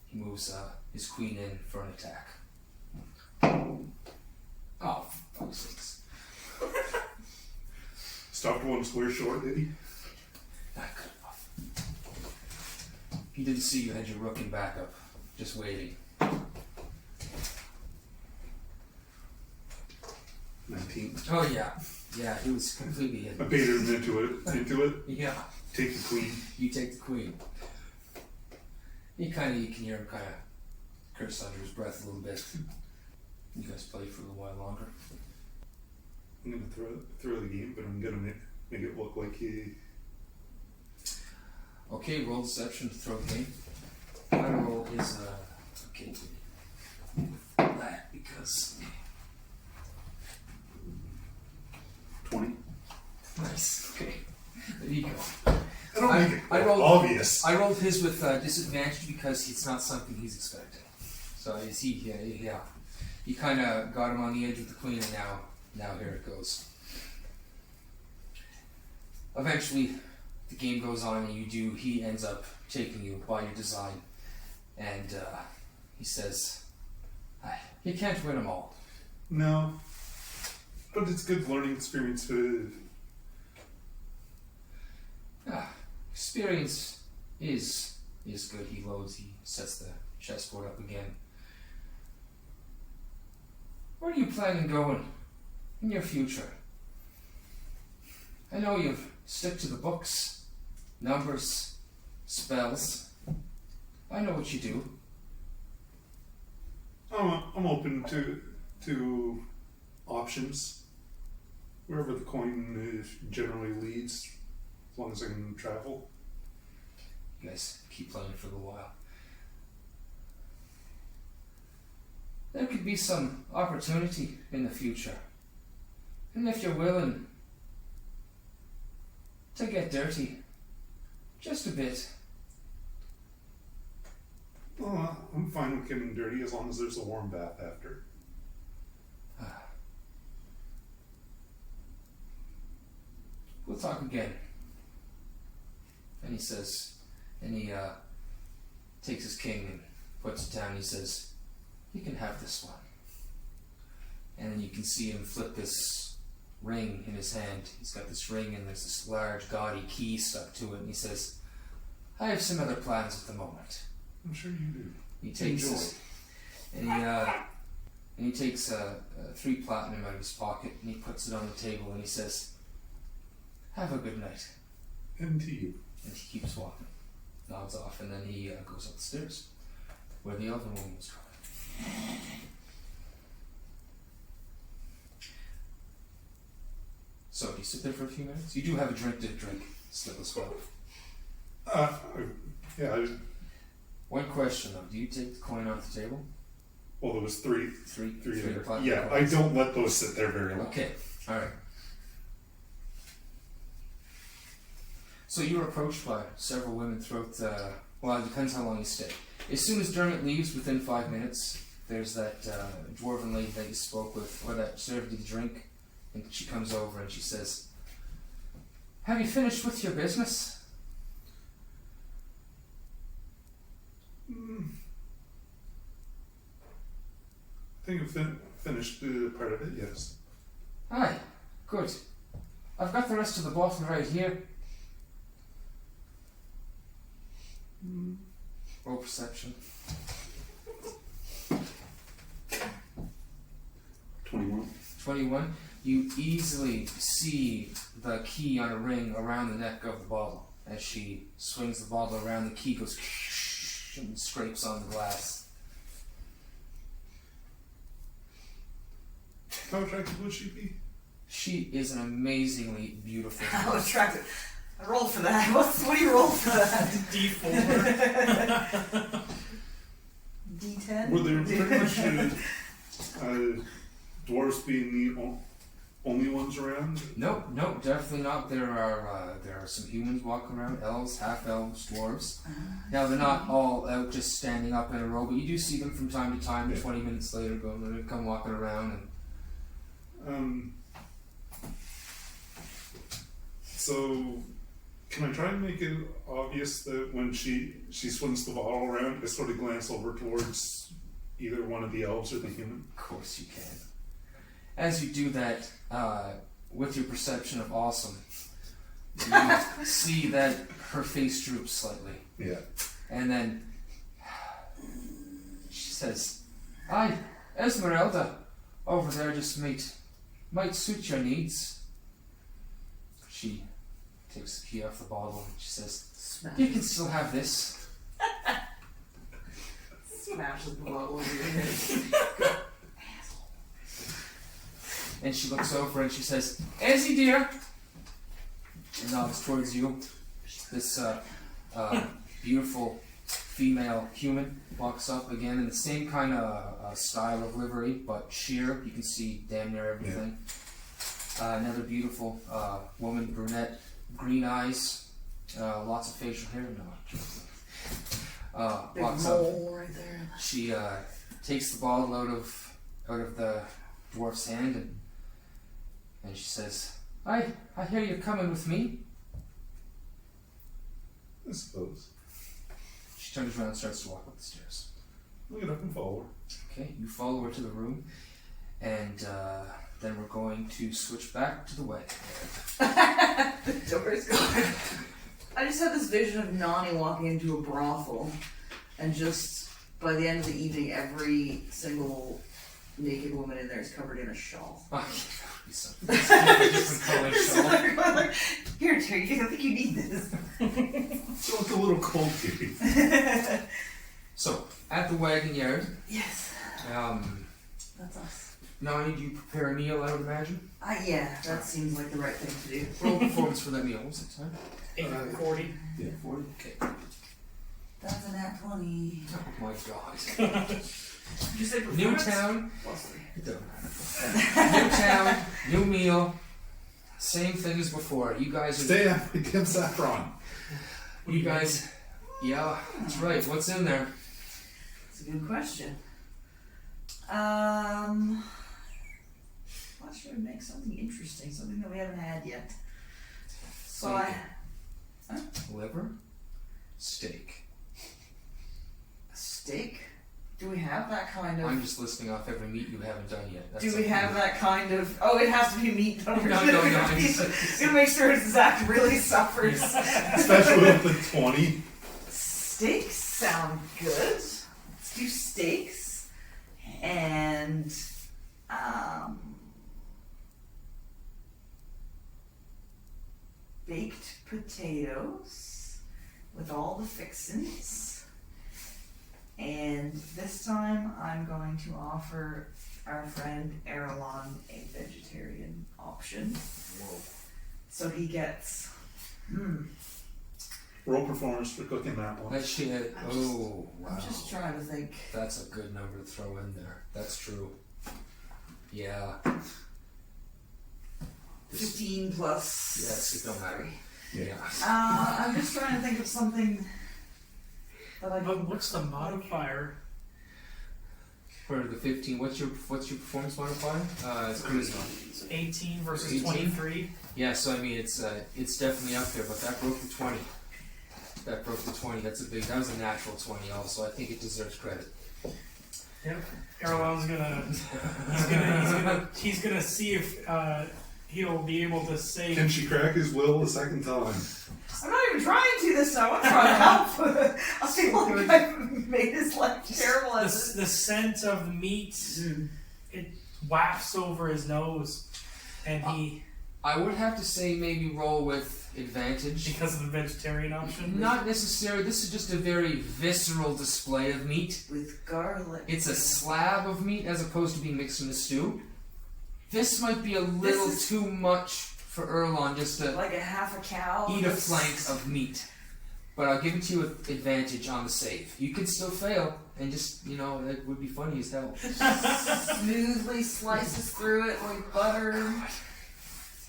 S1: He moves his queen in for an attack. Oh, for fuck's sakes.
S5: Stopped one square short, did he?
S1: Not good enough. He didn't see you had your rook in backup, just waiting.
S5: 19.
S1: Oh yeah, yeah, he was completely
S5: I
S1: hidden.
S5: baited him into it.
S1: Yeah,
S5: Take the queen.
S1: you take the queen. You can hear him kind of curse under his breath a little bit. You guys play for a little while longer.
S5: I'm gonna throw the game, but I'm gonna make it look like he.
S1: Okay, roll deception to throw the game. My roll is okay. That because
S5: 20.
S1: nice. Okay, there you go.
S5: I don't make it
S1: I rolled-
S5: obvious.
S1: I rolled his with disadvantage because it's not something he's expecting. So you see, yeah. You kind of got him on the edge with the queen, and now here it goes. Eventually, the game goes on, and he ends up taking you by your design, and he says, "You can't win them all."
S5: No. But it's good learning experience to.
S1: Experience is good. He loads. He sets the chessboard up again. Where are you planning going in your future? I know you've stick to the books, numbers, spells. I know what you do.
S5: I'm open to options. Wherever the coin generally leads, as long as I can travel.
S1: You guys keep playing for a little while. There could be some opportunity in the future. And if you're willing to get dirty, just a bit.
S5: Well, I'm fine with getting dirty as long as there's a warm bath after.
S1: We'll talk again. And he says, and he takes his king and puts it down. He says, "You can have this one." And then you can see him flip this ring in his hand. He's got this ring and there's this large gaudy key stuck to it. And he says, "I have some other plans at the moment."
S5: I'm sure you do.
S1: He takes
S5: Enjoy.
S1: this, and he takes 3 platinum out of his pocket and he puts it on the table and he says, "Have a good night."
S5: And to you.
S1: And he keeps walking, nods off, and then he goes up the stairs where the elven woman was crying. So do you sit there for a few minutes? You do have a drink to drink still as well.
S5: Yeah.
S1: One question though, do you take the coin off the table?
S5: Well, there was three
S1: Three
S5: there.
S1: platinum
S5: Yeah,
S1: coins.
S5: I don't let those sit there very long.
S1: Okay, alright. So you were approached by several women throughout, well, it depends how long you stay. As soon as Dermot leaves, within 5 minutes, there's that dwarven lady that you spoke with, or that served you the drink, and she comes over and she says, "Have you finished with your business?"
S5: I think I've finished part of it, yes.
S1: Aye, good. I've got the rest of the bottle right here. Roll perception.
S5: 21.
S1: 21. You easily see the key on a ring around the neck of the bottle. As she swings the bottle around, the key goes and scrapes on the glass.
S5: How attractive would she be?
S1: She is an amazingly beautiful
S2: How
S1: dwarf.
S2: attractive. I rolled for that. What do you roll for that?
S3: D4.
S2: D10?
S5: Were there pretty much dwarves being the only ones around?
S1: Nope, definitely not. There are some humans walking around, elves, half elves, dwarves. Now they're not all out just standing up in a row, but you do see them from time to time.
S5: Yeah.
S1: 20 minutes later, they come walking around and.
S5: So, can I try and make it obvious that when she swings the bottle around, I sort of glance over towards either one of the elves or the human?
S1: Of course you can. As you do that, with your perception of awesome, you see that her face droops slightly.
S5: Yeah.
S1: And then she says, "Aye, Esmeralda, over there just might suit your needs." She takes the key off the bottle and she says,
S2: Smash.
S1: "You can still have this."
S2: Smashes the bottle over your head.
S1: And she looks over and she says, "Ezzy dear," and nods towards you. This beautiful female human walks up again in the same kind of style of livery, but sheer. You can see damn near everything. Another beautiful woman, brunette, green eyes, lots of facial hair. No,
S2: Big
S1: walks up.
S2: mole right there.
S1: She takes the bottle out of the dwarf's hand and she says, I hear you're coming with me."
S5: I suppose.
S1: She turns around and starts to walk up the stairs.
S5: Look it up and follow her.
S1: Okay, you follow her to the room, and then we're going to switch back to the wagon.
S2: The door's going. I just had this vision of Nonny walking into a brothel, and just by the end of the evening, every single naked woman in there is covered in a shawl.
S1: Oh, that would be something. Different colored shawl.
S2: Like, here, Terry, I think you need this.
S5: So it's a little cold here.
S1: So, at the wagon yard,
S2: Yes, that's us.
S1: Nonny, do you prepare a meal, I would imagine?
S2: Yeah, that seems like the right thing to do.
S1: Roll performance for that meal. What's the time?
S3: 840.
S5: Yeah.
S1: 40? Okay.
S2: That's a nat 20.
S1: Oh my god.
S2: Did you say
S1: New
S2: performance?
S1: town.
S2: Plus 3.
S1: It don't matter. New town, new meal. Same thing as before. You guys are...
S5: Stay up against saffron.
S1: You guys... Yeah, that's right. What's in there?
S2: That's a good question. What should we make something interesting? Something that we haven't had yet. So
S1: Liver? Steak.
S2: a steak? Do we have that kind of...
S1: I'm just listing off every meat you haven't done yet. That's
S2: Do we
S1: up to
S2: have
S1: you.
S2: that kind of... Oh, it has to be meat. Don't we?
S1: No, I'm just-
S2: Gonna make sure Zach really suffers.
S5: Especially with the 20.
S2: Steaks sound good. Let's do steaks. And... baked potatoes with all the fixins. And this time I'm going to offer our friend Earlon a vegetarian option.
S1: Whoa.
S2: So he gets
S5: Roll performance for cooking that one.
S1: That shit. Oh, wow.
S2: I'm just trying to think.
S1: That's a good number to throw in there. That's true. Yeah.
S2: 15 plus.
S1: Yes, it don't matter. Yeah.
S2: I'm just trying to think of something that I
S3: But what's the modifier?
S1: For the 15, what's your performance modifier? It's charisma.
S3: 18 versus
S1: 18?
S3: 23.
S1: Yeah, so I mean it's definitely up there, but that broke the 20. That broke the 20. That was a natural 20 also. I think it deserves credit.
S3: Yep. Earlon's he's gonna see if he'll be able to say.
S5: Can she crack his will a second time?
S2: I'm not even trying to this time. I'm trying to help. I feel like I've made his life terrible as
S3: The scent of the meat, it wafts over his nose, and he,
S1: I would have to say maybe roll with advantage.
S3: because of the vegetarian option.
S1: Not necessarily. This is just a very visceral display of meat.
S2: with garlic.
S1: It's a slab of meat as opposed to being mixed in a stew. This might be a little too much for Earlon just to
S2: like a half a cow.
S1: eat a flank of meat. But I'll give it to you with advantage on the save. You could still fail, and just, you know, it would be funny as hell.
S2: Smoothly slices through it like butter.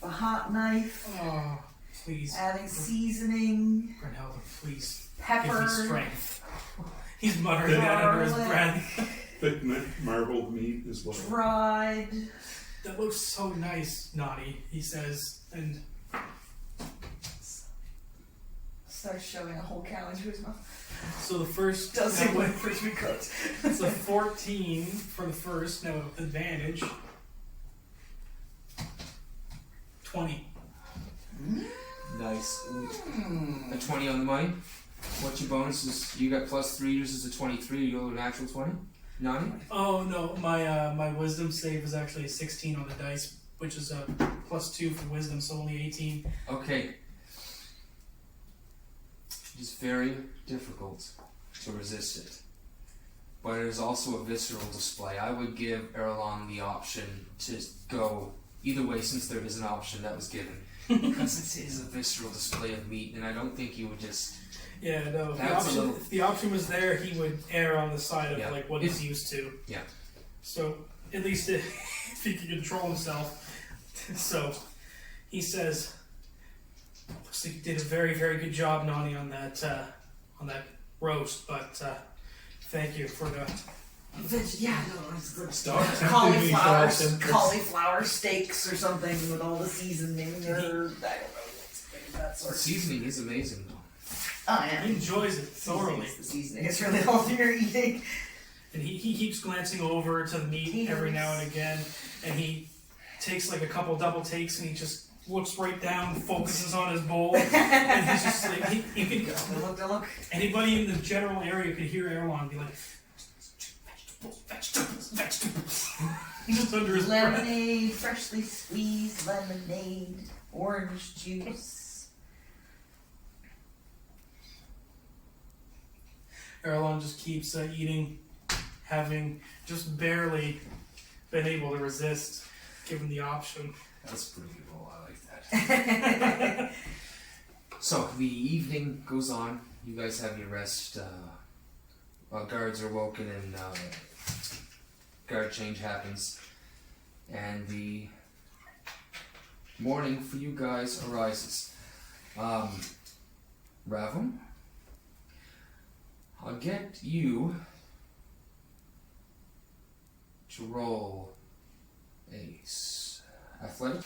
S2: A hot knife.
S3: Oh, please.
S2: Adding seasoning.
S3: Grenhelda, please.
S2: Pepper.
S3: Give me strength. He's muttering that under his breath.
S5: Thick marbled meat as well.
S2: Dried.
S3: That looks so nice, Nonny, he says, and
S2: Starts shoving a whole cow into his mouth.
S3: so the first
S2: Does seem when first we cooked.
S3: it's a 14 for the first, now with advantage. 20.
S1: Nice. A 20 on the money. What's your bonuses? You got +3, yours is a 23, you go to a natural 20? Nonny?
S3: Oh no, my wisdom save is actually a 16 on the dice, which is a +2 for wisdom, so only 18.
S1: Okay. It is very difficult to resist it. But it is also a visceral display. I would give Earlon the option to go either way, since there is an option that was given. Because it is a visceral display of meat, and I don't think he would just...
S3: Yeah, no, if the option was there, he would err on the side of like what he's used to.
S1: Yeah.
S3: So, at least if he can control himself. So, he says, looks like you did a very, very good job, Nonny, on that roast, but thank you for the...
S2: Yeah, no, it's the
S5: Stop tempting me, Fel'Than.
S2: cauliflower steaks or something with all the seasoning or I don't know. That sort of
S1: Seasoning is amazing, though.
S2: Oh yeah.
S3: He enjoys it thoroughly.
S2: The seasoning is really all you're eating.
S3: And he keeps glancing over to the meat every now and again, and he takes like a couple double takes and he just looks right down, focuses on his bowl, and he's just like, you could
S2: Look.
S3: anybody in the general area could hear Earlon be like, vegetables. Just under his breath.
S2: Lemonade, freshly squeezed lemonade, orange juice.
S3: Earlon just keeps eating, having just barely been able to resist, given the option.
S1: That's pretty cool. I like that. So, the evening goes on. You guys have your rest. Guards are woken and guard change happens. And the morning for you guys arises. Ravim, I'll get you to roll a athletic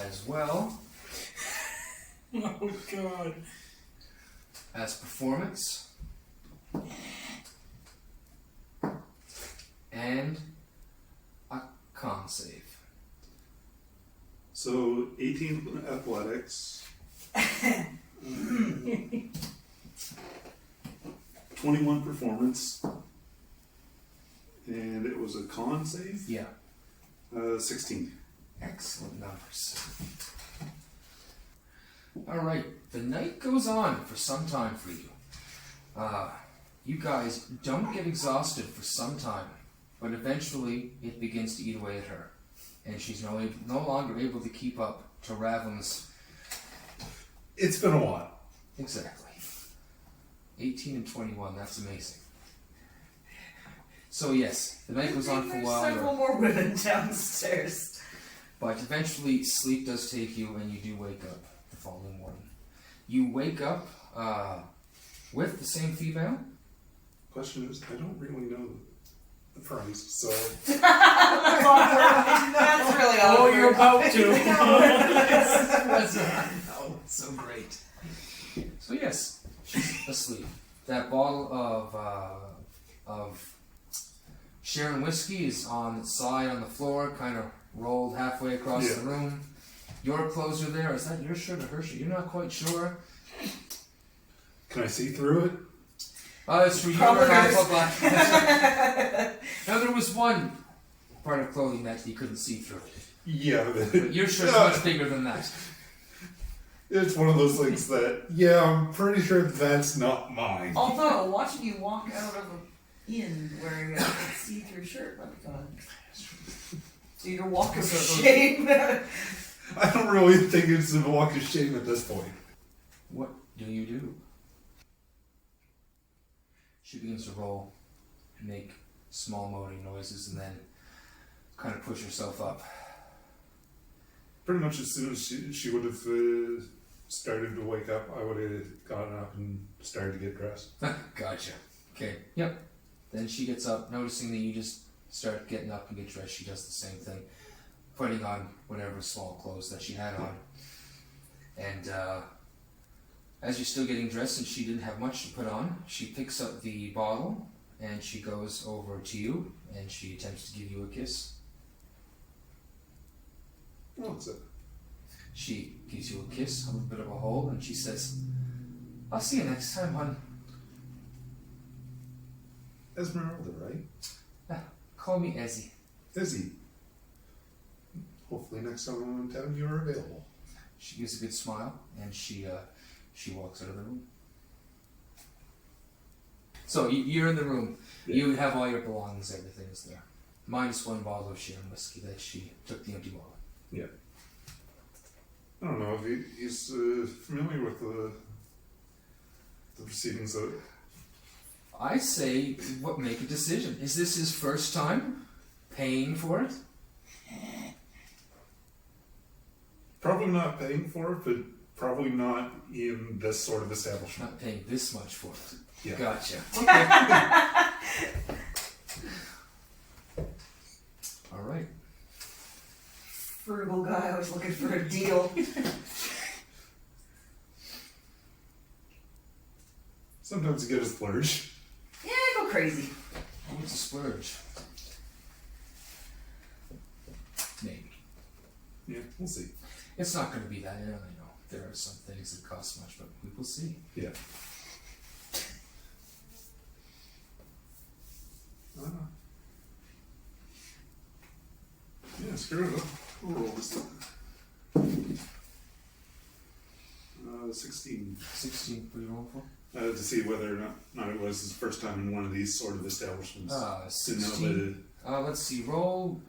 S1: as well
S3: Oh god.
S1: as performance and a con save.
S5: So 18 athletics. 21 performance. And it was a con save?
S1: Yeah.
S5: 16.
S1: Excellent numbers. Alright, the night goes on for some time for you. You guys don't get exhausted for some time, but eventually it begins to eat away at her. And she's no longer able to keep up to Ravim's...
S5: It's been a while.
S1: Exactly. 18 and 21, that's amazing. So yes, the night goes on for a
S2: There's
S1: while.
S2: several more women downstairs.
S1: But eventually sleep does take you and you do wake up the following morning. You wake up with the same female.
S5: Question is, I don't really know the price, so...
S2: That's really all.
S3: Oh, you're about to.
S1: Oh, so great. So yes, she's asleep. That bottle of Sharon whiskey is on its side on the floor, kind of rolled halfway across the room. Your clothes are there. Is that your shirt or her shirt? You're not quite sure.
S5: Can I see through it?
S1: It's for you.
S2: Probably
S1: Now there was one part of clothing that you couldn't see through.
S5: Yeah.
S1: But your shirt's much bigger than that.
S5: It's one of those things that, yeah, I'm pretty sure that's not mine.
S2: Although, watching you walk out of an inn wearing a see-through shirt might be fun. Do your walk of
S1: So-
S2: shame.
S5: I don't really think it's a walk of shame at this point.
S1: What do you do? She begins to roll and make small moaning noises and then kind of push herself up.
S5: Pretty much as soon as she would have started to wake up, I would have gotten up and started to get dressed.
S1: Gotcha. Okay. Yep. Then she gets up, noticing that you just start getting up and get dressed. She does the same thing, putting on whatever small clothes that she had on. And as you're still getting dressed and she didn't have much to put on, she picks up the bottle and she goes over to you and she attempts to give you a kiss.
S5: What's it?
S1: She gives you a kiss, a little bit of a hold, and she says, "I'll see you next time, hon.
S5: Esmeralda, right?
S1: Call me Ezzy."
S5: Izzy. Hopefully next time I'm in town you're available.
S1: She gives a good smile and she walks out of the room. So you're in the room.
S5: Yeah.
S1: You have all your belongings. Everything is there, minus one bottle of Sharon whiskey that she took the empty bottle.
S5: Yeah. I don't know if he's familiar with the proceedings of it.
S1: I say, what? Make a decision. Is this his first time paying for it?
S5: Probably not paying for it, but probably not in this sort of establishment.
S1: Not paying this much for it.
S5: Yeah.
S1: Gotcha. All right.
S2: Frugal guy, always looking for a deal.
S5: Sometimes you get a splurge.
S2: Yeah, go crazy.
S1: What's a splurge? Maybe.
S5: Yeah, we'll see.
S1: It's not going to be that. I know there are some things that cost much, but we will see.
S5: Yeah. Yeah, screw it. We'll roll this time. 16.
S1: 16, what are you rolling for?
S5: To see whether or not it was his first time in one of these sort of establishments. To know
S1: 16. Let's see. Roll.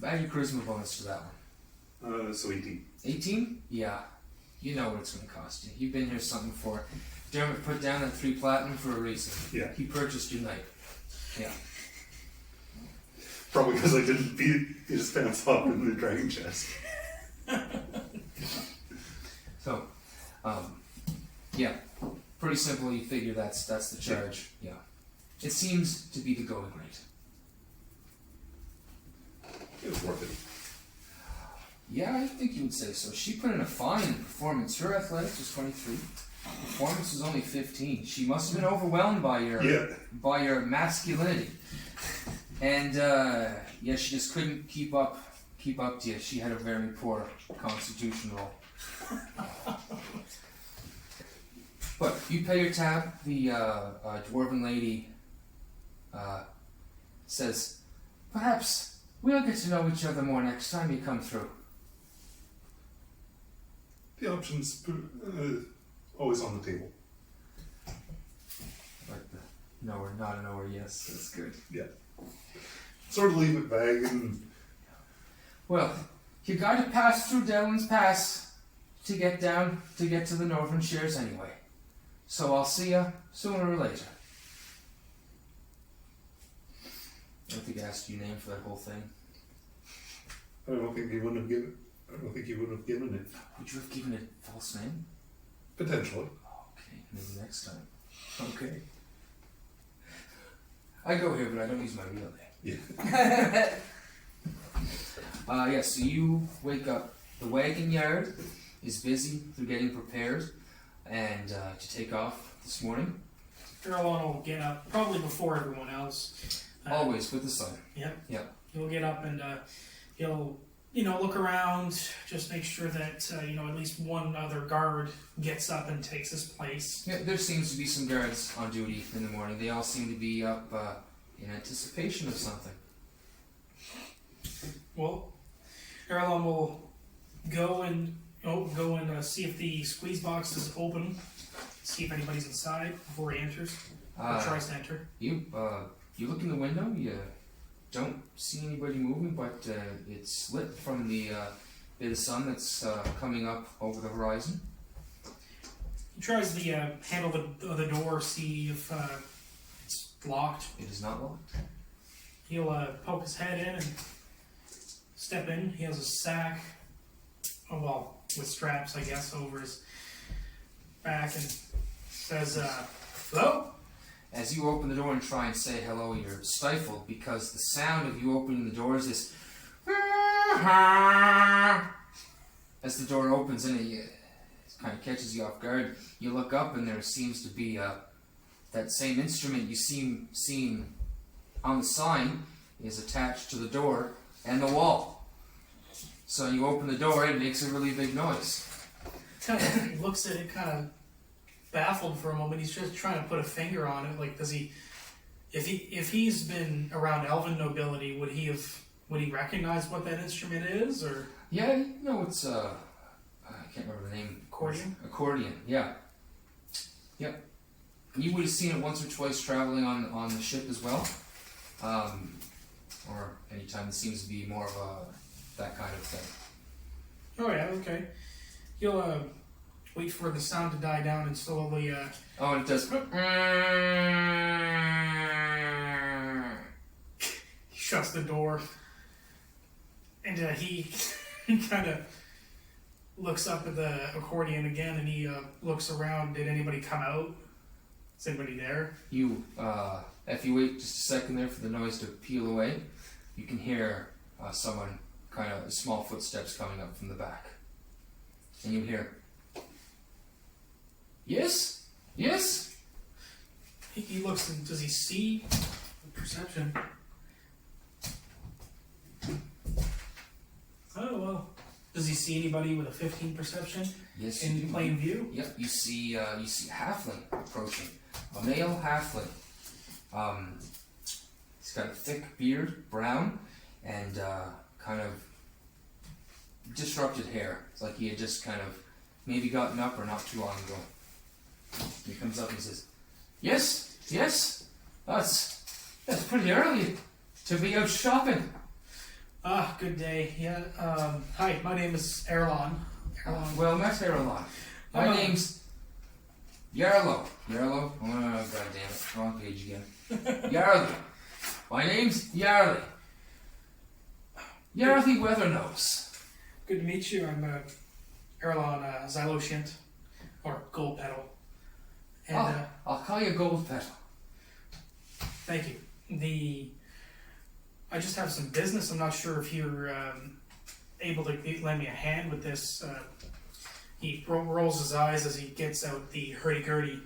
S1: Add your charisma bonus to that one.
S5: so 18.
S1: 18? Yeah. You know what it's going to cost you. You've been here something for. Dermot put down that 3 platinum for a reason.
S5: Yeah.
S1: He purchased your knight. Yeah.
S5: Probably because I didn't beat his pants off in the dragon chest.
S1: So, yeah. Pretty simple. You figure that's the charge. Yeah. It seems to be the going rate.
S5: It was worth it.
S1: Yeah, I think you would say so. She put in a fine performance. Her athletics was 23. Performance was only 15. She must have been overwhelmed by your masculinity. And yeah, she just couldn't keep up to you. She had a very poor constitution roll. But you pay your tab. The dwarven lady says, "Perhaps we'll get to know each other more next time you come through."
S5: The option's always on the table.
S1: Like the knower, not a knower, yes, that's good.
S5: Yeah. Sort of leave it vague and...
S1: Well, you gotta pass through Delen's Pass to get to the northern shares anyway. So I'll see ya sooner or later. I don't think I asked you your name for that whole thing.
S5: I don't think he would have given it.
S1: Would you have given it a false name?
S5: Potentially.
S1: Okay, maybe next time. Okay. I go here, but I don't use my real name.
S5: Yeah.
S1: Yeah, so you wake up. The wagon yard is busy. They're getting prepared and to take off this morning.
S3: Earlon will get up probably before everyone else.
S1: Always with the sun.
S3: Yep.
S1: Yep.
S3: He'll get up and he'll look around, just make sure that at least one other guard gets up and takes his place.
S1: Yeah, there seems to be some guards on duty in the morning. They all seem to be up in anticipation of something.
S3: Well, Earlon will go and see if the squeeze box is open. See if anybody's inside before he enters or tries to enter.
S1: You look in the window. don't see anybody moving, but it's lit from the bit of sun that's coming up over the horizon.
S3: He tries the handle of the door, see if it's locked.
S1: It is not locked.
S3: He'll poke his head in and step in. He has a sack, with straps, I guess, over his back, and says, "Hello?"
S1: As you open the door and try and say hello, you're stifled because the sound of you opening the door is this. As the door opens and it kind of catches you off guard, you look up and there seems to be that same instrument you seen on the sign is attached to the door and the wall. So you open the door and it makes a really big noise.
S3: Kind of looks at it, kind of baffled for a moment. He's just trying to put a finger on it. Like, does he? If he's been around elven nobility, would he recognize what that instrument is, or?
S1: Yeah, you know it's I can't remember the name.
S3: Accordion?
S1: Accordion, yeah. Yep. You would have seen it once or twice traveling on the ship as well. Or anytime it seems to be more of that kind of thing.
S3: Oh yeah, okay. He'll wait for the sound to die down and slowly
S1: Oh, and it does.
S3: he shuts the door. And he kind of looks up at the accordion again, and he looks around. Did anybody come out? Is anybody there?
S1: You, if you wait just a second there for the noise to peel away, you can hear someone kind of small footsteps coming up from the back. And you hear, "Yes? Yes?"
S3: He looks and does he see? Perception. Oh, well. Does he see anybody with a 15 perception
S1: Yes, you
S3: in
S1: do.
S3: plain view?
S1: Yep, you see a halfling approaching. A male halfling. He's got a thick beard, brown, and kind of disrupted hair. It's like he had just kind of maybe gotten up or not too long ago. He comes up and says, "Yes, yes, that's pretty early to be out shopping."
S3: Ah, good day. Yeah. Hi, my name is Earlon. Earlon.
S1: Well met, Earlon. My name's Yarlo. Yarlo? Oh, god damn it. Wrong page again. Yarly. My name's Yarly. Yarly Weathernose.
S3: Good to meet you. I'm Earlon Xyloshint, or Gold Petal. And
S1: I'll call you Gold Petal.
S3: thank you. I just have some business. I'm not sure if you're able to lend me a hand with this. He rolls his eyes as he gets out the hurdy-gurdy,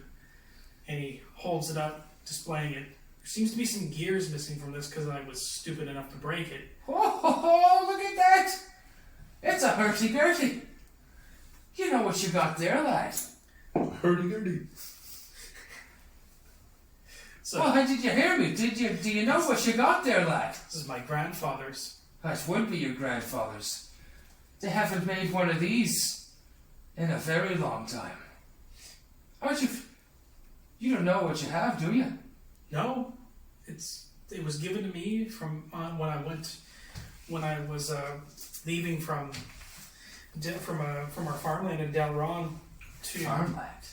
S3: and he holds it up, displaying it. There seems to be some gears missing from this because I was stupid enough to break it.
S1: Oh, look at that! It's a hurdy-gurdy. You know what you got there, lad.
S5: Hurdy-gurdy.
S3: So,
S1: Well, how did you hear me? Do you know what you got there, lad?
S3: this is my grandfather's.
S1: That would be your grandfather's. They haven't made one of these in a very long time. Aren't you? You don't know what you have, do you?
S3: No, it was given to me from when I was leaving from our farmland in Delen to
S1: Farmland.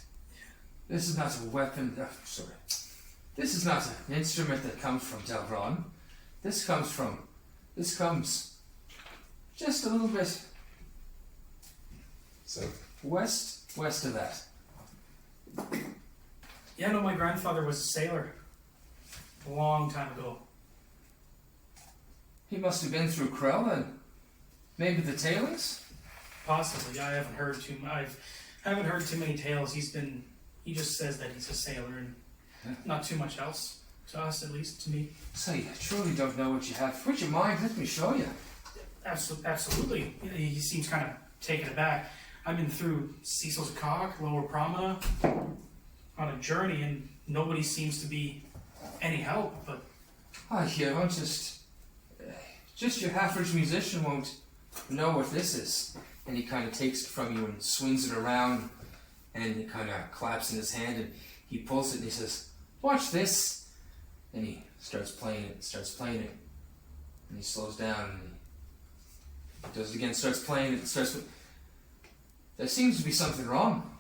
S1: This is not a weapon. Sorry. This is not an instrument that comes from Delen. This comes just a little bit west of that.
S3: Yeah, no, my grandfather was a sailor a long time ago.
S1: He must have been through Krell then. Maybe the tailings?
S3: Possibly. I haven't heard too many tales. He just says that he's a sailor and not too much else. To us, at least, to me.
S1: So you truly don't know what you have. Would you mind? Let me show you.
S3: Absolutely. He seems kind of taken aback. I've been through Cecil's Cock, Lower Prama, on a journey, and nobody seems to be any help, but...
S1: You won't just your average musician won't know what this is. And he kind of takes it from you and swings it around, and it kind of claps in his hand, and he pulls it and he says, "Watch this." And he starts playing it. And he slows down and he does it again, starts playing it, there seems to be something wrong.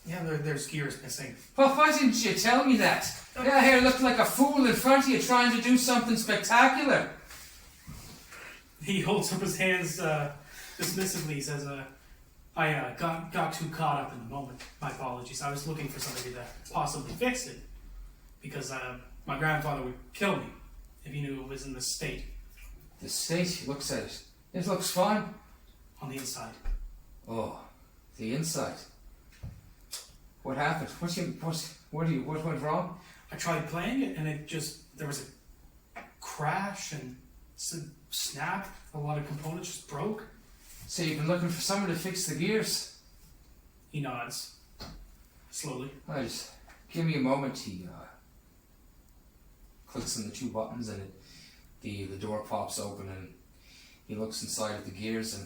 S3: Yeah, there's gears missing.
S1: Well, why didn't you tell me that? Yeah, here, looked like a fool in front of you trying to do something spectacular.
S3: He holds up his hands dismissively. He says, I got too caught up in the moment. My apologies. I was looking for somebody to possibly fix it. Because my grandfather would kill me if he knew it was in this state.
S1: The state, he looks at it. It looks fine.
S3: On the inside.
S1: Oh, the inside. What happened? What went wrong?
S3: I tried playing it and there was a crash and snap. A lot of components just broke.
S1: So you've been looking for someone to fix the gears?
S3: He nods. Slowly.
S1: Just give me a moment. He clicks on the two buttons and the door pops open and he looks inside of the gears and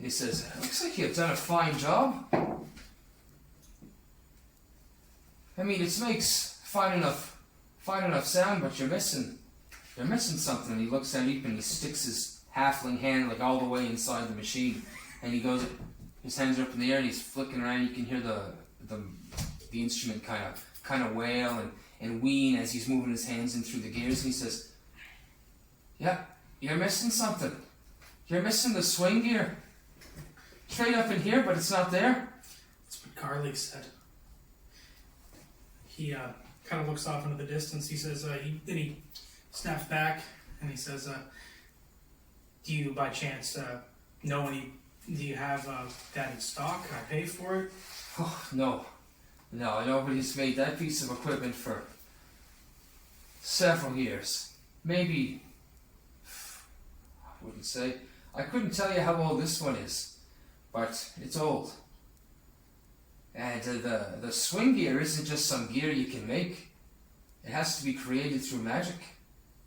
S1: he says, "It looks like you've done a fine job. I mean, it makes fine enough sound, but you're missing something." And he looks at it and he sticks his halfling hand like all the way inside the machine, and he goes, his hands are up in the air and he's flicking around. You can hear the instrument kind of wail and ween as he's moving his hands in through the gears. And he says, "Yeah, you're missing something. You're missing the swing gear. Straight up in here, but it's not there."
S3: That's what Carly said. He kind of looks off into the distance. He says, then he snaps back and he says, do you by chance know do you have that in stock? Can I pay for it?
S1: Oh, no, nobody's made that piece of equipment for several years. Maybe, I wouldn't say. I couldn't tell you how old this one is, but it's old. And the swing gear isn't just some gear you can make. It has to be created through magic.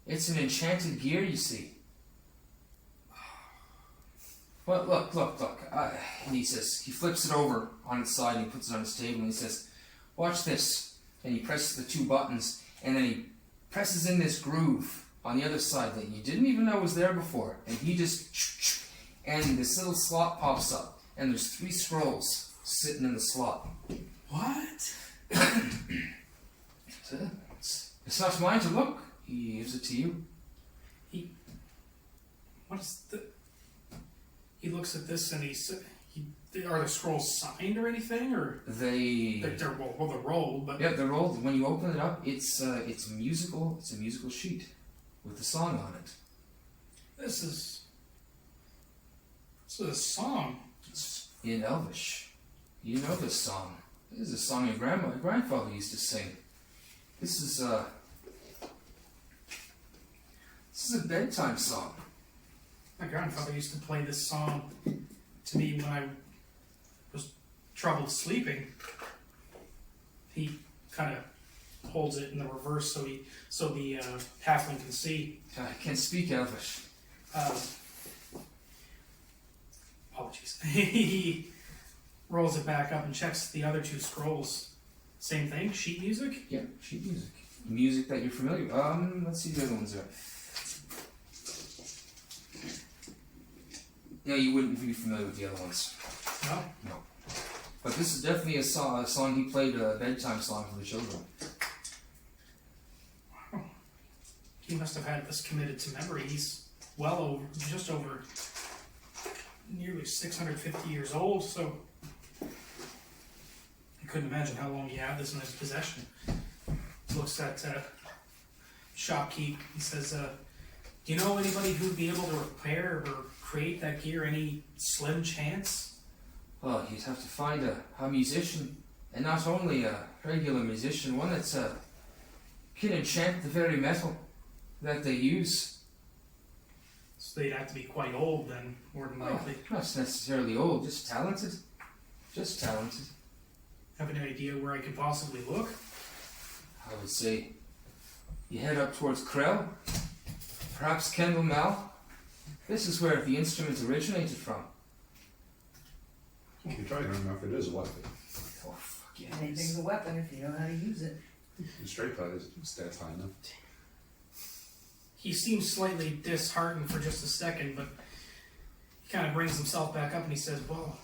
S1: It's an enchanted gear, you see. Well, look. And he says, he flips it over on its side and he puts it on his table and he says, "Watch this." And he presses the two buttons and then he presses in this groove on the other side that you didn't even know was there before. And he just, and this little slot pops up and there's 3 scrolls sitting in the slot.
S3: What?
S1: It's not mine to look. He gives it to you.
S3: He looks at this and are the scrolls signed or anything, or they're rolled, but
S1: yeah, they're rolled. When you open it up, it's musical. It's a musical sheet with a song on it.
S3: This is a song.
S1: It's in Elvish. You know this song. This is a song your grandfather used to sing. This is a bedtime song.
S3: My grandfather used to play this song to me when I was troubled sleeping. He kind of holds it in the reverse so the halfling can see.
S1: I can't speak Elvish.
S3: Apologies. He rolls it back up and checks the other 2 scrolls. Same thing, sheet music?
S1: Yeah, sheet music. Music that you're familiar with. Let's see the other ones there. Yeah, you wouldn't be familiar with the other ones.
S3: No?
S1: No. But this is definitely a song he played, a bedtime song for the children.
S3: Wow. He must have had this committed to memory. He's just over nearly 650 years old, so I couldn't imagine how long he had this in his possession. Looks at shopkeep. He says, "Do you know anybody who'd be able to repair or create that gear? Any slim chance?"
S1: Well, you'd have to find a musician, and not only a regular musician, one that's can enchant the very metal that they use.
S3: So they'd have to be quite old then, more than likely.
S1: Not necessarily old, just talented.
S3: Have any idea where I could possibly look?
S1: I would say you head up towards Krell, perhaps Kendall Mal. This is where the instrument originated from.
S6: You try to remember if it is a weapon.
S1: Oh, fuck yeah.
S2: Anything's a weapon if you know how to use it.
S6: The straight cut is stats high enough.
S3: he seems slightly disheartened for just a second, but he kind of brings himself back up and he says, well,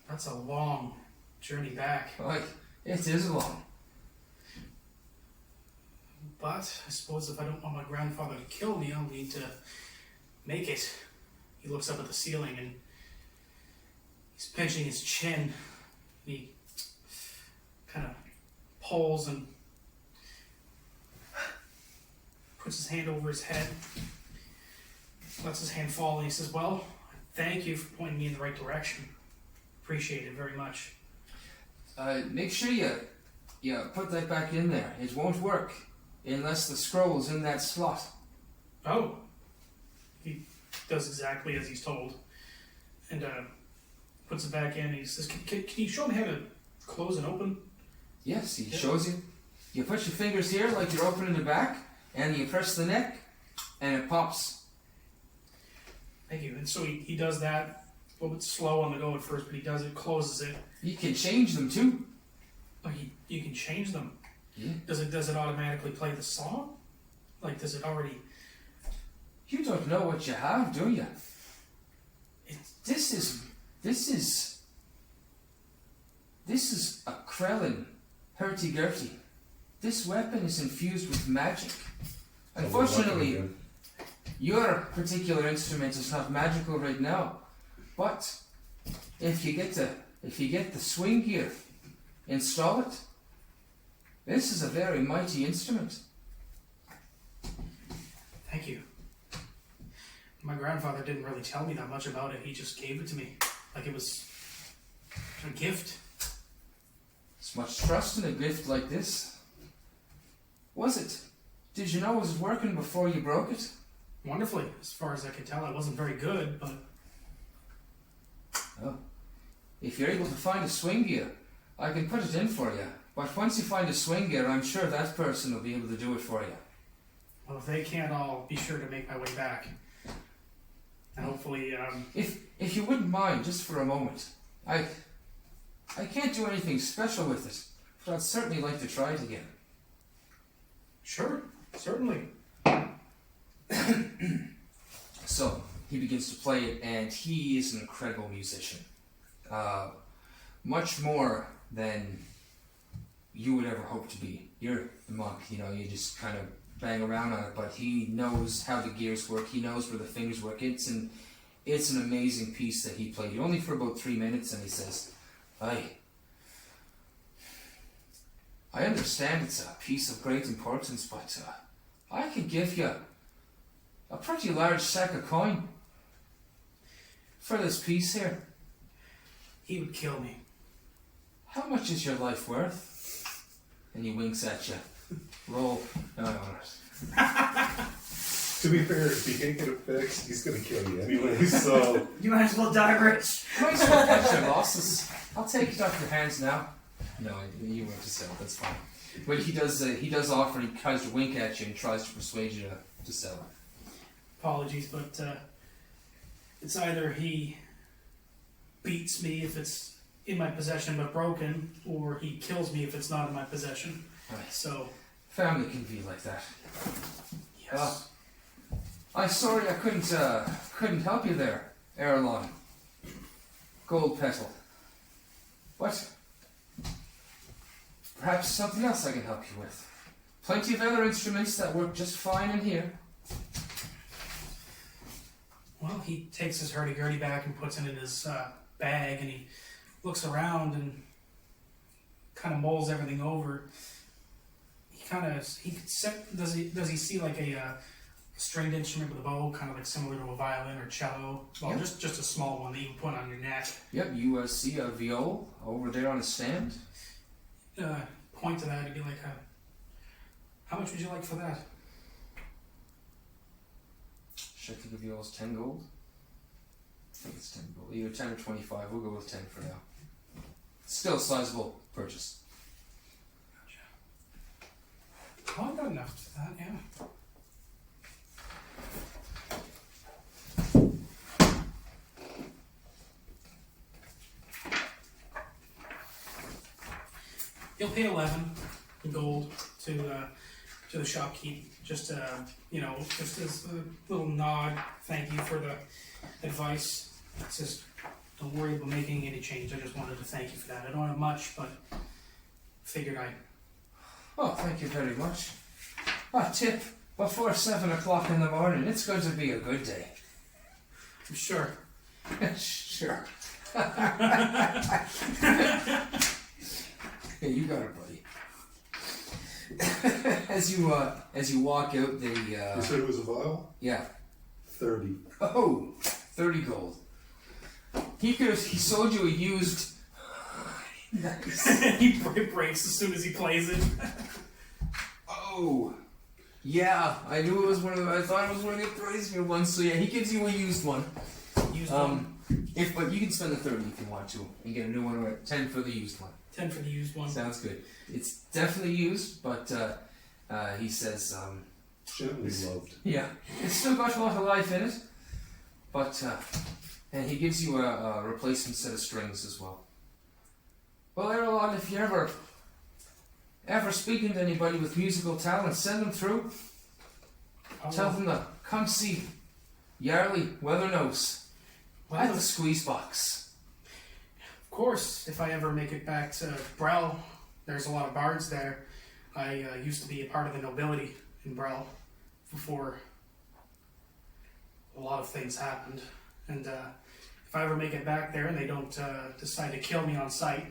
S3: that's a long journey back.
S1: Like, it is long.
S3: But I suppose if I don't want my grandfather to kill me, I'll need to make it. He looks up at the ceiling and he's pinching his chin. He kind of pulls and puts his hand over his head, lets his hand fall, and he says, well, thank you for pointing me in the right direction. Appreciate it very much.
S1: Make sure you put that back in there. It won't work unless the scroll's in that slot.
S3: Oh. He does exactly as he's told. And puts it back in and he says, can you show me how to close and open?
S1: Yes, he shows you. You put your fingers here like you're opening the back, and you press the neck, and it pops.
S3: Thank you. And so he does that, a little bit slow on the go at first, but he does it, closes it.
S1: You can change them too.
S3: Oh, you can change them.
S1: Yeah.
S3: Does it automatically play the song? Like, does it already?
S1: You don't know what you have, do you?
S3: It's,
S1: This is a Krellin hurdy-gurdy. This weapon is infused with magic. Unfortunately, your particular instrument is not magical right now, but if you get the swing gear, install it. This is a very mighty instrument.
S3: thank you. My grandfather didn't really tell me that much about it. He just gave it to me, like it was a gift.
S1: There's much trust in a gift like this. Was it? Did you know it was working before you broke it?
S3: Wonderfully, as far as I could tell. I wasn't very good, but
S1: Oh. If you're able to find a swing gear, I can put it in for you. But once you find a swing gear, I'm sure that person will be able to do it for you.
S3: well, if they can't, I'll be sure to make my way back. And hopefully,
S1: If you wouldn't mind, just for a moment, I can't do anything special with it, but I'd certainly like to try it again.
S3: sure, certainly.
S1: So he begins to play it, and he is an incredible musician. Much more than you would ever hope to be. You're a monk, you just kind of bang around on it, but he knows how the gears work, he knows where the fingers work. It's an amazing piece that he played, only for about 3 minutes, and he says, I understand it's a piece of great importance, but I could give you a pretty large sack of coin for this piece here.
S3: He would kill me.
S1: How much is your life worth? And he winks at you. Roll. No.
S6: To be fair, if he can't get it fixed, he's gonna kill you anyway, so...
S2: You might as well die rich.
S1: Might as well cut your losses. I'll take it off your hands now. No, you went to sell. That's fine. But he does offer. He tries to wink at you and tries to persuade you to sell it.
S3: Apologies, but it's either he beats me if it's in my possession but broken, or he kills me if it's not in my possession.
S1: Right.
S3: So,
S1: Family can be like that.
S3: yes.
S1: I'm sorry I couldn't help you there, Earlon. Gold petal. What? Perhaps something else I can help you with. Plenty of other instruments that work just fine in here.
S3: Well, he takes his hurdy-gurdy back and puts it in his bag, and he looks around and kind of mulls everything over. Does he see like a stringed instrument with a bow, kind of like similar to a violin or cello? Well,
S1: Yep.
S3: just a small one that you can put on your neck.
S1: Yep, you see a viol over there on a stand.
S3: Point to that and be like, how much would you like for that?
S1: Should I think the viol is 10 gold? I think it's 10 gold. Either 10 or 25. We'll go with 10 for now. Still a sizable purchase.
S3: Oh, I've got enough for that, yeah. You'll pay 11 in gold to to the shopkeep, just just as a little nod, thank you for the advice. It's just, don't worry about making any change. I just wanted to thank you for that. I don't have much, but figured I'd.
S1: Oh, thank you very much. Tip, before 7 o'clock in the morning, it's going to be a good day.
S3: Sure.
S1: Sure. Yeah, you got it, buddy. As you walk out the
S6: You said it was a vial?
S1: yeah.
S6: 30.
S1: Oh, 30 gold. He sold you a used. Nice.
S3: He breaks as soon as he plays it.
S1: Oh, yeah. I knew it was one of the. I thought it was one of the pricier ones. So yeah, he gives you a used one.
S3: Used one.
S1: But you can spend the 30 if you want to, and get a new one. Or 10 for the used one.
S3: 10 for the used one.
S1: Sounds good. It's definitely used, but he says,
S6: Gently loved.
S1: yeah, it's still got a lot of life in it. But and he gives you a replacement set of strings as well. Well, Earlon, if you ever speaking to anybody with musical talent, send them through. Tell them to come see Yarly Weathernose at the squeeze box.
S3: Of course, if I ever make it back to Brel, there's a lot of bards there. I used to be a part of the nobility in Brel before a lot of things happened. And if I ever make it back there and they don't decide to kill me on sight,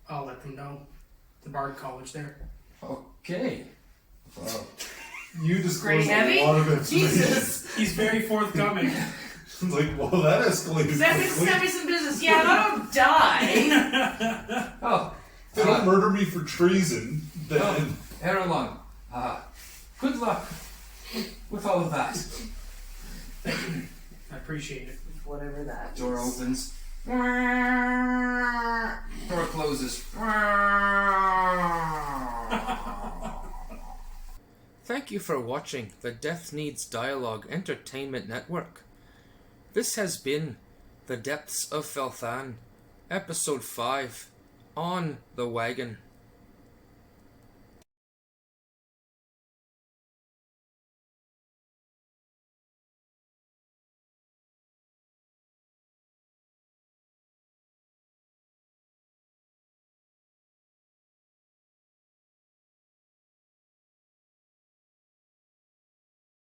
S3: I'll let them know. The Bard College there.
S1: Okay. Well,
S6: You disclosed
S2: heavy?
S6: a lot of information.
S2: Jesus!
S3: He's very forthcoming.
S6: It's like, well, that escalated
S2: Send
S6: quickly.
S2: me some business. Yeah, I don't die.
S1: oh,
S6: If they don't murder me for treason, then...
S1: Earlon, good luck with all of that.
S3: Thank you. I appreciate it.
S2: Whatever that
S1: Door
S2: is.
S1: opens. Door closes. Thank you for watching the Death Needs Dialogue Entertainment Network. This has been The Depths of Fel'Than, Episode 5, On The Wagon.